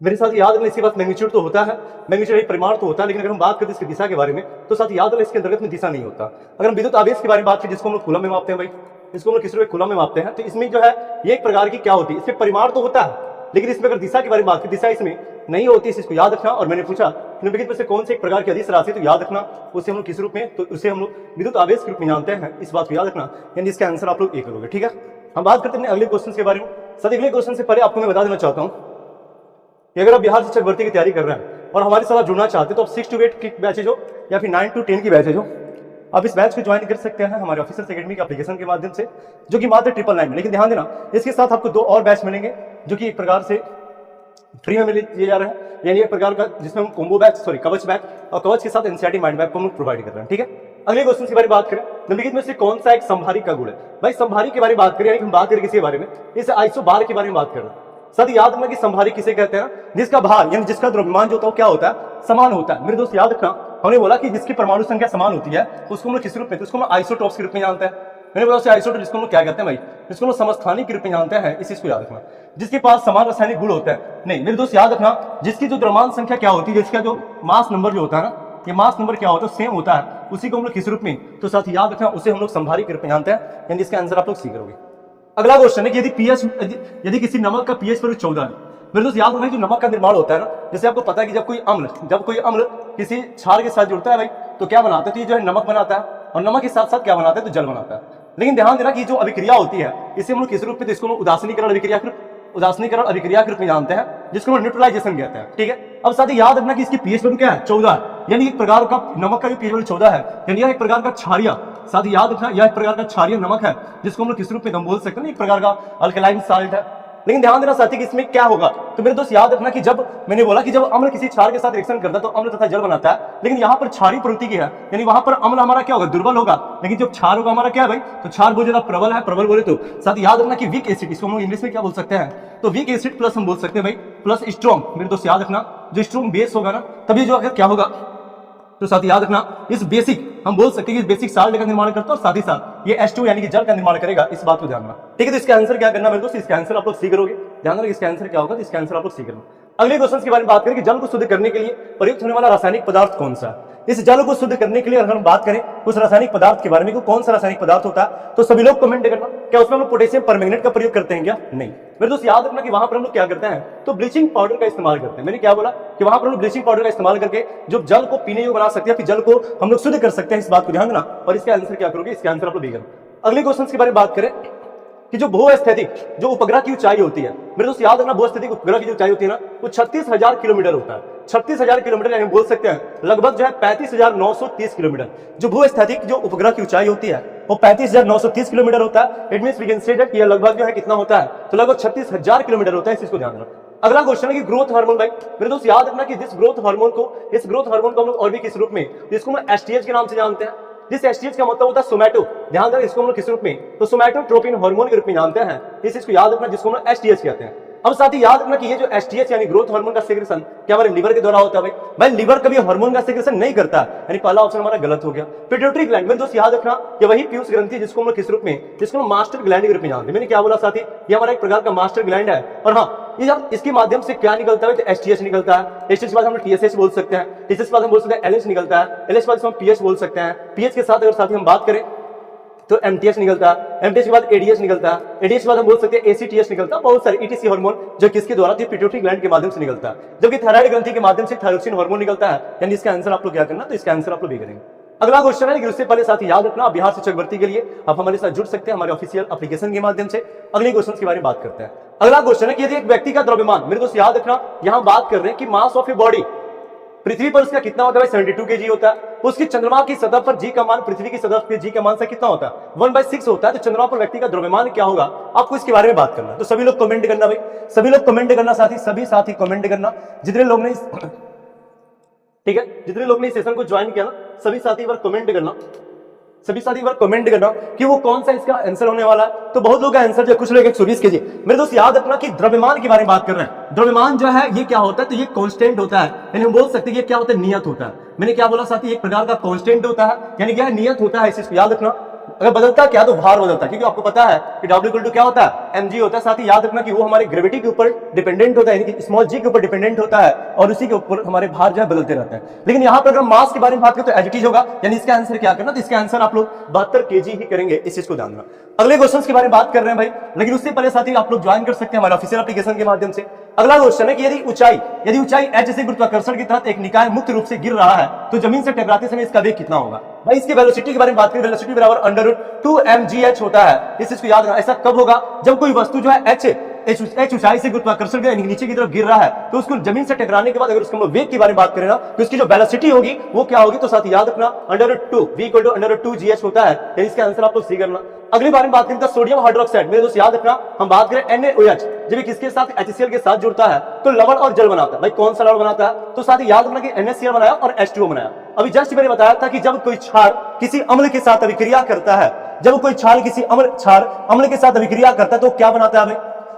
मेरे साथ याद रखना, इसके बाद मैग्नीट्यूड तो होता है, मैग्नीट्यूड एक परिमाण तो होता है, लेकिन अगर हम बात करते हैं इसकी दिशा के बारे में तो साथ याद रखना इसके अंतर्गत में दिशा नहीं होता। अगर हम विद्युत आवेश के बारे में बात करें जिसको हम लोग कूलम में मापते हैं भाई, इसको हम लोग किस रूप में कूलम में मापते हैं, तो इसमें जो है ये एक प्रकार की क्या होती है, इसमें परिमाण तो होता है, लेकिन इसमें अगर दिशा के बारे में बात करें दिशा इसमें नहीं होती, इस चीज को याद रखना। और मैंने पूछा निम्नलिखित में से कौन से एक प्रकार की अदिश राशि, तो याद रखना उसे हम लोग किस रूप में, तो उसे हम लोग विद्युत आवेश के रूप में जानते हैं, इस बात को याद रखना, यानी इसका आंसर आप लोग ए करोगे। ठीक है, हम बात करते हैं अगले क्वेश्चन के बारे में। सर अगले क्वेश्चन से पहले आपको मैं बता देना चाहता हूँ कि अगर आप बिहार शिक्षक भर्ती की तैयारी कर रहे हैं और हमारे साथ जुड़ना चाहते हैं तो आप 6 to 8 की बैचेज हो या फिर 9 to 10 की बैचेज हो, आप इस बैच को ज्वाइन कर सकते हैं हमारे ऑफिसर्स एकेडमी के एप्लीकेशन के माध्यम से, जो कि मात्र 999 में। लेकिन ध्यान देना इसके साथ आपको 2 और बैच मिलेंगे जो कि एक प्रकार से फ्री में दिए जा रहे हैं, यानी एक प्रकार का जिसमें हम कॉम्बो बैच, सॉरी कवच बैच, और कवच के साथ एनसीईआरटी माइंड मैप को हम प्रोवाइड कर रहे हैं। ठीक है, अगले क्वेश्चन के बारे में बात करें, निम्नलिखित में से कौन सा एक संभारिक का गुण है। भाई संभारिक के बारे में बात करें, हम बात करें किसी बारे में, इस आइसोबार के बारे में बात कर रहे हैं। सर याद रखना कि संभारिक किसे कहते हैं, जिसका भार यानी जिसका द्रव्यमान जो होता है क्या होता है, समान होता है। मेरे दोस्त याद रखना, हमने बोला कि जिसकी परमाणु संख्या समान होती है उसको हम लोग किस रूप में, तो उसको हम आइसोटॉप्स के रूप में जानते हैं। मैंने बोला आइसोटॉप जिसको हम लोग क्या कहते हैं भाई, जिसको हम लोग समस्थानिक के रूप में जानते हैं, इस चीज को याद रखना। जिसके पास समान रासायनिक गुण होता है, नहीं मेरे दोस्त याद रखना, जिसकी जो द्रव्यमान संख्या क्या होती है, जिसका जो मास नंबर जो होता है ना, ये मास नंबर क्या होता है सेम होता है, उसी को हम लोग किस रूप में, तो साथ ही याद रखना उसे हम लोग संभारिक के रूप में जानते हैं, यानी इसका आंसर आप लोग सी करोगे। अगला क्वेश्चन है कि यदि किसी नमक का पीएच पर 14 है, मेरे दोस्त याद रखना जो नमक का निर्माण होता है ना, जैसे आपको पता है कि जब कोई अम्ल किसी क्षार के साथ जुड़ता है भाई तो क्या बनाता है, तो ये जो है नमक बनाता है, और नमक के साथ साथ क्या बनाता है, तो जल बनाता है। लेकिन ध्यान देना कि जो अभिक्रिया होती है इसे हम लोग किस रूप में, तो इसको उदासीनीकरण अभिक्रिया के रूप में जानते हैं, जिसको न्यूट्रलाइजेशन कहते हैं। ठीक है, अब साथ ही याद रखना कि इसकी पीएच वैल्यू क्या है, 14, यानी एक प्रकार का नमक का जो पीएच वैल्यू 14 है, यानी यह एक प्रकार का क्षारीय, साथ ही याद रखना यह एक प्रकार का क्षारीय नमक है, जिसको हम लोग किस रूप में हम बोल सकते हैं, एक प्रकार का अल्कलाइन साल्ट है। लेकिन ध्यान देना साथी कि इसमें क्या होगा, तो मेरे दोस्त याद रखना कि जब मैंने बोला कि जब अम्ल किसी क्षार के साथ रिएक्शन करता है तो अम्ल तथा जल बनाता है, लेकिन यहाँ पर क्षारीय प्रवृत्ति की है, यानी वहां पर अम्ल हमारा क्या होगा, दुर्बल होगा, लेकिन जब क्षार होगा हमारा क्या है भाई, तो क्षार बहुत ज्यादा प्रबल है, प्रबल बोले तो साथ याद रखना कि वीक एसिड, इसको हम लोग इंग्लिश में क्या बोल सकते हैं, तो वीक एसिड प्लस हम बोल सकते हैं भाई प्लस स्ट्रॉन्ग। मेरे दोस्त याद रखना जो स्ट्रॉन्ग बेस होगा ना, तभी जो क्या होगा, तो साथ याद रखना इस बेसिक हम बोल सकते हैं कि इस बेसिक साल्ट का निर्माण करता है, और साथ ही साथ ये H2 यानी कि जल का निर्माण करेगा, इस बात को ध्यान रखना। ठीक है, तो इसका आंसर क्या करना मेरे दोस्त, इसका आंसर आप लोग सी करोगे, ध्यान रखना इसका आंसर क्या होगा, तो इसका आंसर आप लोग सी करना। अगले क्वेश्चन के बारे में बात करें कि जल को शुद्ध करने के लिए प्रयुक्त होने वाला रासायनिक पदार्थ कौन सा है। इस जल को शुद्ध करने के लिए अगर हम बात करें उस रासायनिक पदार्थ के बारे में, कौन सा रासायनिक पदार्थ होता है, तो सभी लोग कमेंट करना, क्या उसमें हम लोग पोटेशियम परमैंगनेट का प्रयोग करते हैं क्या, नहीं। मेरे दोस्त याद रखना कि वहां पर हम लोग क्या करते हैं, तो ब्लीचिंग पाउडर का इस्तेमाल करते हैं। मैंने क्या बोला कि वहां पर हम लोग ब्लीचिंग पाउडर का इस्तेमाल करके जो जल को पीने योग्य बना सकते हैं, फिर जल को हम लोग शुद्ध कर सकते हैं, इस बात को ध्यान देना, और इसका आंसर क्या करोगे, इसका आंसर आप लोग देगा। अगले क्वेश्चन के बारे में बात करें कि जो भूस्थैतिक जो उपग्रह की ऊंचाई होती है, मेरे दोस्त याद रखना भूस्थैतिक उपग्रह की जो ऊंचाई होती है ना, वो 36,000 किलोमीटर होता है। 36,000 किलोमीटर यानी बोल सकते हैं लगभग जो है 35,930 किलोमीटर। जो भूस्थैतिक जो उपग्रह की ऊंचाई होती है वो 35,930 किलोमीटर होता है। It means we can say that ये लगभग जो है कितना होता है, तो लगभग 36,000 किलोमीटर होता है, इस चीज को ध्यान रखना। अगला क्वेश्चन है कि ग्रोथ हार्मोन भाई, मेरे दोस्त याद रखना कि इस ग्रोथ हार्मोन को हम लोग और भी किस रूप में, इसको हम एसटीएच के नाम से जानते हैं। जिस एसटीएच का मतलब होता है सोमैटो, ध्यान देना इसको हम लोग किस रूप में, तो सोमैटोट्रोपिन हार्मोन के रूप में जानते हैं, इस चीज को याद रखना जिसको हम लोग एसटीएच कहते हैं। अब साथ ही याद रखना कि ये जो एसटीएच यानी ग्रोथ हार्मोन का सेक्रेशन क्या हमारे लिवर के द्वारा होता है भाई लिवर कभी हार्मोन का सेक्रेशन नहीं करता, यानी पहला ऑप्शन हमारा गलत हो गया। पिट्यूटरी ग्लैंड, मेरे दोस्त याद रखना ये वही पीयूष ग्रंथि जिसको हम लोग किस रूप में, जिसको हम मास्टर ग्लैंड के रूप में जानते हैं। मैंने क्या बोला साथी, ये हमारा एक प्रकार का मास्टर ग्लैंड है, और हाँ ये जब इसके माध्यम से क्या निकलता है, तो एसटीएच निकलता है। एसटीएच के बाद हम टीएसएच बोल सकते हैं, टीएसएच के बाद हम बोल सकते हैं एलएच निकलता है, एलएच के बाद हम पीएच बोल सकते हैं, पीएच के साथ अगर साथी हम बात करें तो एमटीएच निकलता है, एमटीएच के बाद एडीएच निकलता है, एडीएच के बाद हम बोल सकते हैं एसीटीएच निकलता है, बहुत सारे ईटीसी हार्मोन जो किसके द्वारा, पिट्यूटरी ग्लैंड के माध्यम से निकलता है, जबकि थायराइड ग्रंथि के माध्यम से थायरोक्सिन हार्मोन निकलता है। यानी इसका आंसर आप लोग क्या करना, तो इसका आंसर आप लोग भी करेंगे। अगला क्वेश्चन है, उससे पहले साथ ही याद रखना आप बिहार शिक्षक भर्ती के लिए आप हमारे साथ जुड़ सकते हैं हमारे ऑफिशियल एप्लीकेशन के माध्यम से। अगले क्वेश्चन के बारे में बात करते हैं। अगला क्वेश्चन है कि यदि एक व्यक्ति का द्रव्यमान, मेरे दोस्त याद रखना यहां बात कर रहे हैं कि मास ऑफ ए बॉडी पृथ्वी पर उसका कितना होता है, 72 kg होता है। उसकी चंद्रमा की सतह पर जी का मान पृथ्वी की सतह पर जी के मान से कितना होता है, 1/6 होता है। तो चंद्रमा पर व्यक्ति का द्रव्यमान क्या होगा, आपको इसके बारे में बात करना। तो सभी लोग कमेंट करना भाई, सभी लोग कमेंट करना, सभी साथी कमेंट करना। जितने लोग ने ठीक है, जितने लोग ने इस सेशन को ज्वाइन किया ना, सभी साथी बार कमेंट करना, सभी साथी बार कमेंट करना कि वो कौन सा इसका आंसर होने वाला है। तो बहुत लोग का आंसर जो, कुछ लोग 120 kg। मेरे दोस्त याद रखना कि द्रव्यमान के बारे में बात कर रहे हैं। द्रव्यमान जो है ये क्या होता है, तो ये कांस्टेंट होता है, यानी हम बोल सकते हैं ये क्या होता है, नियत होता है। मैंने क्या बोला साथी, एक प्रकार का कांस्टेंट होता है, यानी क्या नियत होता है, इस चीज को याद रखना। अगर बदलता क्या तो भार बदलता है, क्योंकि आपको पता है कि W क्या होता है, mg होता है। साथ ही याद रखना कि वो हमारे ग्रेविटी के ऊपर डिपेंडेंट होता है, यानी कि स्मॉल g के ऊपर डिपेंडेंट होता है और उसी के ऊपर हमारे भार जो है बदलते रहते हैं। लेकिन यहाँ पर अगर मास के बारे में बात करें तो एज इट इज होगा, यानी इसका आंसर क्या करना, तो इसका आंसर आप लोग 72 kg ही करेंगे, इस चीज को ध्यान रखना। अगले क्वेश्चन के बारे में बात कर रहे हैं भाई, लेकिन उससे पहले साथी आप लोग ज्वाइन कर सकते हैं हमारे ऑफिशियल एप्लीकेशन के माध्यम से। अगला क्वेश्चन है कि यदि ऊंचाई h से गुरुत्वाकर्षण के तहत एक निकाय मुक्त रूप से गिर रहा है तो जमीन से टकराते समय इसका वेग कितना होगा। भाई इसकी वेलोसिटी के बारे में बात करें, वेलोसिटी बराबर √2mgh होता है। इस चीज को याद रखना। ऐसा कब होगा, जब कोई वस्तु जो है h ऊंचाई से गुरुत्वाकर्षण के नीचे की तरफ गिर रहा है तो उसको जमीन से टकराने के बाद अगर उसके हम लोग वेग के बारे में बात करें ना तो उसकी जो वेलोसिटी होगी वो क्या होगी, तो साथ ही याद रखना √2 v √2gh होता है, यानी इसका आंसर आप लोग सी करना। अगली बारे में बात करें तो सोडियम हाइड्रोक्साइड, मेरे दोस्त याद रखना हम बात करें NaOH, जब ये किसके साथ HCl के साथ जुड़ता है तो लवण और जल बनाता है। भाई कौन सा लवण बनाता है, तो साथ ही याद रखना कि NaCl बनाया और H2O बनाया। अभी जस्ट मैंने बताया था कि जब कोई क्षार किसी अम्ल के साथ अभिक्रिया करता है, जब कोई क्षार किसी अम्ल के साथ अभिक्रिया करता है तो क्या बनाता है भाई,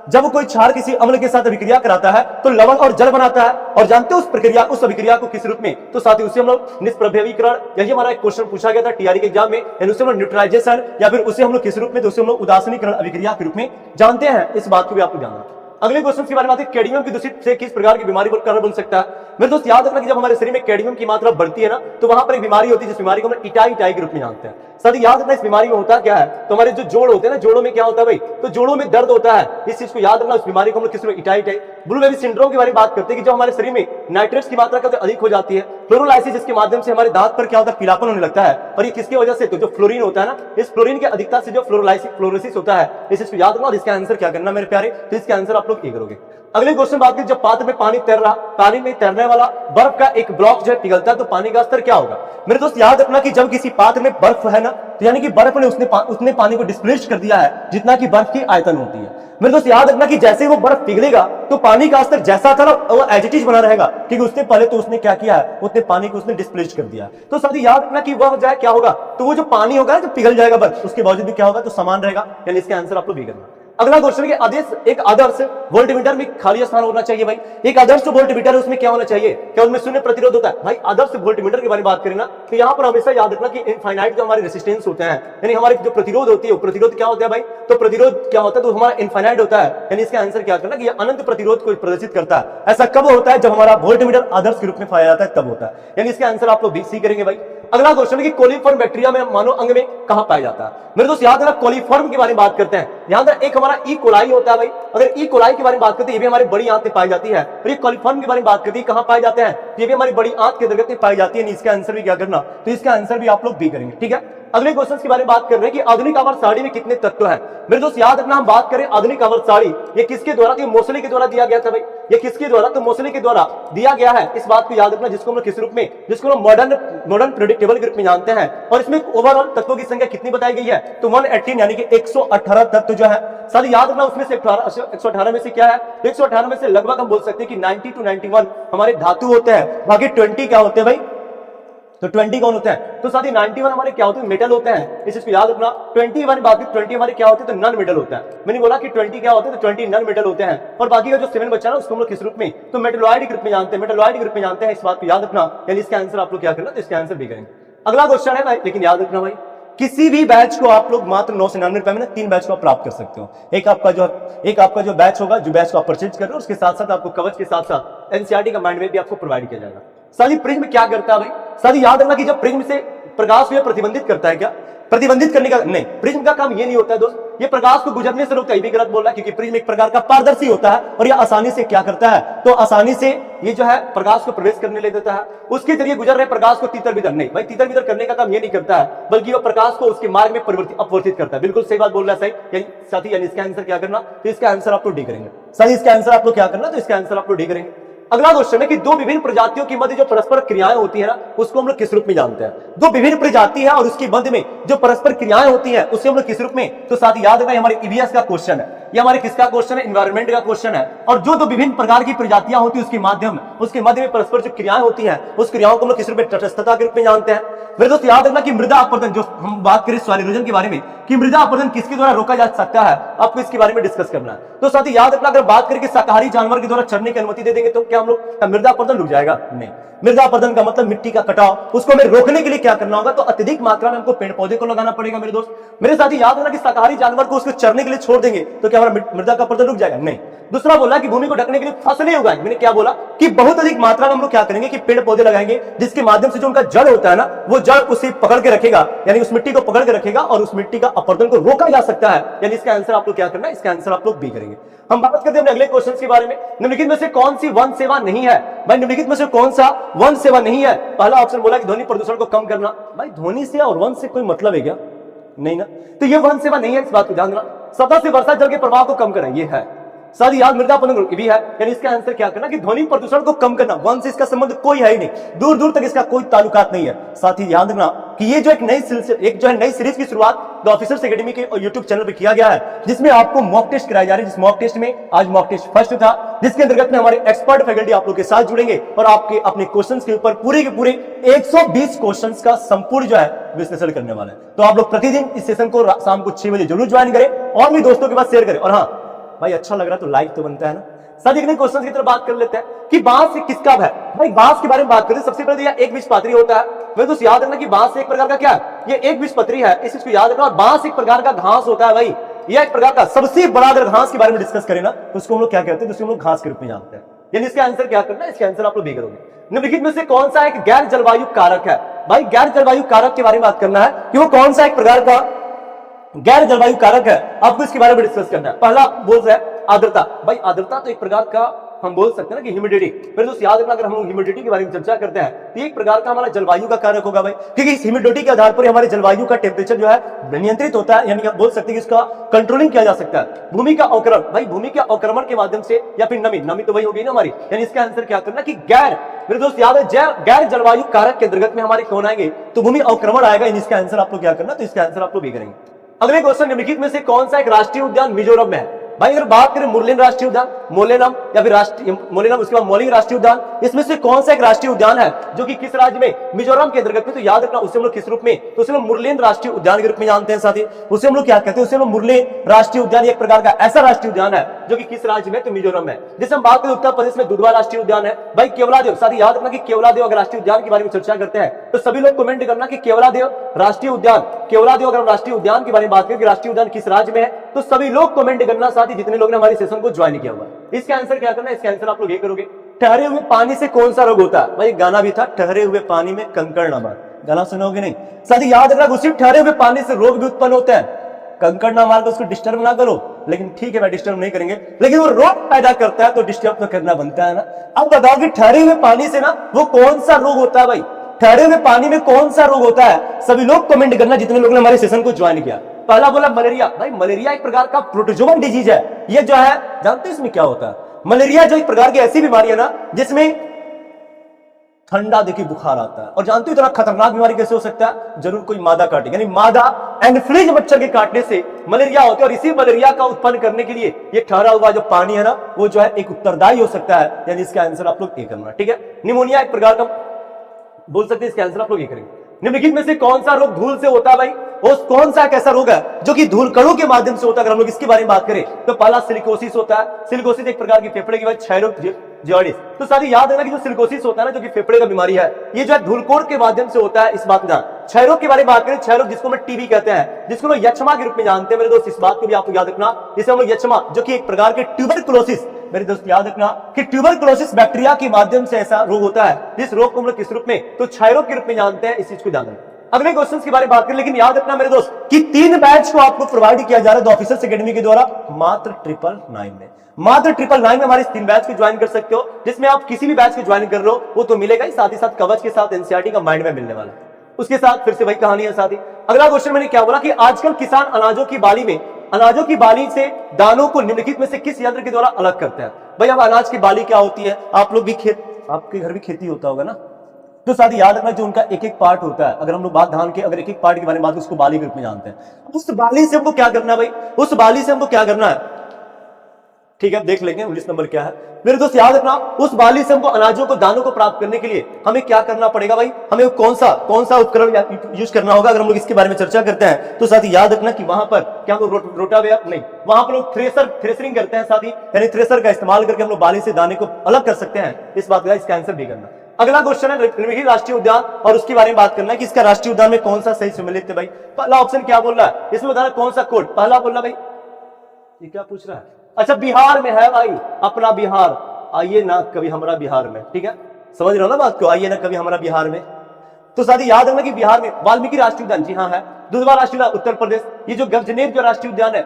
जब कोई क्षार किसी अम्ल के साथ अभिक्रिया कराता है तो लवण और जल बनाता है। और जानते हो उस अभिक्रिया को किस रूप में, तो साथ ही उसे हम लोग निष्प्रभवीकरण, यही हमारा एक क्वेश्चन पूछा गया था टीआरई के एग्जाम में, यानी उसे हम लोग न्यूट्रलाइजेशन या फिर उसे हम लोग किस रूप में, तो उसे हम लोग उदासीनीकरण अभिक्रिया के रूप में जानते हैं। इस बात को भी आपको जानना। अगले क्वेश्चन की बारे में बात है, कैडमियम की दूषित से किस प्रकार की बीमारी कारण बन सकता है। मेरे दोस्त याद रखना कि जब हमारे शरीर में कैडमियम की मात्रा बढ़ती है ना तो वहां पर एक बीमारी होती है जिस बीमारी को हम इटाई के रूप में जानते हैं। साथ ही याद रखना इस बीमारी में होता क्या है, तो हमारे जो जोड़ होते हैं ना, जोड़ों में क्या होता है भाई, तो जोड़ों में दर्द होता है। इस चीज को याद रखना। उस बीमारी को हम लोग किस इटाई ब्लू बेबी सिंड्रोम के बारे में बात करते हैं कि जब हमारे शरीर में नाइट्रेट्स की मात्रा कभी अधिक हो जाती है, फ्लोरोलाइसिस जिसके माध्यम से हमारे दांत पर क्या होता है, पीलापन होने लगता है। और ये किसकी वजह से, तो जो फ्लोरीन होता है ना, इस फ्लोरीन की अधिकता से जो फ्लोरोसिस होता है, इस चीज को याद रखना। और इसका आंसर क्या करना मेरे प्यारे, तो इसका आंसर आप लोग ये करोगे। अगले क्वेश्चन बात करें, जब पात्र में पानी में तैरने वाला बर्फ का एक ब्लॉक जो है पिघलता है तो पानी का स्तर क्या होगा। मेरे दोस्त याद रखना कि जब किसी पात्र में बर्फ है ना, तो यानी कि बर्फ ने उसने पानी को डिस्प्लेस कर दिया है जितना कि बर्फ की आयतन होती है। मेरे दोस्त याद रखना कि जैसे वो बर्फ पिघलेगा तो पानी का स्तर जैसा था ना वो एज इट इज बना रहेगा, क्योंकि उसने पहले तो उसने क्या किया है, उसने पानी को उसने डिस्प्लेस कर दिया। तो साथ ही याद रखना कि वह जो है क्या होगा, तो वो जो पानी होगा जो पिघल जाएगा बर्फ, उसके बावजूद भी क्या होगा, तो समान रहेगा। यानी इसका आंसर आप लोग भी करना। अगला क्वेश्चन है, एक आदर्श वोल्टमीटर में खाली स्थान होना चाहिए। भाई एक आदर्श वोल्टमीटर है उसमें क्या होना चाहिए, क्या उसमें शून्य प्रतिरोध होता है। भाई आदर्श वोल्टमीटर के बारे में बात करें ना तो यहाँ पर हमेशा याद रखना कि इनफाइनाइट जो हमारे रेसिस्टेंस होते हैं, यानी हमारी जो प्रतिरोध होती है, प्रतिरोध क्या होता है भाई, तो प्रतिरोध क्या होता है, तो हमारा इनफाइनाइट होता है। यानी इसका आंसर क्या करना कि अनंत प्रतिरोध को प्रदर्शित करता है। ऐसा कब होता है, जब हमारा वोल्टमीटर आदर्श के रूप में पाया जाता है तब होता है। यानी इसका आंसर आप लोग सी करेंगे। भाई अगला क्वेश्चन है कि कोलिफॉर्म बैक्टीरिया में मानव अंग में कहां पाया जाता है। मेरे दोस्त याद रखना कोलिफॉर्म के बारे में बात करते हैं, ध्यान रखना एक हमारा ई कोलाई होता है। भाई अगर ई कोलाई के बारे में बात करते हैं, ये भी हमारी बड़ी आंत में पाई जाती है। और ये कोलिफॉर्म के बारे में बात करते हैं, कहां पाए जाते हैं, ये भी हमारी बड़ी आंत के अंतर्गत पाई जाती है। इसका आंसर भी क्या करना, तो इसका आंसर भी आप लोग बी करेंगे। ठीक है, अगले क्वेश्चन के बारे में बात कर रहे हैं कि आधुनिक आवर्त सारणी में कितने तत्व हैं। मेरे दोस्त याद रखना हम बात करें आधुनिक आवर्त सारणी, ये किसके द्वारा, तो मोसले के द्वारा दिया गया था। भाई ये किसके द्वारा, तो मोसले के द्वारा दिया गया है। इस बात को याद रखना, जिसको हम किस रूप में, जिसको हम मॉडर्न प्रेडिक्टेबल के रूप में जानते हैं। और इसमें ओवरऑल तत्वों की संख्या कितनी बताई गई है, तो 118 यानी कि 118 तत्व जो है। साथ याद रखना उसमें से 118 में से क्या है, 118 में से लगभग हम बोल सकते हैं कि 90 to 91 हमारे धातु होते हैं, बाकी 20 क्या होते हैं भाई, तो 20 कौन होते हैं, तो साथ ही 91 हमारे क्या होते हैं, मेटल होते हैं। इस चीज को याद रखना। 20 हमारी बात की 20 हमारे क्या होते हैं, तो नॉन मेटल होता है। मैंने बोला कि 20 क्या होते हैं, तो 20 नॉन मेटल होते हैं। और बाकी का जो 7 बचा ना उसको हम लोग किस रूप में, तो मेटलॉइड के रूप में जानते हैं, मेटलॉइड के रूप में जानते हैं। इस बात को याद रखना। यानी इसका आंसर आप लोग क्या करना, तो इसका आंसर भी करेंगे। अगला क्वेश्चन है भाई, लेकिन याद रखना भाई किसी भी बैच को आप लोग मात्र 999 रुपए में ना 3 बैच को आप प्राप्त कर सकते हो। एक आपका जो बैच होगा, जो बैच को आप परचेज कर रहे हो, उसके साथ साथ आपको कवच के साथ साथ एनसीईआरटी का माइंड मैप भी आपको प्रोवाइड किया जाएगा। साथ प्रिज्म क्या करता है भाई, साथ याद रखना कि जब प्रिज्म से प्रकाश को प्रतिबंधित करता है, क्या प्रतिबंधित करने का नहीं, प्रिज्म का काम ये नहीं होता है दोस्त, ये प्रकाश को गुजरने से रोकता है। ये भी गलत बोल रहा है, क्योंकि प्रिज्म एक प्रकार का पारदर्शी होता है और ये आसानी से क्या करता है, तो आसानी से ये जो है प्रकाश को प्रवेश करने ले देता है। उसके जरिए गुजर रहे प्रकाश को तीतर बितर नहीं, भाई तीतर बितर करने का काम ये नहीं करता है, बल्कि वो प्रकाश को उसके मार्ग में अपवर्तित करता है। बिल्कुल सही बात बोल रहा है सही साथी। यानी इसका आंसर क्या करना, तो इसका आंसर आप लोग डी करेंगे। सही इसका आंसर आप लोग क्या करना, तो इसका आंसर आप लोग डी करेंगे। अगला क्वेश्चन है कि दो विभिन्न प्रजातियों के मध्य जो परस्पर क्रियाएं होती है ना, उसको हम लोग किस रूप में जानते हैं। दो विभिन्न प्रजाति है और उसके मध्य में जो परस्पर क्रियाएं होती है उसे हम लोग किस रूप में, तो साथ याद रखना हमारे ईवीएस का क्वेश्चन है, ये हमारे किसका क्वेश्चन है, एनवायरमेंट का क्वेश्चन है। और जो दो विभिन्न प्रकार की प्रजातियां होती है उसके मध्य में परस्पर जो क्रियाएं होती है उस क्रियाओं को हम लोग किस रूप में, तटस्थता के रूप में जानते हैं। मेरे दोस्त याद रखना कि मृदा अपरदन, जो हम बात करें स्वानिरोजन के बारे में, कि मृदा अपरदन किसके द्वारा रोका जा सकता है, आपको इसके बारे में डिस्कस करना है। तो साथ ही याद रखना, अगर बात करें कि शाकाहारी जानवर के द्वारा चरने की अनुमति दे देंगे तो क्या हम लोग मृदा अपरदन रुक जाएगा, नहीं। मृदा अपरदन का मतलब मिट्टी का कटाव, उसको हमें रोकने के लिए क्या करना होगा? तो अत्यधिक मात्रा में हमको पेड़ पौधे को लगाना पड़ेगा मेरे दोस्त। मेरे साथी याद रखना कि शाकाहारी जानवर को उसको चरने के लिए छोड़ देंगे तो क्या हमारा मृदा का अपरदन रुक जाएगा? नहीं। दूसरा बोला कि भूमि को ढकने के लिए फसलें उगाएंगे। मैंने क्या बोला कि बहुत अधिक मात्रा में हम लोग क्या करेंगे कि पेड़ पौधे लगाएंगे, जिसके माध्यम से जो उनका जड़ होता है ना, वो जड़ उसे पकड़ के रखेगा, यानी उस मिट्टी को पकड़ के रखेगा और उस मिट्टी का अपरदन को रोका जा सकता है। यानी इसका आंसर आप लोग क्या करना है? इसका आंसर आप लोग बी करेंगे। हम बात करते हैं अगले क्वेश्चन के बारे में। निम्नलिखित में से कौन सी वन सेवा नहीं है? भाई निम्नलिखित में से कौन सा वन सेवा नहीं है? पहला ऑप्शन बोला कि ध्वनि प्रदूषण को कम करना। भाई ध्वनि से और वन से कोई मतलब है क्या? नहीं ना, तो ये वन सेवा नहीं है, इस बात को ध्यान देना। सतह से वर्षा जल के प्रवाह को कम करना, ये है। साथ ही याद मृदा अपरदन भी है, यानी इसका आंसर क्या करना कि ध्वनि प्रदूषण को कम करना। वन से इसका संबंध कोई है ही नहीं, दूर दूर तक इसका कोई ताल्लुकात नहीं है। साथ ही याद रखना कि ये जो एक नई सीरीज की शुरुआत द ऑफिसर्स एकेडमी के यूट्यूब चैनल पर किया गया है, जिसमें आपको मॉक टेस्ट कराए जा रहे हैं। जिस मॉक टेस्ट में आज मॉक टेस्ट फर्स्ट था, जिसके अंतर्गत में हमारे एक्सपर्ट फैकल्टी आप लोग के साथ जुड़ेंगे और आपके अपने क्वेश्चंस के ऊपर पूरे के पूरे 120 क्वेश्चंस का संपूर्ण जो है विश्लेषण करने वाला है। तो आप लोग प्रतिदिन इस सेशन को शाम को 6 बजे जरूर ज्वाइन करें और भी दोस्तों के पास शेयर करें। और हाँ भाई, अच्छा लग रहा है तो लाइक तो बनता है ना। साथ ही क्वेश्चन की तरफ बात कर लेते हैं कि बांस किसका है। भाई बांस के बारे में बात करें, सबसे पहले यह एकबीजपत्री होता है। मैं तो याद रखना कि बांस एक प्रकार का क्या है? ये एकबीजपत्री है, इस चीज को याद रखना। और बांस एक प्रकार का घास होता है भाई, यह एक प्रकार का सबसे बड़ा, अगर घास के बारे में डिस्कस करें ना तो उसको हम लोग क्या कहते हैं? तो उसको हम लोग घास के रूप में जानते हैं। यानी इसका आंसर क्या करना है? इसका आंसर आप लोग भी करोगे। निम्नलिखित में से कौन सा एक गैर जलवायु कारक है? भाई गैर जलवायु कारक के बारे में बात करना है कि वो कौन सा एक प्रकार का गैर जलवायु कारक है, आपको इसके बारे में डिस्कस करना है। पहला बोल रहा है आर्द्रता। भाई आर्द्रता तो एक प्रकार का हम बोल सकते हैं ना कि ह्यूमिडिटी। मेरे दोस्त याद रखना, अगर हम ह्यूमिडिटी के बारे में चर्चा करते हैं तो एक प्रकार का हमारा जलवायु का कारक होगा भाई, क्योंकि इस ह्यूमिडिटी के आधार पर हमारे जलवायु का टेम्परेचर जो है नियंत्रित होता है, यानी आप बोल सकते हैं कि इसका कंट्रोलिंग किया जा सकता है। भूमि का अवक्रमण, भाई भूमि के अवक्रमण के माध्यम से, या फिर नमी तो वही होगी ना हमारी। यानी इसका आंसर क्या करना कि गैर, मेरे दोस्त याद है गैर जलवायु कारक के अंतर्गत में हमारे कौन आएंगे? तो भूमि अवक्रमण आएगा। इसका आंसर आप लोग क्या करना? तो इसका आंसर आप लोग भी करेंगे। अगले क्वेश्चन, निम्नलिखित में से कौन सा एक राष्ट्रीय उद्यान मिजोरम में है? भाई अगर बात करें मुरलेन राष्ट्रीय उद्यान, मोलेनम या फिर मोलेनम, उसके बाद मोलिंग राष्ट्रीय उद्यान, इसमें से कौन सा एक राष्ट्रीय उद्यान है जो कि किस राज्य में? मिजोरम के अंतर्गत में। तो याद रखना उसे हम लोग किस रूप में? तो उसे हम मुरलेन राष्ट्रीय उद्यान के रूप में जानते हैं। साथ ही उसे हम लोग क्या कहते हैं? उसे हम लोग मुरलेन राष्ट्रीय उद्यान, एक प्रकार का ऐसा राष्ट्रीय उद्यान है जो कि किस राज्य में? तो मिजोरम में। जैसे हम बात करें उत्तर प्रदेश में दुधवा राष्ट्रीय उद्यान है। भाई केवलादेव, साथ ही याद रखना कि केवलादेव अगर राष्ट्रीय उद्यान के बारे में चर्चा करते हैं तो सभी लोग कमेंट करना कि केवलादेव राष्ट्रीय उद्यान, केवलादेव अगर हम राष्ट्रीय उद्यान के बारे में बात करें कि राष्ट्रीय उद्यान किस राज्य में है, तो सभी लोग कमेंट करना। साथ ही जितने लोग ने हमारे सेशन को ज्वाइन किया हुआ, इसका आंसर क्या करना है? इसका आंसर आप लोग ये करोगे, ठहरे हुए पानी से कौन सा रोग होता है? भाई गाना भी था, ठहरे हुए पानी में कंकड़ न मार। गाना सुनोगे नहीं? साथ ही याद रखना उसी ठहरे हुए पानी से रोग भी उत्पन्न होते हैं। कंकड़ ना मार, तो उसको डिस्टर्ब ना करो। लेकिन ठीक है, मैं डिस्टर्ब नहीं करेंगे, लेकिन वो रोग पैदा करता है तो डिस्टर्ब तो करना बनता है ना। अब बताओ कि ठहरे हुए पानी से ना वो कौन सा रोग होता है? भाई ठहरे हुए पानी में कौन सा रोग होता है? सभी लोग कमेंट करना जितने लोगों ने हमारे सेशन को ज्वाइन किया। पहला बोला मलेरिया। भाई मलेरिया एक प्रकार का प्रोटोजोवन डिजीज है। ये जो है जानते हैं इसमें क्या होता है? मलेरिया जो एक प्रकार की ऐसी बीमारी है ना जिसमें ठंडा देखिए बुखार आता है। और जानते हो इतना खतरनाक बीमारी कैसे हो सकता है? जरूर कोई मादा काटे, यानी मादा एनफ्लूएंजा मच्छर के काटने से मलेरिया होता है। और इसी मलेरिया का उत्पन्न करने के लिए ये ठहरा हुआ जो पानी है ना, वो जो है एक उत्तरदायी हो सकता है। यानी इसका आंसर आप लोग ए करना, ठीक है। निमोनिया एक प्रकार का बोल सकते हैं, इसका आंसर आप लोग ये करेंगे। निम्नलिखित में से कौन सा रोग धूल से होता है? भाई वो कौन सा एक ऐसा रोग है जो कि धूल कणों के माध्यम से होता है? अगर हम लोग इसके बारे में बात करें तो पहला सिलिकोसिस होता है। सिलिकोसिस एक प्रकार की फेफड़े की क्षय रोग जॉन्डिस। तो सारी याद है ना कि जो सिलिकोसिस होता है ना, जो कि फेफड़े का बीमारी है, ये जो है धूलकोण के माध्यम से होता है। इस बात में क्षय रोग के बारे में बात करें, क्षय रोग जिसको हम टीबी कहते हैं, जिसको लोग यक्षमा के रूप में जानते हैं मेरे दोस्त, इस बात को भी आपको याद रखना। इसे हम लोग यक्षमा, जो कि एक प्रकार के ट्यूबरकुलोसिस, मेरे दोस्त याद रखना कि ट्यूबरकुलोसिस बैक्टीरिया के माध्यम से ऐसा रोग होता है, जिस रोग को हम लोग किस रूप में? तो क्षय रोग के रूप में जानते हैं। इस चीज को ध्यान रखना। अगले क्वेश्चन के बारे में बात करें, लेकिन याद रखना मेरे दोस्त कि 3 बैच को आपको प्रोवाइड किया जा रहा है द ऑफिसर्स एकेडमी के द्वारा मात्र 999 में। मात्र 999 में हमारे 3 बैच को ज्वाइन कर सकते हो, जिसमें आप किसी भी बैच को ज्वाइन कर रहे हो वो तो मिलेगा ही, साथ ही साथ कवच के साथ एनसीईआरटी का माइंड में मिलने वाला है। उसके साथ फिर से वही कहानी है। साथ ही अगला क्वेश्चन मैंने क्या बोला कि आजकल किसान अनाजों की बाली से दानों को निम्नलिखित में से किस यंत्र के द्वारा अलग करते हैं? भाई अब अनाज की बाली क्या होती है? आप लोग भी आपके घर भी खेती होता होगा ना, तो साथ ही याद रखना जो उनका एक एक पार्ट होता है। अगर हम लोग बात धान के अगर एक एक पार्ट के बारे में बात, उसको बाली के रूप में जानते हैं। उस बाली से हमको क्या करना है? भाई उस बाली से हमको क्या करना है? ठीक है, देख लेंगे 19 नंबर क्या है मेरे दोस्त। याद रखना उस बाली से हमको अनाजों को, दानों को प्राप्त करने के लिए हमें क्या करना पड़ेगा? भाई हमें कौन सा उपकरण यूज करना होगा? अगर हम लोग इसके बारे में चर्चा करते हैं तो साथ ही याद रखना कि वहां पर क्या हम लोग रोटावेयर नहीं, वहां पर लोग थ्रेसरिंग करते हैं। साथ ही यानी थ्रेसर का इस्तेमाल करके हम लोग बाली से दाने को अलग कर सकते हैं। इस बात का इसका आंसर भी करना। अगला क्वेश्चन है निम्नलिखित राष्ट्रीय उद्यान और उसके बारे में बात करना है कि इसका राष्ट्रीय उद्यान में कौन सा सही सम्मिलित है भाई। पहला ऑप्शन क्या बोल रहा है, इसमें बताना कौन सा कोड। पहला बोल रहा भाई, ये क्या पूछ रहा है, अच्छा बिहार में है भाई, अपना बिहार, आइए ना कभी हमारा बिहार में, ठीक है, समझ रहे हो ना बात को, आइए ना कभी हमारा बिहार में। तो साथ ही याद रखना कि बिहार में वाल्मीकि राष्ट्रीय उद्यान, जी हाँ है। दूसरा राष्ट्रीय उद्यान उत्तर प्रदेश, ये जो गजनेर जो राष्ट्रीय उद्यान है,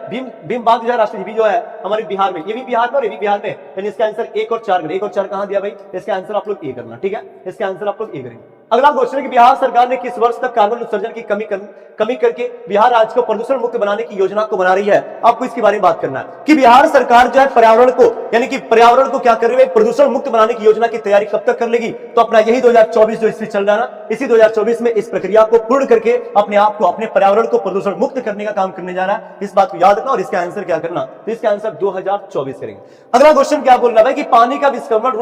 भीमबाग जो राष्ट्रीय भी जो है हमारे बिहार में, ये भी बिहार में और ये भी बिहार में, यानी इसका आंसर 1 और 4 1 और 4 कहां दिया भाई, इसका आंसर आप लोग ए करना, ठीक है, इसका आंसर आप लोग ए करेंगे। अगला क्वेश्चन है कि बिहार सरकार ने किस वर्ष तक कार्बन उत्सर्जन की कमी करके बिहार राज्य को प्रदूषण मुक्त बनाने की योजना को बना रही है। आपको इसके बारे में बात करना है कि बिहार सरकार जो है पर्यावरण को, यानी कि पर्यावरण को क्या कर रही है, प्रदूषण मुक्त बनाने की योजना की तैयारी कब तक कर लेगी। तो अपना यही 2024 जो इसमें चल रहा है ना, इसी 2024 में इस प्रक्रिया को पूर्ण करके अपने आप को, अपने पर्यावरण को प्रदूषण मुक्त करने का काम करने जा रहा है। इस बात को याद रखना और इसका आंसर क्या करना, तो इसका आंसर 2024 करेंगे। अगला क्वेश्चन क्या बोल रहा है कि पानी का विस्कर्मण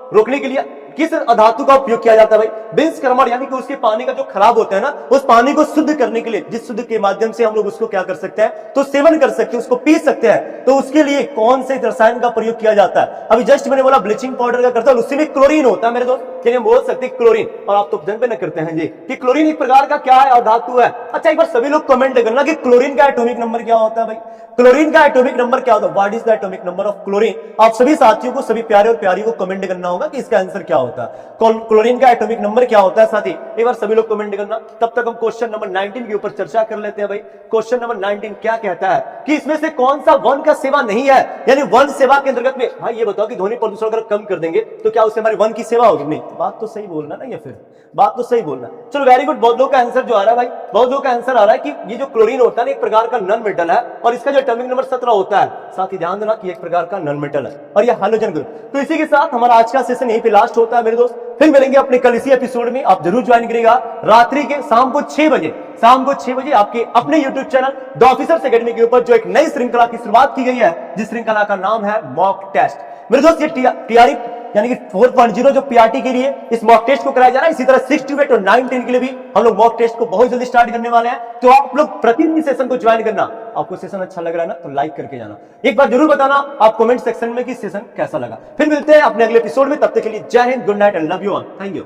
रोकने के लिए किस अधातु का उपयोग किया जाता है भाई। विस्कर्मण यानी कि उसके पानी का जो खराब होता है ना, उस पानी को शुद्ध करने के लिए, जिस शुद्ध के माध्यम से हम लोग उसको क्या कर सकते हैं, तो सेवन कर सकते हैं, उसको पी सकते हैं, तो उसके लिए कौन से रसायन का प्रयोग किया जाता है। अभी जस्ट मैंने बोला ब्लीचिंग पाउडर का करता है, उससे भी क्लोरीन होता है मेरे दोस्त, हम बोल सकते हैं क्लोरीन, और आप तो जन पे न करते हैं जी कि क्लोरीन एक प्रकार का क्या है, अधातु है। अच्छा एक बार सभी लोग कमेंट करना कि क्लोरीन का एटॉमिक नंबर क्या होता है भाई, क्लोरीन का एटॉमिक नंबर क्या होता है, what is the atomic number of chlorine. आप सभी साथियों को, सभी प्यारे और प्यारी को कमेंट करना होगा कि इसका आंसर क्या होता है, क्लोरीन का एटॉमिक नंबर क्या होता है। साथी एक बार सभी लोग कमेंट करना। तब तक हम क्वेश्चन नंबर 19 के ऊपर चर्चा कर लेते हैं भाई। क्वेश्चन नंबर 19 क्या कहता है कि इसमें से कौन सा वन का सेवा नहीं है, यानी वन सेवा के अंतर्गत में। भाई ये बताओ कि ध्वनि प्रदूषण अगर कम कर देंगे तो क्या उससे हमारे वन की सेवा होगी, नहीं, बात तो सही बोलना ना, या फिर बात तो सही बोलना। चलो वेरी गुड, बहुत लोगों का आंसर जो आ रहा है भाई, बहुत लोगों का आंसर आ रहा है कि ये जो क्लोरीन होता है एक प्रकार का नॉन मेटल है, और इसका जो एटॉमिक नंबर 17 होता है। साथ ही ध्यान देना कि एक प्रकार का नॉन मेटल है और ये हाइड्रोजन ग्रुप। तो इसी के साथ हमारा आज का सेशन यहीं पे लास्ट होता है मेरे दोस्त। फिर मिलेंगे अपने कल इसी एपिसोड में, आप जरूर ज्वाइन करिएगा रात्रि के शाम को 6 बजे आपके अपने YouTube channel the officers academy के ऊपर जो एक नई श्रृंखला की शुरुआत की गई है, जिस श्रृंखला का नाम है मॉक टेस्ट। मेरे दोस्त ये टीआरई यानी कि 4.0 जो पीआरटी के लिए इस मॉक टेस्ट को कराया जा रहा है, इसी तरह 6 to 8 और 9 10 के लिए भी हम लोग मॉक टेस्ट को बहुत जल्दी स्टार्ट करने वाले हैं। तो आप लोग प्रतिदिन सेशन को ज्वाइन करना। आपको सेशन अच्छा लग रहा है ना, तो लाइक करके जाना। एक बार जरूर बताना आप कमेंट सेक्शन में कि सेशन कैसा लगा। फिर मिलते हैं अपने अगले एपिसोड में, तब तक के लिए जय Hind, good night and love you all, thank you.